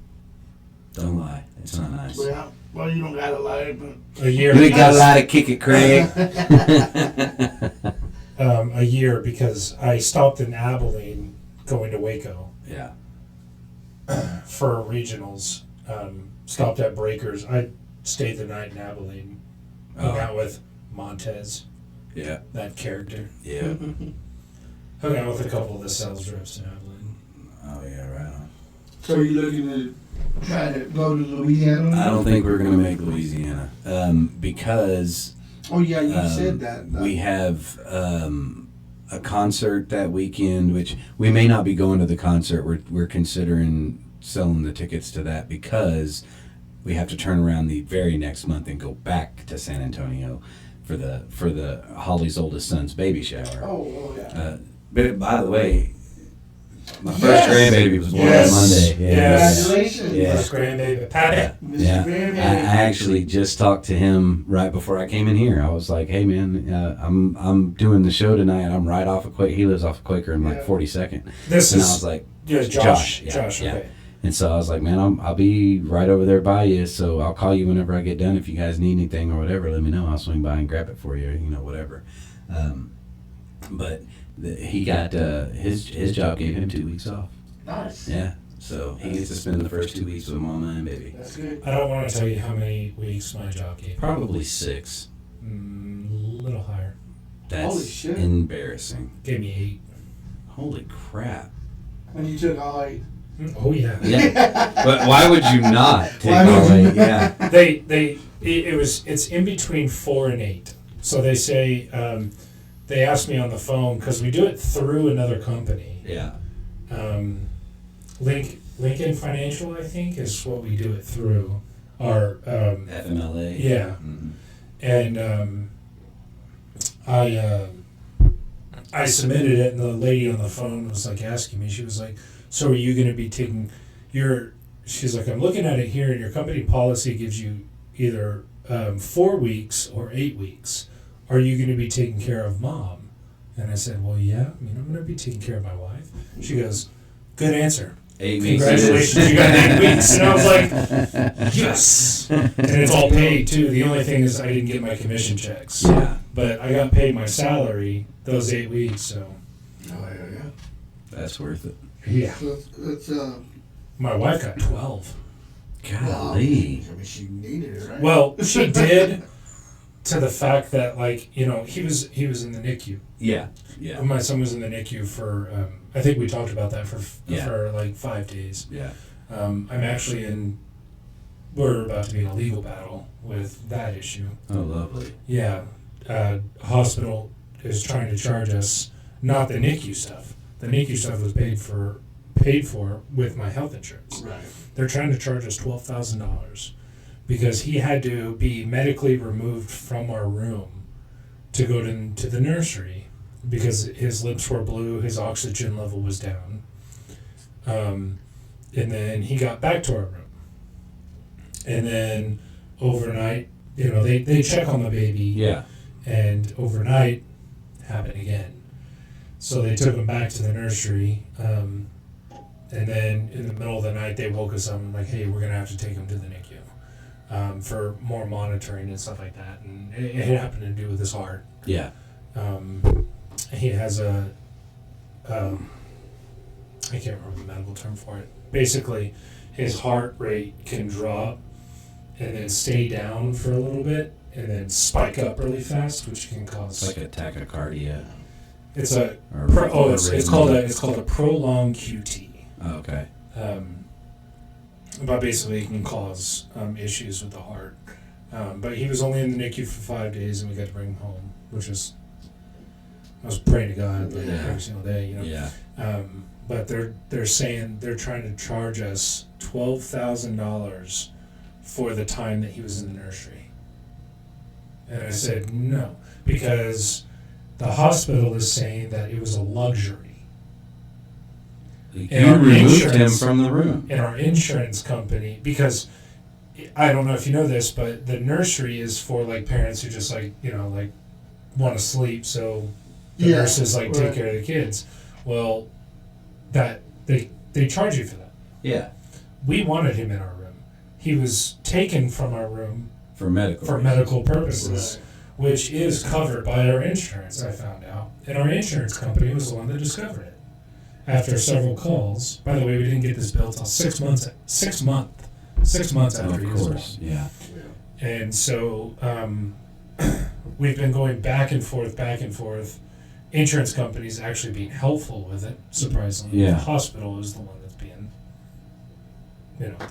Don't lie. It's not nice.
Well, you don't gotta lie, but
A year.
You ain't got a lot of kick it, Craig.
A year because I stopped in Abilene going to Waco
Yeah.
for regionals. Stopped at Breakers. I stayed the night in Abilene. Hung out with Montez,
Yeah.
that character.
Yeah.
Hung out with a couple of the sales reps in Abilene.
Oh, yeah, right on.
so you looking to try to go to Louisiana?
I don't think we're going to make Louisiana because
Oh yeah, you said that.
we have a concert that weekend, which we may not be going to the concert. We're considering selling the tickets to that because we have to turn around the very next month and go back to San Antonio for the Holly's oldest son's baby shower.
Oh yeah.
But by the way, my first grandbaby was born on Monday.
Yes.
Congratulations.
Yeah.
First grandbaby. Patty.
Yeah,
Grandbaby.
I actually just talked to him right before I came in here. I was like, "Hey, man, I'm doing the show tonight. I'm right off of Quaker. He lives off of Quaker in like 42nd."
This
And
is
I was like,
yeah, Josh.
yeah,
Josh.
yeah.
Okay.
And so I was like, "Man, I'll be right over there by you. So I'll call you whenever I get done. If you guys need anything or whatever, let me know. I'll swing by and grab it for you. You know, whatever." But he got his job gave him 2 weeks off.
Nice.
Yeah, so he gets to spend the first 2 weeks with mama and baby.
That's good.
I don't want to tell you how many weeks my job gave.
Probably 6.
A little higher.
That's
Holy shit.
embarrassing.
Gave me
Holy crap.
And you took all 8.
8. Oh yeah.
Yeah. But why would you not take
Why would
all
you?
8? Yeah.
It's in between 4 and 8. So they say they asked me on the phone because we do it through another company.
Yeah.
Lincoln Financial, I think, is what we do it through. Our
FMLA.
yeah,
Mhm.
and I submitted it, and the lady on the phone was like asking me. She was like, "So are you going to be taking your?" She's like, "I'm looking at it here, and your company policy gives you either 4 weeks or 8 weeks. Are you going to be taking care of mom?" And I said, "Well, yeah. I mean, I'm going to be taking care of my wife." She goes, "Good answer.
8 weeks. it
Congratulations,
is.
you got 8 weeks." And I was like, "Yes." And it's all paid too. The only thing is I didn't get my commission checks,
Yeah.
but I got paid my salary those 8 weeks. So
Oh yeah.
That's worth it.
yeah,
So it's
my wife got 12.
Golly.
I mean, she needed it, right?
Well, she did, to the fact that he was in the NICU.
Yeah. Yeah.
My son was in the NICU for I think we talked about that for
Yeah.
like 5 days.
Yeah.
I'm actually we're about to be in a legal battle with that issue.
Oh, lovely.
Yeah, hospital is trying to charge us, not the NICU stuff. The NICU stuff was paid for paid for with my health insurance.
Right.
They're trying to charge us $12,000 because he had to be medically removed from our room to go to the nursery because his lips were blue, his oxygen level was down. And then he got back to our room. And then overnight, they check on the baby.
Yeah.
And overnight, happened again. So they took him back to the nursery. And then in the middle of the night, they woke us up and like, hey, we're going to have to take him to the NICU for more monitoring and stuff like that. And it happened to do with his heart.
Yeah.
He has I can't remember the medical term for it. Basically, his heart rate can drop and then stay down for a little bit and then spike up really fast, which can cause
It's like a tachycardia.
it's a
Or
it's called a prolonged QT.
Oh, okay.
But basically, it can cause issues with the heart. But he was only in the NICU for 5 days, and we got to bring him home, which is I was praying to God like, every single day,
Yeah.
But they're saying they're trying to charge us $12,000 for the time that he was in the nursery. And I said no, because the hospital is saying that it was a luxury.
You
And our
removed him
insurance-
from the room.
And our insurance company, because I don't know if you know this, but the nursery is for like parents who just like want to sleep, so the nurses take care of the kids. Well, that they charge you for that.
Yeah.
We wanted him in our room. He was taken from our room
For medical.
for medical purposes, which is covered by our insurance, I found out. And our insurance company was the one that discovered it. After several calls, by the way, we didn't get this bill until 6 months after he
Of
was
course.
born.
Yeah.
And so we've been going back and forth. Insurance companies actually being helpful with it, surprisingly.
Yeah.
The hospital is the one that's being,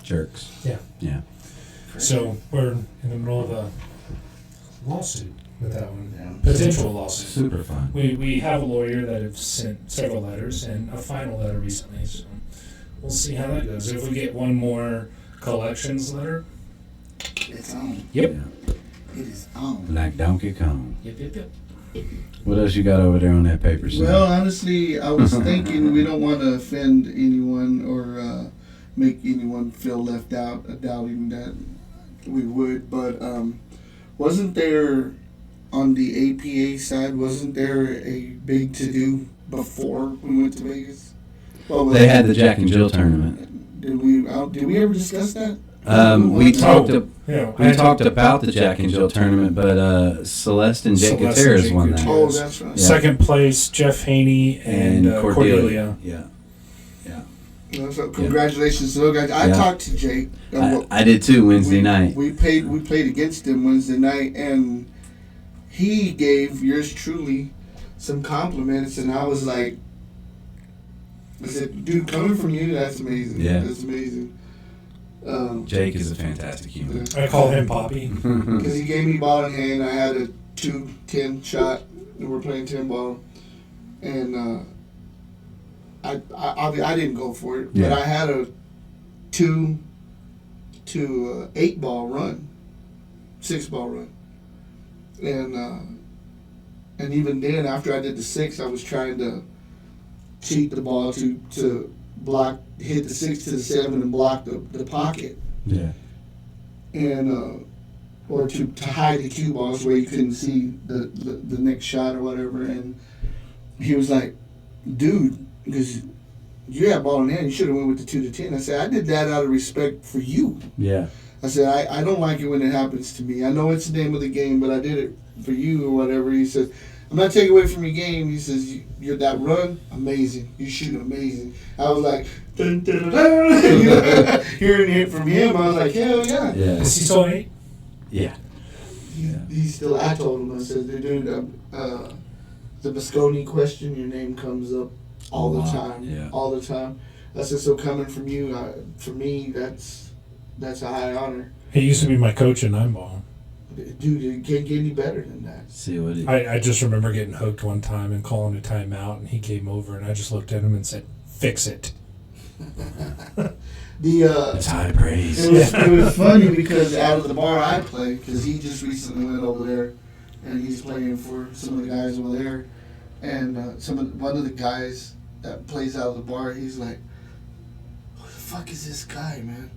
Jerks.
Yeah.
Yeah.
So we're in the middle of a lawsuit with that one. Potential lawsuit.
Super fun.
We have a lawyer that have sent several letters and a final letter recently, so we'll see how that goes. If we get one more collections letter.
It's on.
Yep.
It is on.
Like Donkey Kong.
Yep.
What else you got over there on that paper? Sam?
Well, honestly, I was thinking we don't want to offend anyone or make anyone feel left out, doubting that we would. But wasn't there, on the APA side, wasn't there a big to-do before we went to Vegas? What was
They
it?
had the Jack and Jill tournament.
Did we ever discuss that?
We talked.
I
talked about the Jack and Jill tournament, but Celeste and Jake
Celeste and
Gutierrez
Jake
won that.
Oh, that's right.
Yeah.
Second place, Jeff Haney and Cordelia.
Yeah.
So congratulations to those guys. I
Yeah.
talked to Jake.
I did too Wednesday night.
We played against him Wednesday night, and he gave yours truly some compliments, and I was like, I said, dude, coming from you, that's amazing.
Yeah.
That's amazing.
Jake is a fantastic human.
I call him Poppy.
Because he gave me ball in hand. I had a 2-10 shot. We were playing 10 ball, and I didn't go for it,
Yeah.
but I had a 2 to 8 ball run, 6 ball run, and even then, after I did the 6, I was trying to cheat the ball to block, hit the 6 to the 7 and block the pocket,
Yeah.
and or to hide the cue balls where you couldn't see the next shot or whatever. And he was like, dude, because you had ball in hand, you should have went with the 2 to 10. I said, I did that out of respect for you.
Yeah.
I said, I don't like it when it happens to me. I know it's the name of the game, but I did it for you or whatever. He says, I'm not taking away from your game. He says, you're that run, amazing. You shoot amazing. I was like, dun, dun, dun, dun. Hearing it from him, I was like, hell yeah.
Yeah.
Is he still 8?
Yeah.
He's still, I told him, I said, they're doing the Moscone question, your name comes up all the time.
Yeah.
All the time. I said, so coming from you, for me, that's a high honor.
He used to be my coach in 9-ball.
Dude, you can't get any better than that.
See what it.
I just remember getting hooked one time and calling a timeout, and he came over, and I just looked at him and said, fix it.
It's high praise.
It was funny because out of the bar I play, because he just recently went over there, and he's playing for some of the guys over there, and one of the guys that plays out of the bar, he's like, "Who the fuck is this guy, man?"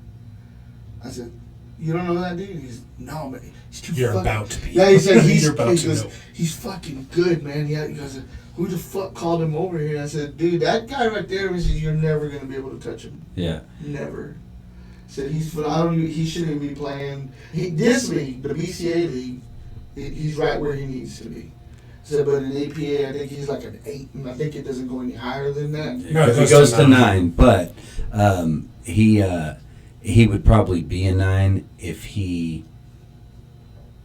I said, "You don't know that dude?" He's, "No, man, he's too
You're
fucking..."
about to be.
Yeah, he said
You're about
he
to
goes,
know.
"He's fucking good, man." Yeah, he goes, "Who the fuck called him over here?" I said, "Dude, that guy right there," he says, "you're never gonna be able to touch him.
Yeah.
Never." Said he shouldn't even be playing. This league, the BCA league, he's right where he needs to be. Said, but in APA, I think he's like an 8, and I think it doesn't go any higher than that.
No, it goes to 9, but he would probably be a 9 if he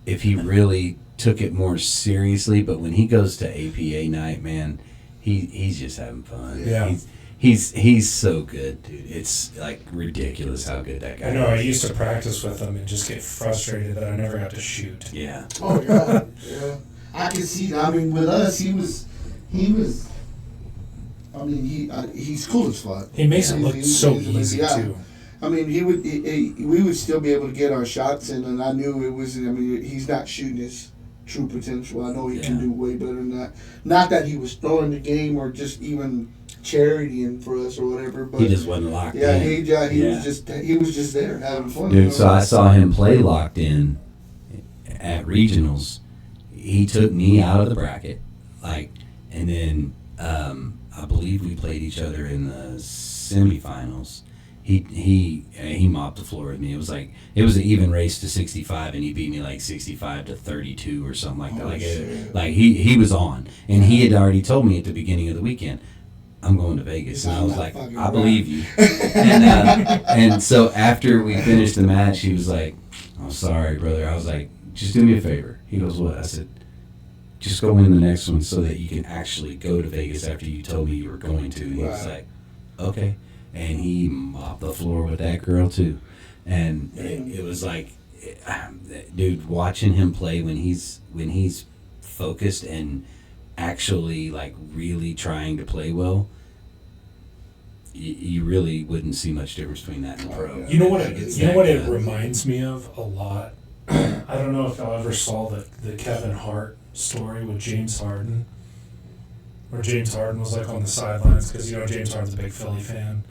really took it more seriously. But when he goes to APA night, man, he's just having fun.
Yeah.
He's so good, dude. It's like ridiculous how good that guy is.
I know. I used to practice with him and just get frustrated that I never got to shoot.
Yeah.
Oh yeah, yeah. I can see. I mean, with us, he was. I mean, he's cool as fuck.
He makes it look so
he's
easy too.
I mean, we would still be able to get our shots in, and I knew it was. I mean, he's not shooting his true potential. I know he can do way better than that. Not that he was throwing the game or just even charitying for us or whatever, but
He just wasn't locked
yeah,
in.
he was just there having fun.
Dude, so I saw him play locked in at regionals. He took me out of the bracket, and then I believe we played each other in the semifinals. He mopped the floor with me. It was an even race to 65, and he beat me like 65 to 32 or something like that. He was on, and he had already told me at the beginning of the weekend, "I'm going to Vegas," and I was like, "I believe you." And so after we finished the match, he was like, "Oh, sorry, brother." I was like, "Just do me a favor." He goes, "What?" I said, "Just go win the next one so that you can actually go to Vegas after you told me you were going to." And he was like, "Okay." And he mopped the floor with that girl too. And it was like, dude, watching him play when he's focused and actually like really trying to play well, you really wouldn't see much difference between that and the pro.
You know what? It reminds me of a lot. I don't know if y'all ever saw the Kevin Hart story with James Harden, where James Harden was like on the sidelines because James Harden's a big Philly fan,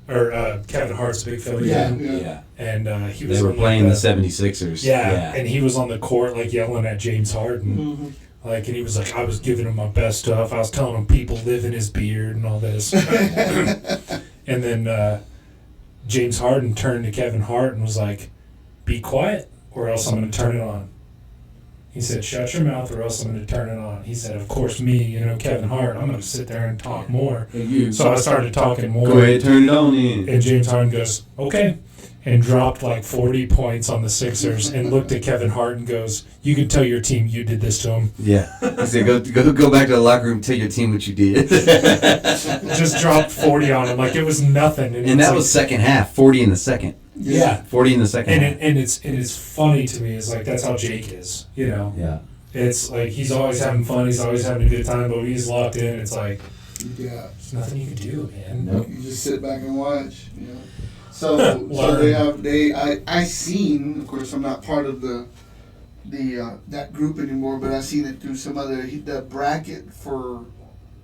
or Kevin Hart's a big Philly fan.
Yeah.
And he was.
They were playing the 76ers.
Yeah, and he was on the court like yelling at James Harden.
Mm-hmm.
And he was like, I was giving him my best stuff. I was telling him people live in his beard and all this. And then James Harden turned to Kevin Hart and was like, "Be quiet or else I'm going to turn it on." He said, "Shut your mouth or else I'm going to turn it on." He said, "Of course, me, Kevin Hart, I'm going to sit there and talk more." So I started talking more.
Go ahead, turn it on in.
And James Harden goes, "Okay." And dropped like 40 points on the Sixers and looked at Kevin Hart and goes, "You can tell your team you did this to him."
Yeah. He said, go back to the locker room, tell your team what you did.
Just dropped 40 on him like it was nothing.
And that was second half, 40 in the second.
Yeah.
40 in the second half.
And it's funny to me. It's like that's how Jake is,
Yeah.
It's like he's always having fun. He's always having a good time. But when he's locked in, it's like there's nothing you can do, man.
Nope.
You just sit back and watch. So I seen, of course, I'm not part of the that group anymore, but I seen it through some other the bracket for,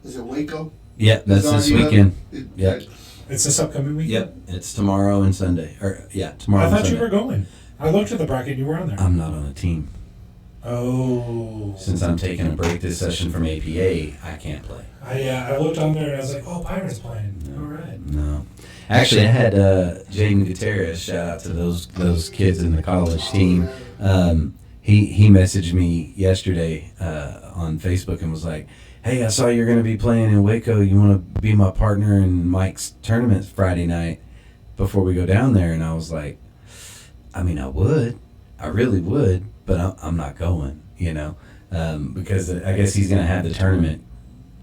is it Waco?
Yeah, that's this weekend. Yeah.
It's this upcoming weekend.
Yep, it's tomorrow and Sunday. Tomorrow.
I
and
thought
Sunday.
you were going. I looked at the bracket and you were on there.
I'm not on a team.
Oh.
Since I'm taking a break this session from APA, I can't play.
I looked on there and I was like, oh, Pirates playing.
No.
All right.
No. Actually, I had Jaden Gutierrez, shout out to those kids in the college team. He messaged me yesterday on Facebook and was like, "Hey, I saw you're going to be playing in Waco. You want to be my partner in Mike's tournament Friday night before we go down there?" And I was like, I mean, I really would, but I'm not going, because I guess he's going to have the tournament.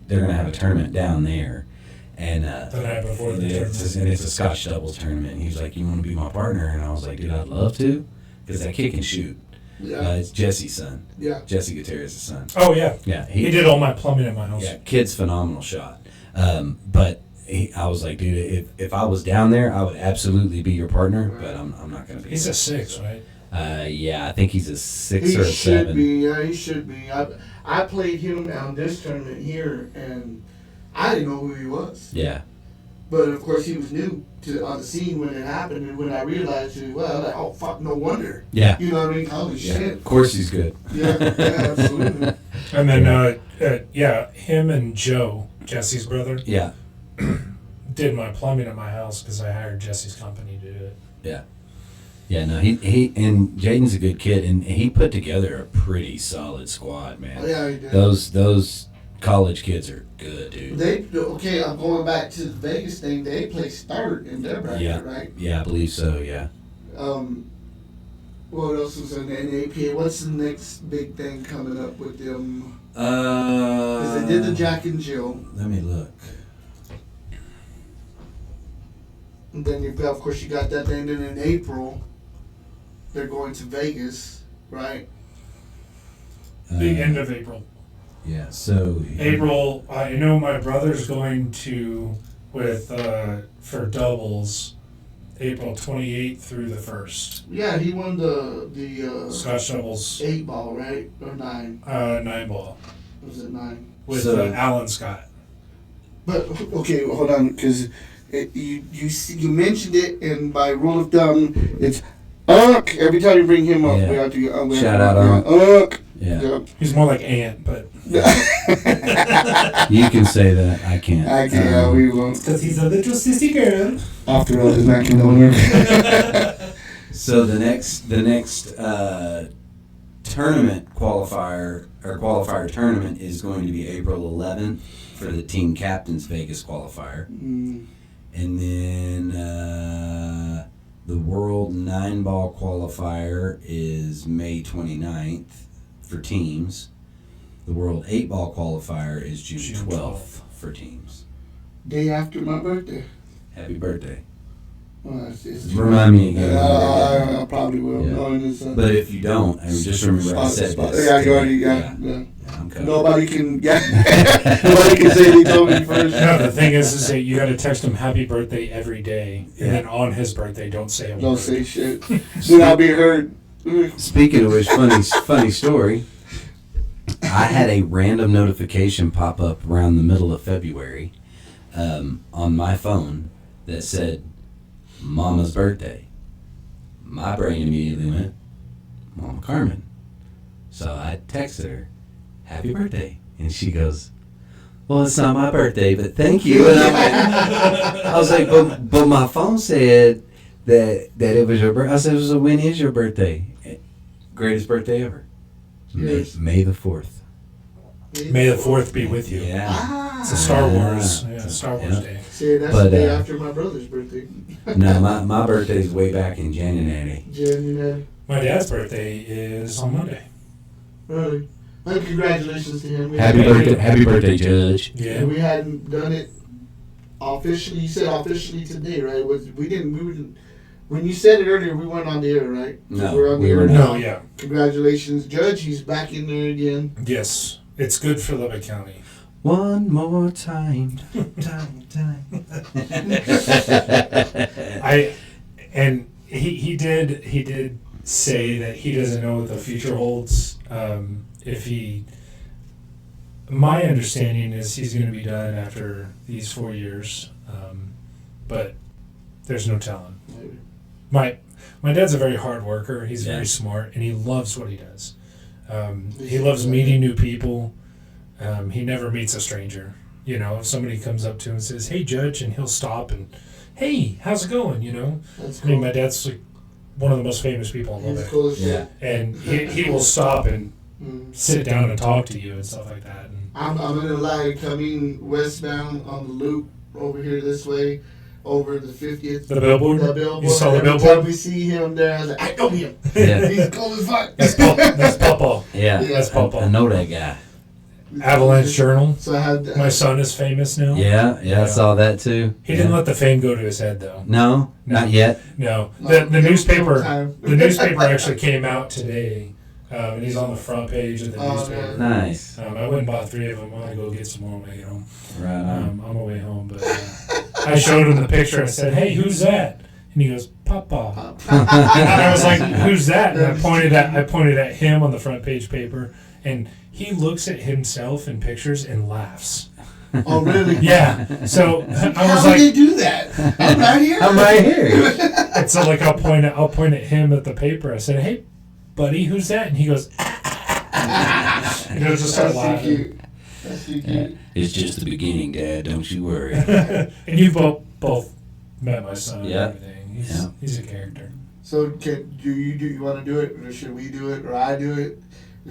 They're going to have a tournament down there. And
the night before the tournament.
It's a Scotch doubles tournament. And he was like, "You want to be my partner?" And I was like, "Dude, I'd love to, because that kid can shoot."
Yeah.
It's Jesse's son.
Yeah.
Jesse Gutierrez's son.
Oh, yeah.
Yeah.
He did all my plumbing at my house.
Yeah, kid's phenomenal shot. But I was like, dude, if I was down there, I would absolutely be your partner, but I'm not gonna be.
He's a 6, right?
Yeah, I think he's a 6
He
or a
should
7.
be. Yeah, he should be. I played him on this tournament here, and I didn't know who he was.
Yeah.
But of course, he was new on the scene when it happened, and when I realized who he was, I was like, oh fuck, no wonder.
Yeah.
You know what I mean? Holy
Yeah.
shit.
Of course he's good.
Yeah, absolutely.
And then, him and Joe, Jesse's brother,
Yeah.
did my plumbing at my house because I hired Jesse's company to do it.
Yeah. Yeah, no, he and Jaden's a good kid, and he put together a pretty solid squad, man.
Oh, yeah, he did.
Those college kids are good, dude.
I'm going back to the Vegas thing. They play start in their bracket,
Yeah.
right?
Yeah, I believe so. Yeah.
What else was in the NAPA? What's the next big thing coming up with them?
Because
Because they did the Jack and Jill.
Let me look.
And then, of course, you got that. And then in April, they're going to Vegas, right?
The end of April.
Yeah. So
April, I know my brother's going to for doubles, April 28th through the 1st.
Yeah, he won the
Scotch doubles,
8 ball, right? Or 9?
9 ball
Was it 9?
with
So-
Alan Scott.
But okay, hold on, because you mentioned it, and by rule of thumb, it's Unc. Every time you bring him up,
Yeah.
we have to
Shout out Unc.
Unc.
yeah,
Yeah.
He's more like Ant, but
you can say that. I can't.
I can't. We won't.
because he's a little sissy girl.
After all, is not gonna work.
So the next tournament qualifier tournament is going to be April 11th for the team captain's Vegas qualifier, and then the World 9-ball qualifier is May 29th for teams. The World 8-ball qualifier is June 12th for teams.
Day after my birthday.
Happy birthday!
Well, it's
Remind me again.
I probably will.
Yeah.
Knowing this,
But if you don't, I mean, just remember I said this.
Yeah, you already got.
Yeah.
Yeah.
I'm covered.
Nobody can. Yeah. Nobody can say they told me first.
No, the thing is that you got to text him happy birthday every day, and then on his birthday, don't say a
Don't
word.
say shit. Then I'll be heard.
Speaking of which, funny story. I had a random notification pop up around the middle of February on my phone that said Mama's birthday. My brain immediately went, Mama Carmen. So I texted her, happy birthday. And she goes, well, it's not my birthday, but thank you. And I was like, but my phone said that it was your birthday. I said, so when is your birthday? Greatest birthday ever.
Yes.
May the 4th.
May the 4th be with you.
Yeah.
It's a Star Wars,
Yeah.
Star Wars
Yeah.
day.
See, that's
But,
the day
uh,
after my brother's birthday.
No, my birthday's way back in January.
January.
My dad's birthday is on Monday.
Really? Well, congratulations to him.
Happy birthday, Judge.
Yeah.
We hadn't done it officially. You said officially today, right? We didn't. When you said it earlier, we weren't on the air, right?
No,
we're on the
we
air
were
now.
No, yeah.
Congratulations, Judge. He's back in there again.
Yes. It's good for Lubbock County.
One more time.
He did say that he doesn't know what the future holds. My understanding is he's going to be done after these 4 years, but there's no telling. My dad's a very hard worker. He's very smart, and he loves what he does. He loves meeting new people. He never meets a stranger. You know, if somebody comes up to him and says, "Hey, Judge," and he'll stop and, "Hey, how's it going?" You know,
That's
I mean,
cool.
my dad's like one of the most famous people in
He's
Lubbock,
cool as shit.
Yeah.
and he will stop and sit down and talk to you and stuff like that. And
I'm gonna lie. Coming westbound on the loop over here this way, over the 50th.
the billboard,
The billboard.
you saw the
Every
billboard.
time we see him there, I was like, I know him.
Yeah.
He's cool as fuck.
That's Papa.
Yeah,
That's
I
Papa.
know that guy.
Avalanche Journal.
So I had
My son is famous now.
Yeah, I saw that too.
He didn't let the fame go to his head though.
No, not yet.
No,
Oh,
the newspaper.
time.
The newspaper actually came out today And he's on the front page of the newspaper.
Nice.
I went and bought 3 of them. I'm going to go get some more when I get home.
Right on.
On my way home. But I showed him the picture. I said, hey, who's that? And he goes, Papa. And I was like, who's that? And I pointed at him on the front page paper. And he looks at himself in pictures and laughs.
Oh, really?
Yeah. So I
How
was
would
like,
they do that? I'm right here.
I'm right here.
and so like I'll point at him at the paper. I said, hey, buddy, who's that? And he goes, and he'll just start
That's so
laughing.
cute. That's so cute.
Yeah. It's just the beginning, Dad. Don't you worry.
And you've both met my son
Yeah.
and everything.
Yeah.
He's a character.
So, do you want to do it, or should we do it, or I do it?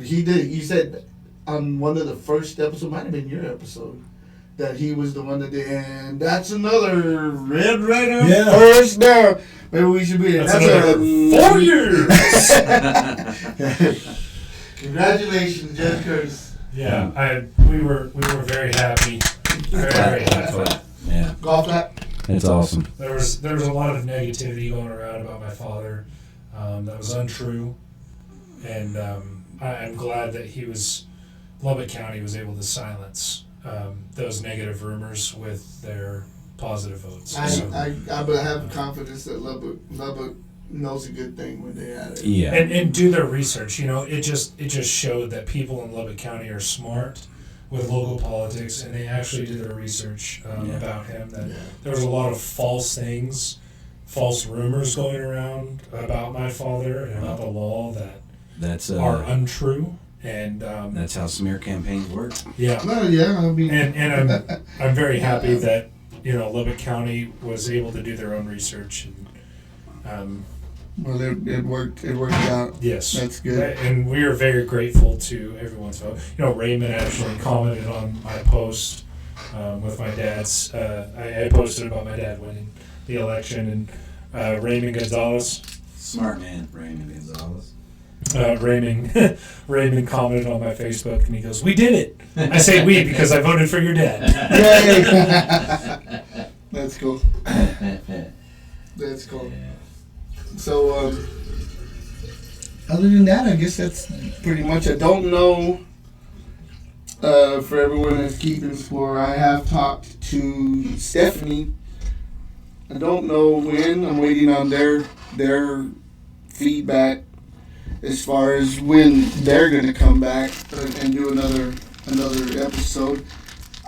He did. You said on one of the first episodes, might have been your episode, that he was the one that did, and that's another Red Rider first down. Maybe we should be.
That's another 4 years.
Congratulations, Judge Curtis.
Yeah, we were very happy. Very happy.
Yeah.
Golf clap.
It's awesome.
There was a lot of negativity going around about my father that was untrue, and I'm glad that Lubbock County was able to silence those negative rumors with their positive votes.
I have confidence that Lubbock knows a good thing when they had it.
Yeah.
And do their research. It just showed that people in Lubbock County are smart with local politics, and they actually did their research about him. That there was a lot of false rumors going around about my father and about the law that are untrue. And
that's how smear campaigns work.
Yeah.
No, yeah, I mean,
and I'm very happy that Lubbock County was able to do their own research and
well, it worked out.
yes,
That's good.
And we are very grateful to everyone's vote. Raymond actually commented on my post with my dad's. I posted about my dad winning the election, and Raymond Gonzalez.
Smart man, Raymond Gonzalez.
Raymond commented on my Facebook, and he goes, "We did it." I say "we" because I voted for your dad.
Yay! That's cool. That's cool. So, other than that, I guess that's pretty much. I don't know. For everyone that's keeping score, I have talked to Stephanie. I don't know when. I'm waiting on their feedback as far as when they're going to come back and do another episode.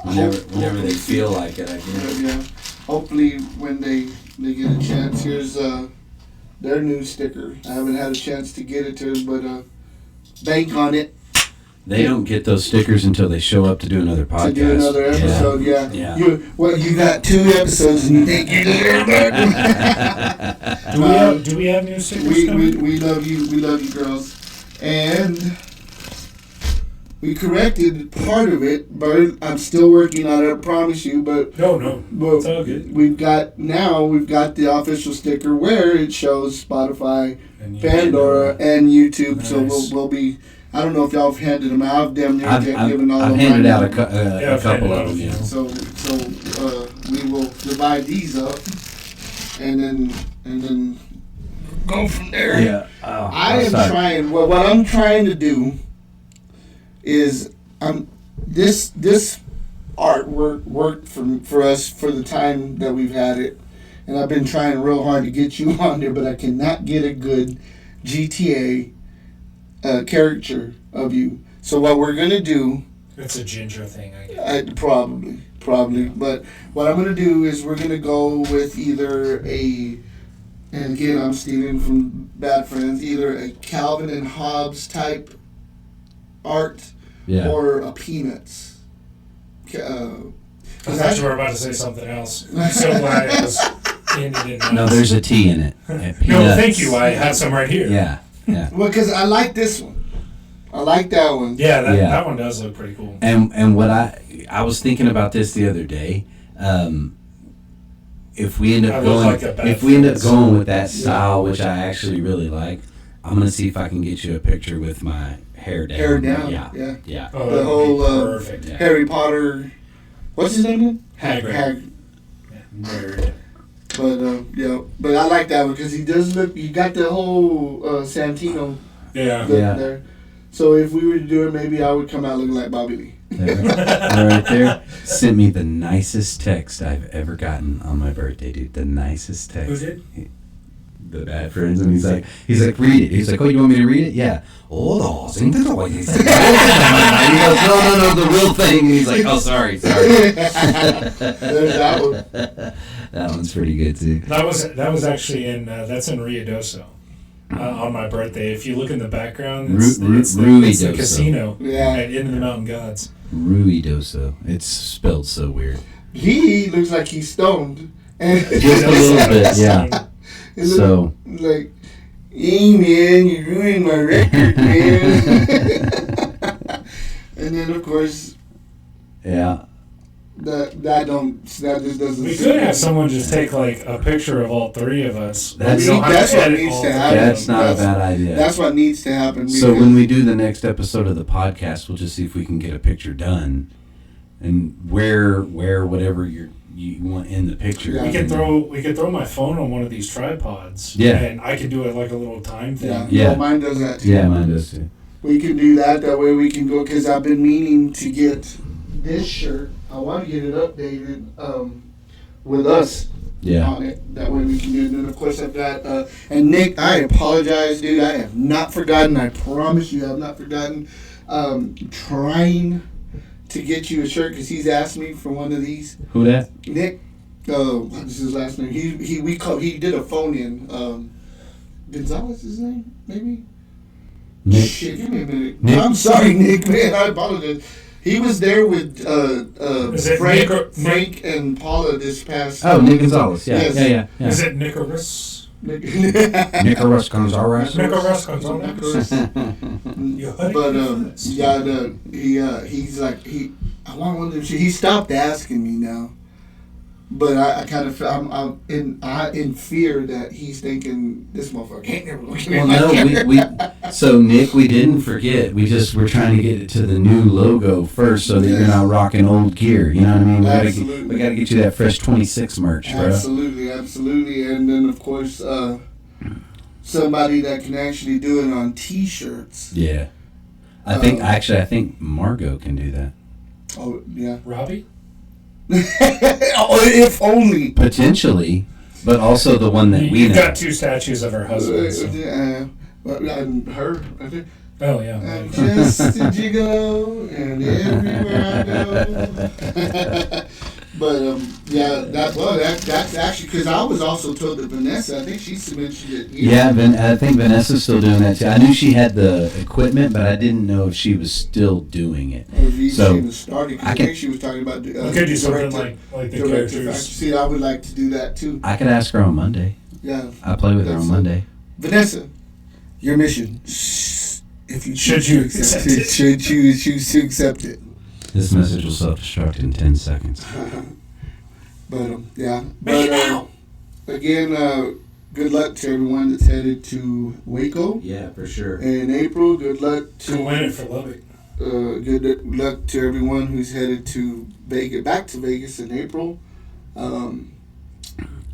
Whenever they feel like it, I guess.
Yeah. Hopefully, when they get a chance. Here's their new sticker. I haven't had a chance to get it to them, but bank on it.
They don't get those stickers until they show up to do another podcast.
To do another episode, yeah.
Yeah.
You got 2 episodes and you think you deserve that.
Do we have new stickers coming?
We love you. We love you, girls. And we corrected part of it, but I'm still working on it, I promise you. But
No, it's all good.
We've got the official sticker where it shows Spotify,
And
Pandora, and YouTube.
Nice.
So we'll be. I don't know if y'all have handed them out. I've damn near given all
I've
of
handed
mine
out
out.
a couple of them. Yeah.
So we will divide these up, and then go from there.
Yeah.
I am trying. What I'm trying to do is this artwork worked for us for the time that we've had it, and I've been trying real hard to get you on there, but I cannot get a good GTA caricature of you. So what we're gonna do?
It's a ginger thing, I guess.
Probably. But what I'm gonna do is we're gonna go with either and again I'm stealing from Bad Friends, either a Calvin and Hobbes type art or a Peanuts.
I thought you were about to say something else. I'm so glad it was ended in nuts.
No, there's a T in it.
No, thank you. I have some right here.
Yeah.
Well, because I like this one. I like that one.
Yeah, that one does look pretty cool.
And what I was thinking about this the other day. If we end up going with that style, which I actually really like, I'm gonna see if I can get you a picture with my hair down.
Hair down.
Yeah.
Oh,
The whole
perfect.
Harry Potter. What's his name again?
Hagrid. Nerd.
But I like that one because he does look. You got the whole Santino
Yeah.
look there. So if we were to do it, maybe I would come out looking like Bobby Lee.
Right there. Sent me the nicest text I've ever gotten on my birthday, dude. The nicest text.
Who did?
The bad friends, and he's like, read it. He's like, oh, you want me to read it? Yeah. Oh, he goes, no, the real thing. And he's like, oh, sorry.
There's that one.
That one's pretty good too.
That was actually in that's in Ruidoso. On my birthday, if you look in the background, it's the casino at Inn of the Mountain Gods.
Ruidoso. It's spelled so weird.
He looks like he's stoned. And
Just a little bit, yeah. So,
like, hey man, you ruined my record, man. And then of course,
yeah.
That just doesn't.
We could have someone just take like a picture of all three of us.
That's what needs to happen.
That's not a bad idea.
That's what needs to happen.
So when we do the next episode of the podcast, we'll just see if we can get a picture done, and where whatever you want in the picture.
Yeah. We could throw my phone on one of these tripods.
Yeah.
And I could do it like a little time thing.
Yeah.
Well, mine does that too.
Yeah, mine does too.
We can do that. That way we can go, because I've been meaning to get this shirt. I want to get it updated with us on it. That way we can do it. And then, of course, I've got... and, Nick, I apologize, dude. I have not forgotten. I promise you I have not forgotten. Trying to get you a shirt, because he's asked me for one of these.
Who that?
Nick. What's his last name? He did a phone-in. Gonzalez is his name, maybe?
Nick.
Shit, give me a minute.
Nick.
I'm sorry, Nick, man. I apologize. He was there with Frank and Paula this past.
Oh, Nick Gonzalez. Yeah,
yes.
yeah.
Is it Nicorus?
Nicorus Gonzalez.
Nicorus Gonzalez.
But he's like I want one of them. He stopped asking me now. But I kind of I'm in fear that he's thinking this motherfucker ain't never looking at
we so Nick, we didn't forget. We're trying to get it to the new logo first, so that you're not rocking old gear. You know what I mean? We gotta get you that fresh 26 merch, bro.
Absolutely, and then of course somebody that can actually do it on T-shirts.
Yeah, I think Margot can do that.
Oh yeah,
Robbie.
If only.
Potentially, but also the one that we know.
You've got two statues of her husband. So.
And her, I think.
Oh, yeah.
I'm just a gigolo, and everywhere I go. But, that's actually, because I was also told that Vanessa, I think she mentioned it here.
Yeah, I think Vanessa's still doing that too. I knew she had the equipment, but I didn't know if she was still doing it.
Or if
so
she was starting, I think she was talking about
we could do something like the characters.
See, I would like to do that too.
I could ask her on Monday.
Yeah.
I play with her on Monday.
Vanessa, your mission. If you
choose to accept it.
Should you choose to accept it.
This message will self-destruct in 10 seconds.
But, yeah. But, again, good luck to everyone that's headed to Waco.
Yeah, for sure.
In April, good luck to...
win it for Lubbock.
Good luck to everyone who's headed to back to Vegas in April. I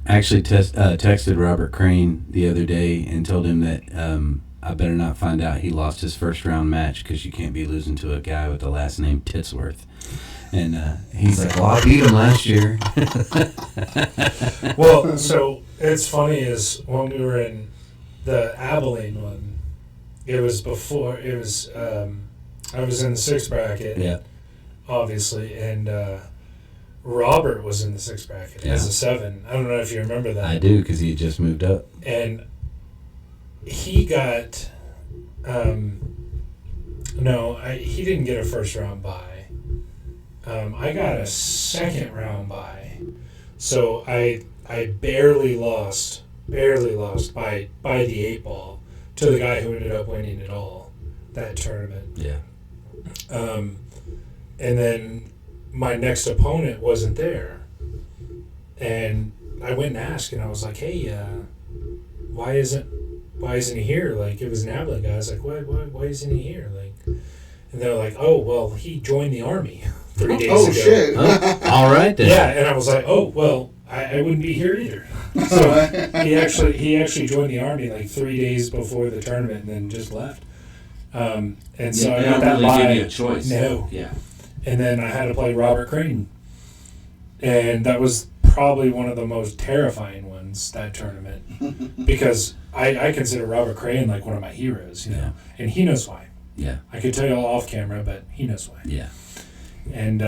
actually texted Robert Crane the other day and told him that I better not find out he lost his first round match, because you can't be losing to a guy with the last name Titsworth. And he's like, well, I beat him last year.
Well, so it's funny is when we were in the Abilene one, it was before, I was in the 6 bracket, obviously, and Robert was in the 6 bracket as a 7. I don't know if you remember that.
I do, because he had just moved up.
And he got, he didn't get a first round bye. I got a second round bye. So I barely lost by the 8 ball to the guy who ended up winning it all that tournament.
Yeah.
And then my next opponent wasn't there. And I went and asked, and I was like, hey, why isn't he here? Like, it was an Abilene guy. I was like, why isn't he here? Like, and they're like, oh, well, he joined the Army 3 days ago.
Oh, shit.
All right, then.
Yeah, and I was like, oh, well, I wouldn't be here either. So he actually joined the Army like 3 days before the tournament and then just left. And so I
they
got
don't
that
really
bye.
give you a choice.
No.
Yeah.
And then I had to play Robert Crane. And that was probably one of the most terrifying ones, that tournament. Because I consider Robert Crane like one of my heroes, you know. And he knows why.
Yeah.
I could tell you all off camera, but he knows why.
Yeah.
And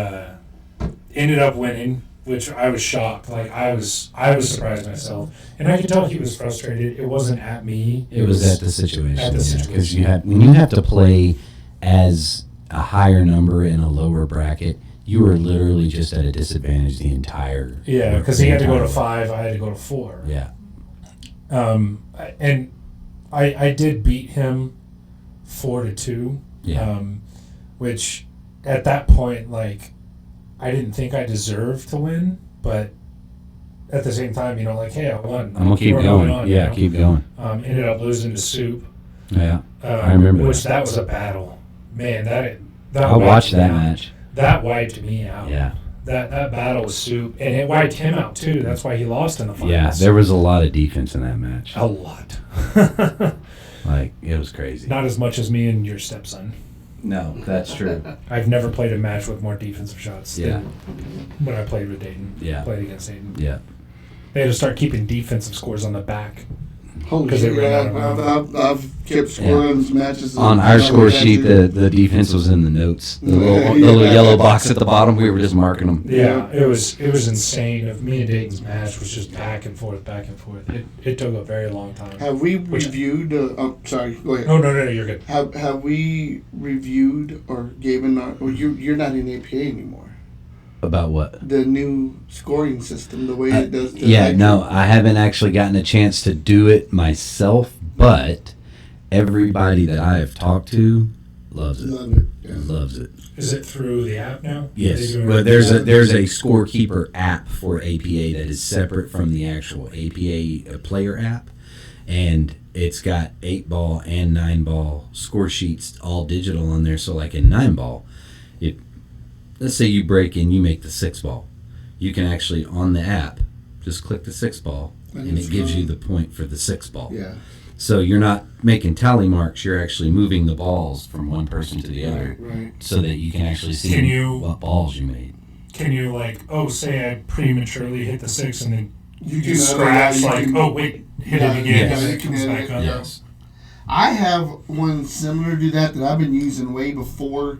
ended up winning, which I was shocked. Like I was surprised myself. And I could tell he was frustrated. It wasn't at me.
It was at the situation.
At the situation.
Because when you have to play as a higher number in a lower bracket, you were literally just at a disadvantage the entire.
Yeah, because he had to go to
entire-
5, I had to go to 4.
Yeah.
And I did beat him 4-2.
Yeah.
Which at that point, like, I didn't think I deserved to win, but at the same time, you know, like, hey, I won.
I'm gonna keep
We're
going.
moving on,
Yeah,
you know?
keep going.
Ended up losing to Soup.
Yeah. I remember
which
that.
that was a battle. Man, that
I watched
wiped me
that
out.
match.
That wiped me out.
Yeah.
That battle was Soup, and it wiped him out too. That's why he lost in the finals.
Yeah, there was a lot of defense in that match.
a lot.
Like, it was crazy.
Not as much as me and your stepson.
No, that's true.
I've never played a match with more defensive shots
Yeah.
than when I played with Dayton.
Yeah.
Played against Dayton.
Yeah.
They had to start keeping defensive scores on the back.
Holy
'Cause
shit,
they ran
yeah,
out of
I've kept scoring these matches.
On our score sheet, the defense was in the notes. The little yellow box at the bottom, we were just marking them.
Yeah, it was insane. Of me and Dayton's match was just back and forth, back and forth. It took a very long time.
Have we reviewed? Sorry, go ahead.
Oh no, you're good.
Have we reviewed or given? Well, you're not in APA anymore.
About what?
The new scoring system, the way it does.
Yeah, no, I haven't actually gotten a chance to do it myself, but everybody that I have talked to loves it.
Love it. Yeah.
Loves it.
Is it through the app now?
Yes,
They do it-
well, there's a scorekeeper app for APA that is separate from the actual APA player app, and it's got 8-ball and 9-ball score sheets all digital on there. So, like in 9-ball, let's say you break in, you make the 6-ball. You can actually, on the app, just click the 6-ball, and it gives you the point for the 6-ball.
Yeah.
So you're not making tally marks, you're actually moving the balls from one person to the other,
Right.
so that you can actually see
Can you-
what balls you made.
Can you say I prematurely hit the 6 and then
You
you
can
scratch
you
like,
can-
oh wait, hit
Yeah,
it again,
yes.
and then it comes back up.
Yes.
I have one similar to that I've been using way before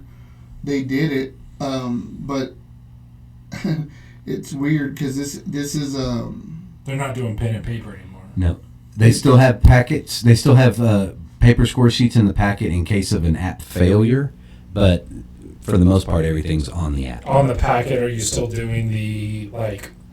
they did it, but it's weird because this is
They're not doing pen and paper anymore.
No. They still have packets. They still have paper score sheets in the packet in case of an app failure, but for the most part, everything's on the app.
On the packet, are you still doing the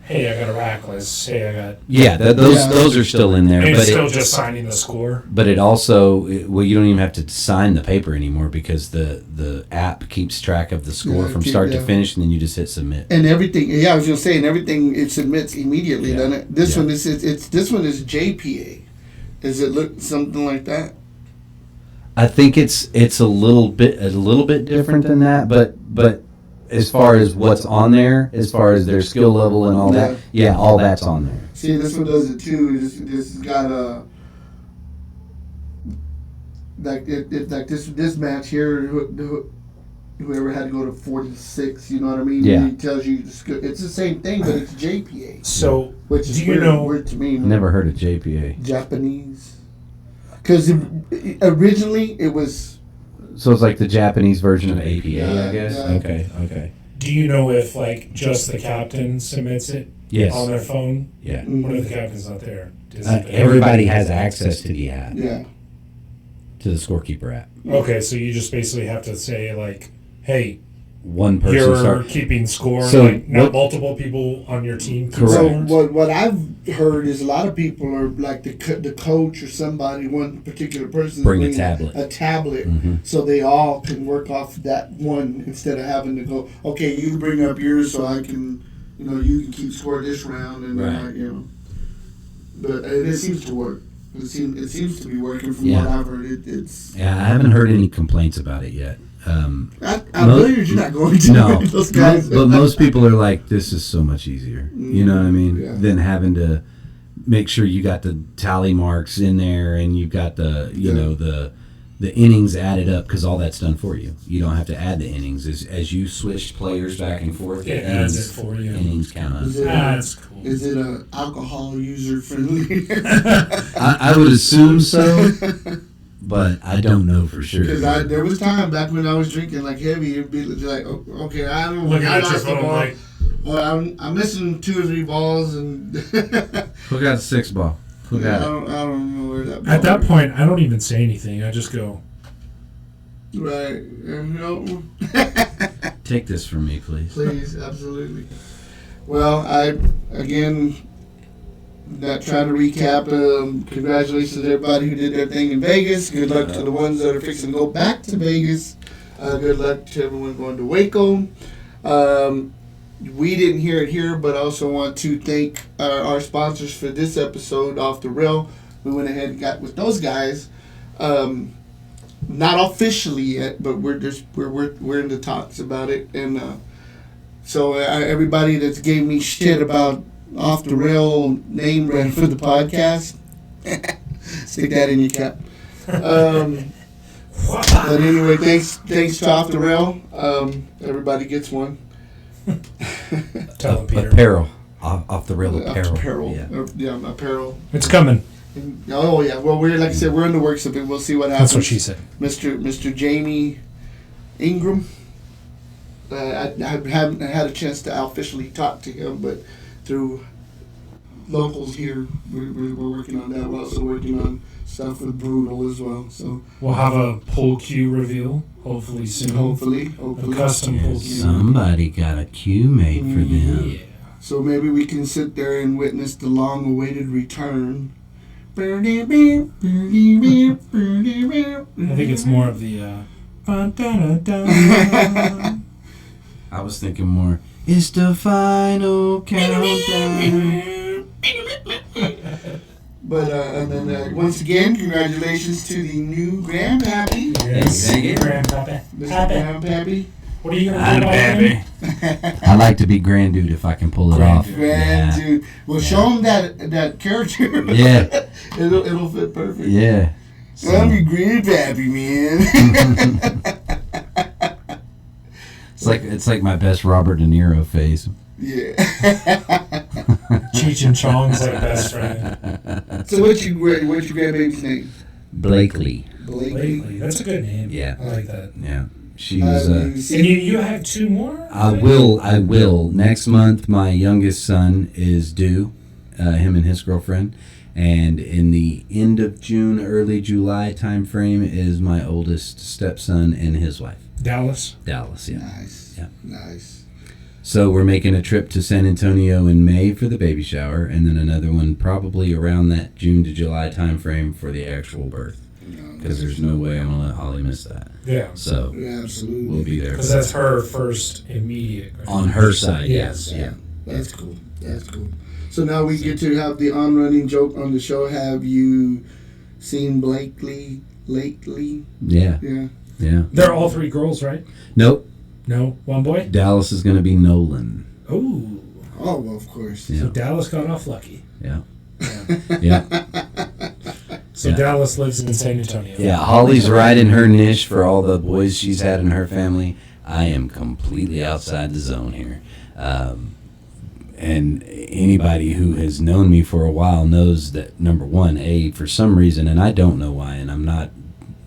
hey, I got a rack list. Hey, I got.
Yeah, those are still in there,
And
but
it's still just signing the score.
But it also, you don't even have to sign the paper anymore because the app keeps track of the score
Yeah,
from
keep-
start
yeah.
to finish, and then you just hit submit.
and everything. Yeah, I was gonna say, and everything it submits immediately,
Yeah.
doesn't it? This
Yeah.
one is this one is JPA. Does it look something like that?
I think it's a little bit different than that, but as far as what's on there, as far as their skill level and all that, yeah, all that's on there.
See, this one does it too. This has got a like this match here. Whoever had to go to 46, you know what I mean?
Yeah.
It tells you it's the same thing, but it's JPA,
So,
which is
do you
weird,
know?
weird to me.
Never heard of JPA.
Japanese, because originally it was.
So it's like the Japanese version of APA,
Yeah,
I guess.
yeah.
Okay.
Do you know if just the captain submits it
Yes.
on their phone?
Yeah.
What if the captain's not there?
Everybody has access to the app,
Yeah.
to the scorekeeper app.
Okay, so you just basically have to say hey,
One person
you're
start.
keeping score.
So
not
what-
multiple people on your team. keep
Correct.
So
score?
what I've heard is a lot of people are like the coach or somebody, one particular person,
Bring a tablet.
a tablet,
Mhm.
so they all can work off that one instead of having to go. Okay, you bring up yours so I can, you can keep score this round and
Right.
But it seems to work. It seems to be working from
Yeah.
what I've heard. It's
Yeah, I haven't heard any complaints about it yet.
I'm
Mo-
familiar you're not going to
No,
those guys.
but most people are like, this is so much easier. You know what I mean?
Yeah.
Than having to make sure you got the tally marks in there and you've got the, the innings added up because all that's done for you. You don't have to add the innings. As you switch players back and forth,
It
the
adds
innings,
it for you.
innings count up.
That's cool.
Is it a alcohol user friendly?
I would assume so, but I don't know for sure.
Because there was time back when I was drinking like heavy, it'd be like, okay, I don't know.
Looking
I
at your
lost the
phone
ball.
like,
Well, I'm missing 2 or 3 balls, and
Who got the 6 ball? Who
I
got it?
don't know where that ball
at that
went.
point, I don't even say anything. I just go,
Right. No.
Take this from me, please.
Please, absolutely. Well, again, not trying to recap. Congratulations to everybody who did their thing in Vegas. Good luck to the ones that are fixing to go back to Vegas. Good luck to everyone going to Waco. We didn't hear it here, but I also want to thank our sponsors for this episode, Off the Rail. We went ahead and got with those guys. Not officially yet, but we're in the talks about it, and so everybody that's gave me shit about Off the Rail name brand for the podcast, stick that in your cap. But anyway, thanks to Off the Rail. Everybody gets one.
tell him, Peter.
Apparel. Off the rail apparel.
Apparel.
Yeah.
Apparel.
It's coming.
Oh yeah. Well, we're like I said, we're in the works of it. We'll see what happens.
That's what she said.
Mr. Jamie Ingram. I haven't had a chance to officially talk to him, but through locals here, we're working on that. We're also working on stuff with Brutal as well. So
We'll have a pull cue reveal, hopefully soon.
hopefully.
A custom pull cue.
Somebody got a cue made for them.
Yeah.
So maybe we can sit there and witness the long-awaited return. I
think it's more of the.
I was thinking more, it's the final countdown.
But and then once again, congratulations to the new grandpappy,
Yes.
Thank you.
Grandpappy.
Mr. Grandpappy.
What are you going
I'm
to do?
happy. I like to be grand dude if I can pull it off.
Grand dude. Well, show him that character.
Yeah.
it'll fit perfect.
Yeah.
I'm your grandpappy, man.
It's like my best Robert De Niro face.
Yeah.
Cheech and Chong's like best friend.
So what's your grandbaby's name?
Blakely.
Lately. That's a good name.
Yeah.
I like that.
Yeah. She was
And you have 2 more?
I will. Next month, my youngest son is due, him and his girlfriend. And in the end of June, early July time frame is my oldest stepson and his wife.
Dallas.
Dallas, yeah.
Nice.
Yeah.
Nice.
So we're making a trip to San Antonio in May for the baby shower, and then another one probably around that June to July time frame for the actual birth. Because there's no way I'm going to let Holly miss that.
Yeah.
So
Yeah, absolutely.
we'll be there.
Because that's her first immediate.
On her side,
Yes.
yes. Yeah.
That's cool. That's cool. So now we get to have the on-running joke on the show. Have you seen Blakely lately?
Yeah.
Yeah.
Yeah.
They're all 3 girls, right?
Nope.
No, 1 boy?
Dallas is going to be Nolan.
Ooh.
Oh, well, of course.
Yeah.
So Dallas got off lucky.
Yeah. Yeah.
So
Yeah.
Dallas lives in San Antonio.
Yeah. Holly's right in her niche for all the boys she's had in her family. I am completely outside the zone here. And anybody who has known me for a while knows that, number one, for some reason, and I don't know why, and I'm not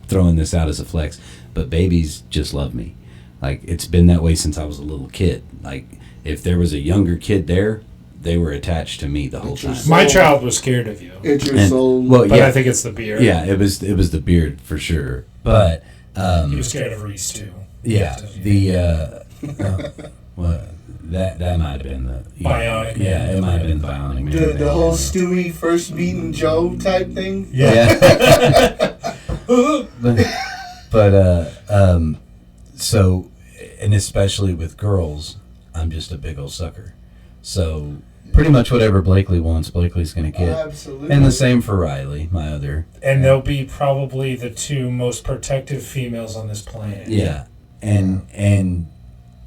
throwing this out as a flex, but babies just love me. Like, it's been that way since I was a little kid. Like, if there was a younger kid there, they were attached to me the whole time.
My child was scared of you.
It's your
And-
soul.
well,
But
yeah,
I think it's the beard.
yeah, it was the beard for sure. But
He was scared of Reese, too.
yeah, well, that might have been the
Bionic
Yeah,
Man.
it might have been the Bionic Man.
the whole Stewie first meeting Joe type thing.
Yeah. but so, and especially with girls, I'm just a big old sucker. So pretty much whatever Blakely wants, Blakely's gonna get.
Absolutely.
And the same for Riley, my other.
And they'll be probably the 2 most protective females on this planet.
Yeah, and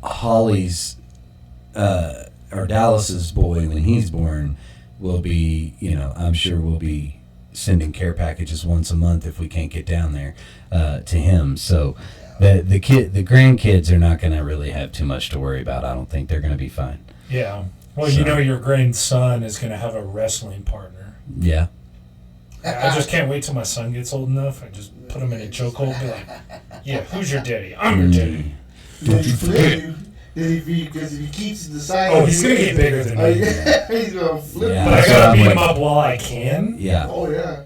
Holly's or Dallas's boy when he's born will be, I'm sure will be sending care packages once a month if we can't get down there to him. So the grandkids are not going to really have too much to worry about. I don't think they're going to be fine.
Yeah. Well, you know your grandson is going to have a wrestling partner.
Yeah.
I just can't wait till my son gets old enough. I just put him in a chokehold and be like, yeah, who's your daddy? I'm your daddy.
Don't you flip you. Because if he keeps the size...
Oh, he's going to get bigger than me.
He's going to flip.
Yeah.
But I got to beat him up while I can.
Yeah.
Oh, yeah.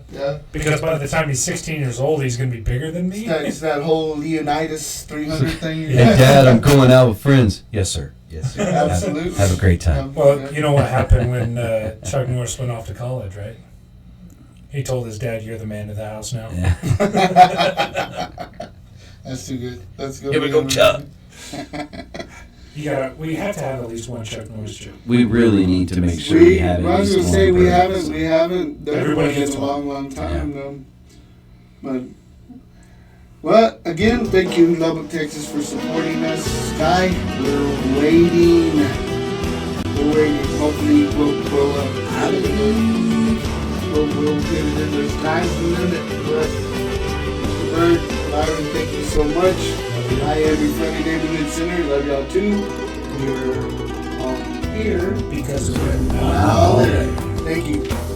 Because by the time he's 16 years old, he's going to be bigger than me.
It's that whole Leonidas 300 thing.
Hey, Dad, I'm going out with friends. Yes, sir. Yes, sir.
Absolutely.
Have a great time.
Well, you know what happened when Chuck Norris went off to college, right? He told his dad, "You're the man of the house now."
Yeah.
That's too good. That's good.
Here we go, Chuck.
We have to have at least one Chuck Norris joke.
We really need to make sure we have
I was
at
going
least
to say
one.
we haven't done
Everybody
one in
gets
a
one.
long time though. But well, again, thank you, Lubbock, Texas, for supporting us. Sky, we're waiting. Hopefully, we'll get it in. There's times we limit, but Mr. Bird, Byron, thank you so much. I am your friendly neighborhood center. Love y'all too. We're on here
Because of it.
Thank you.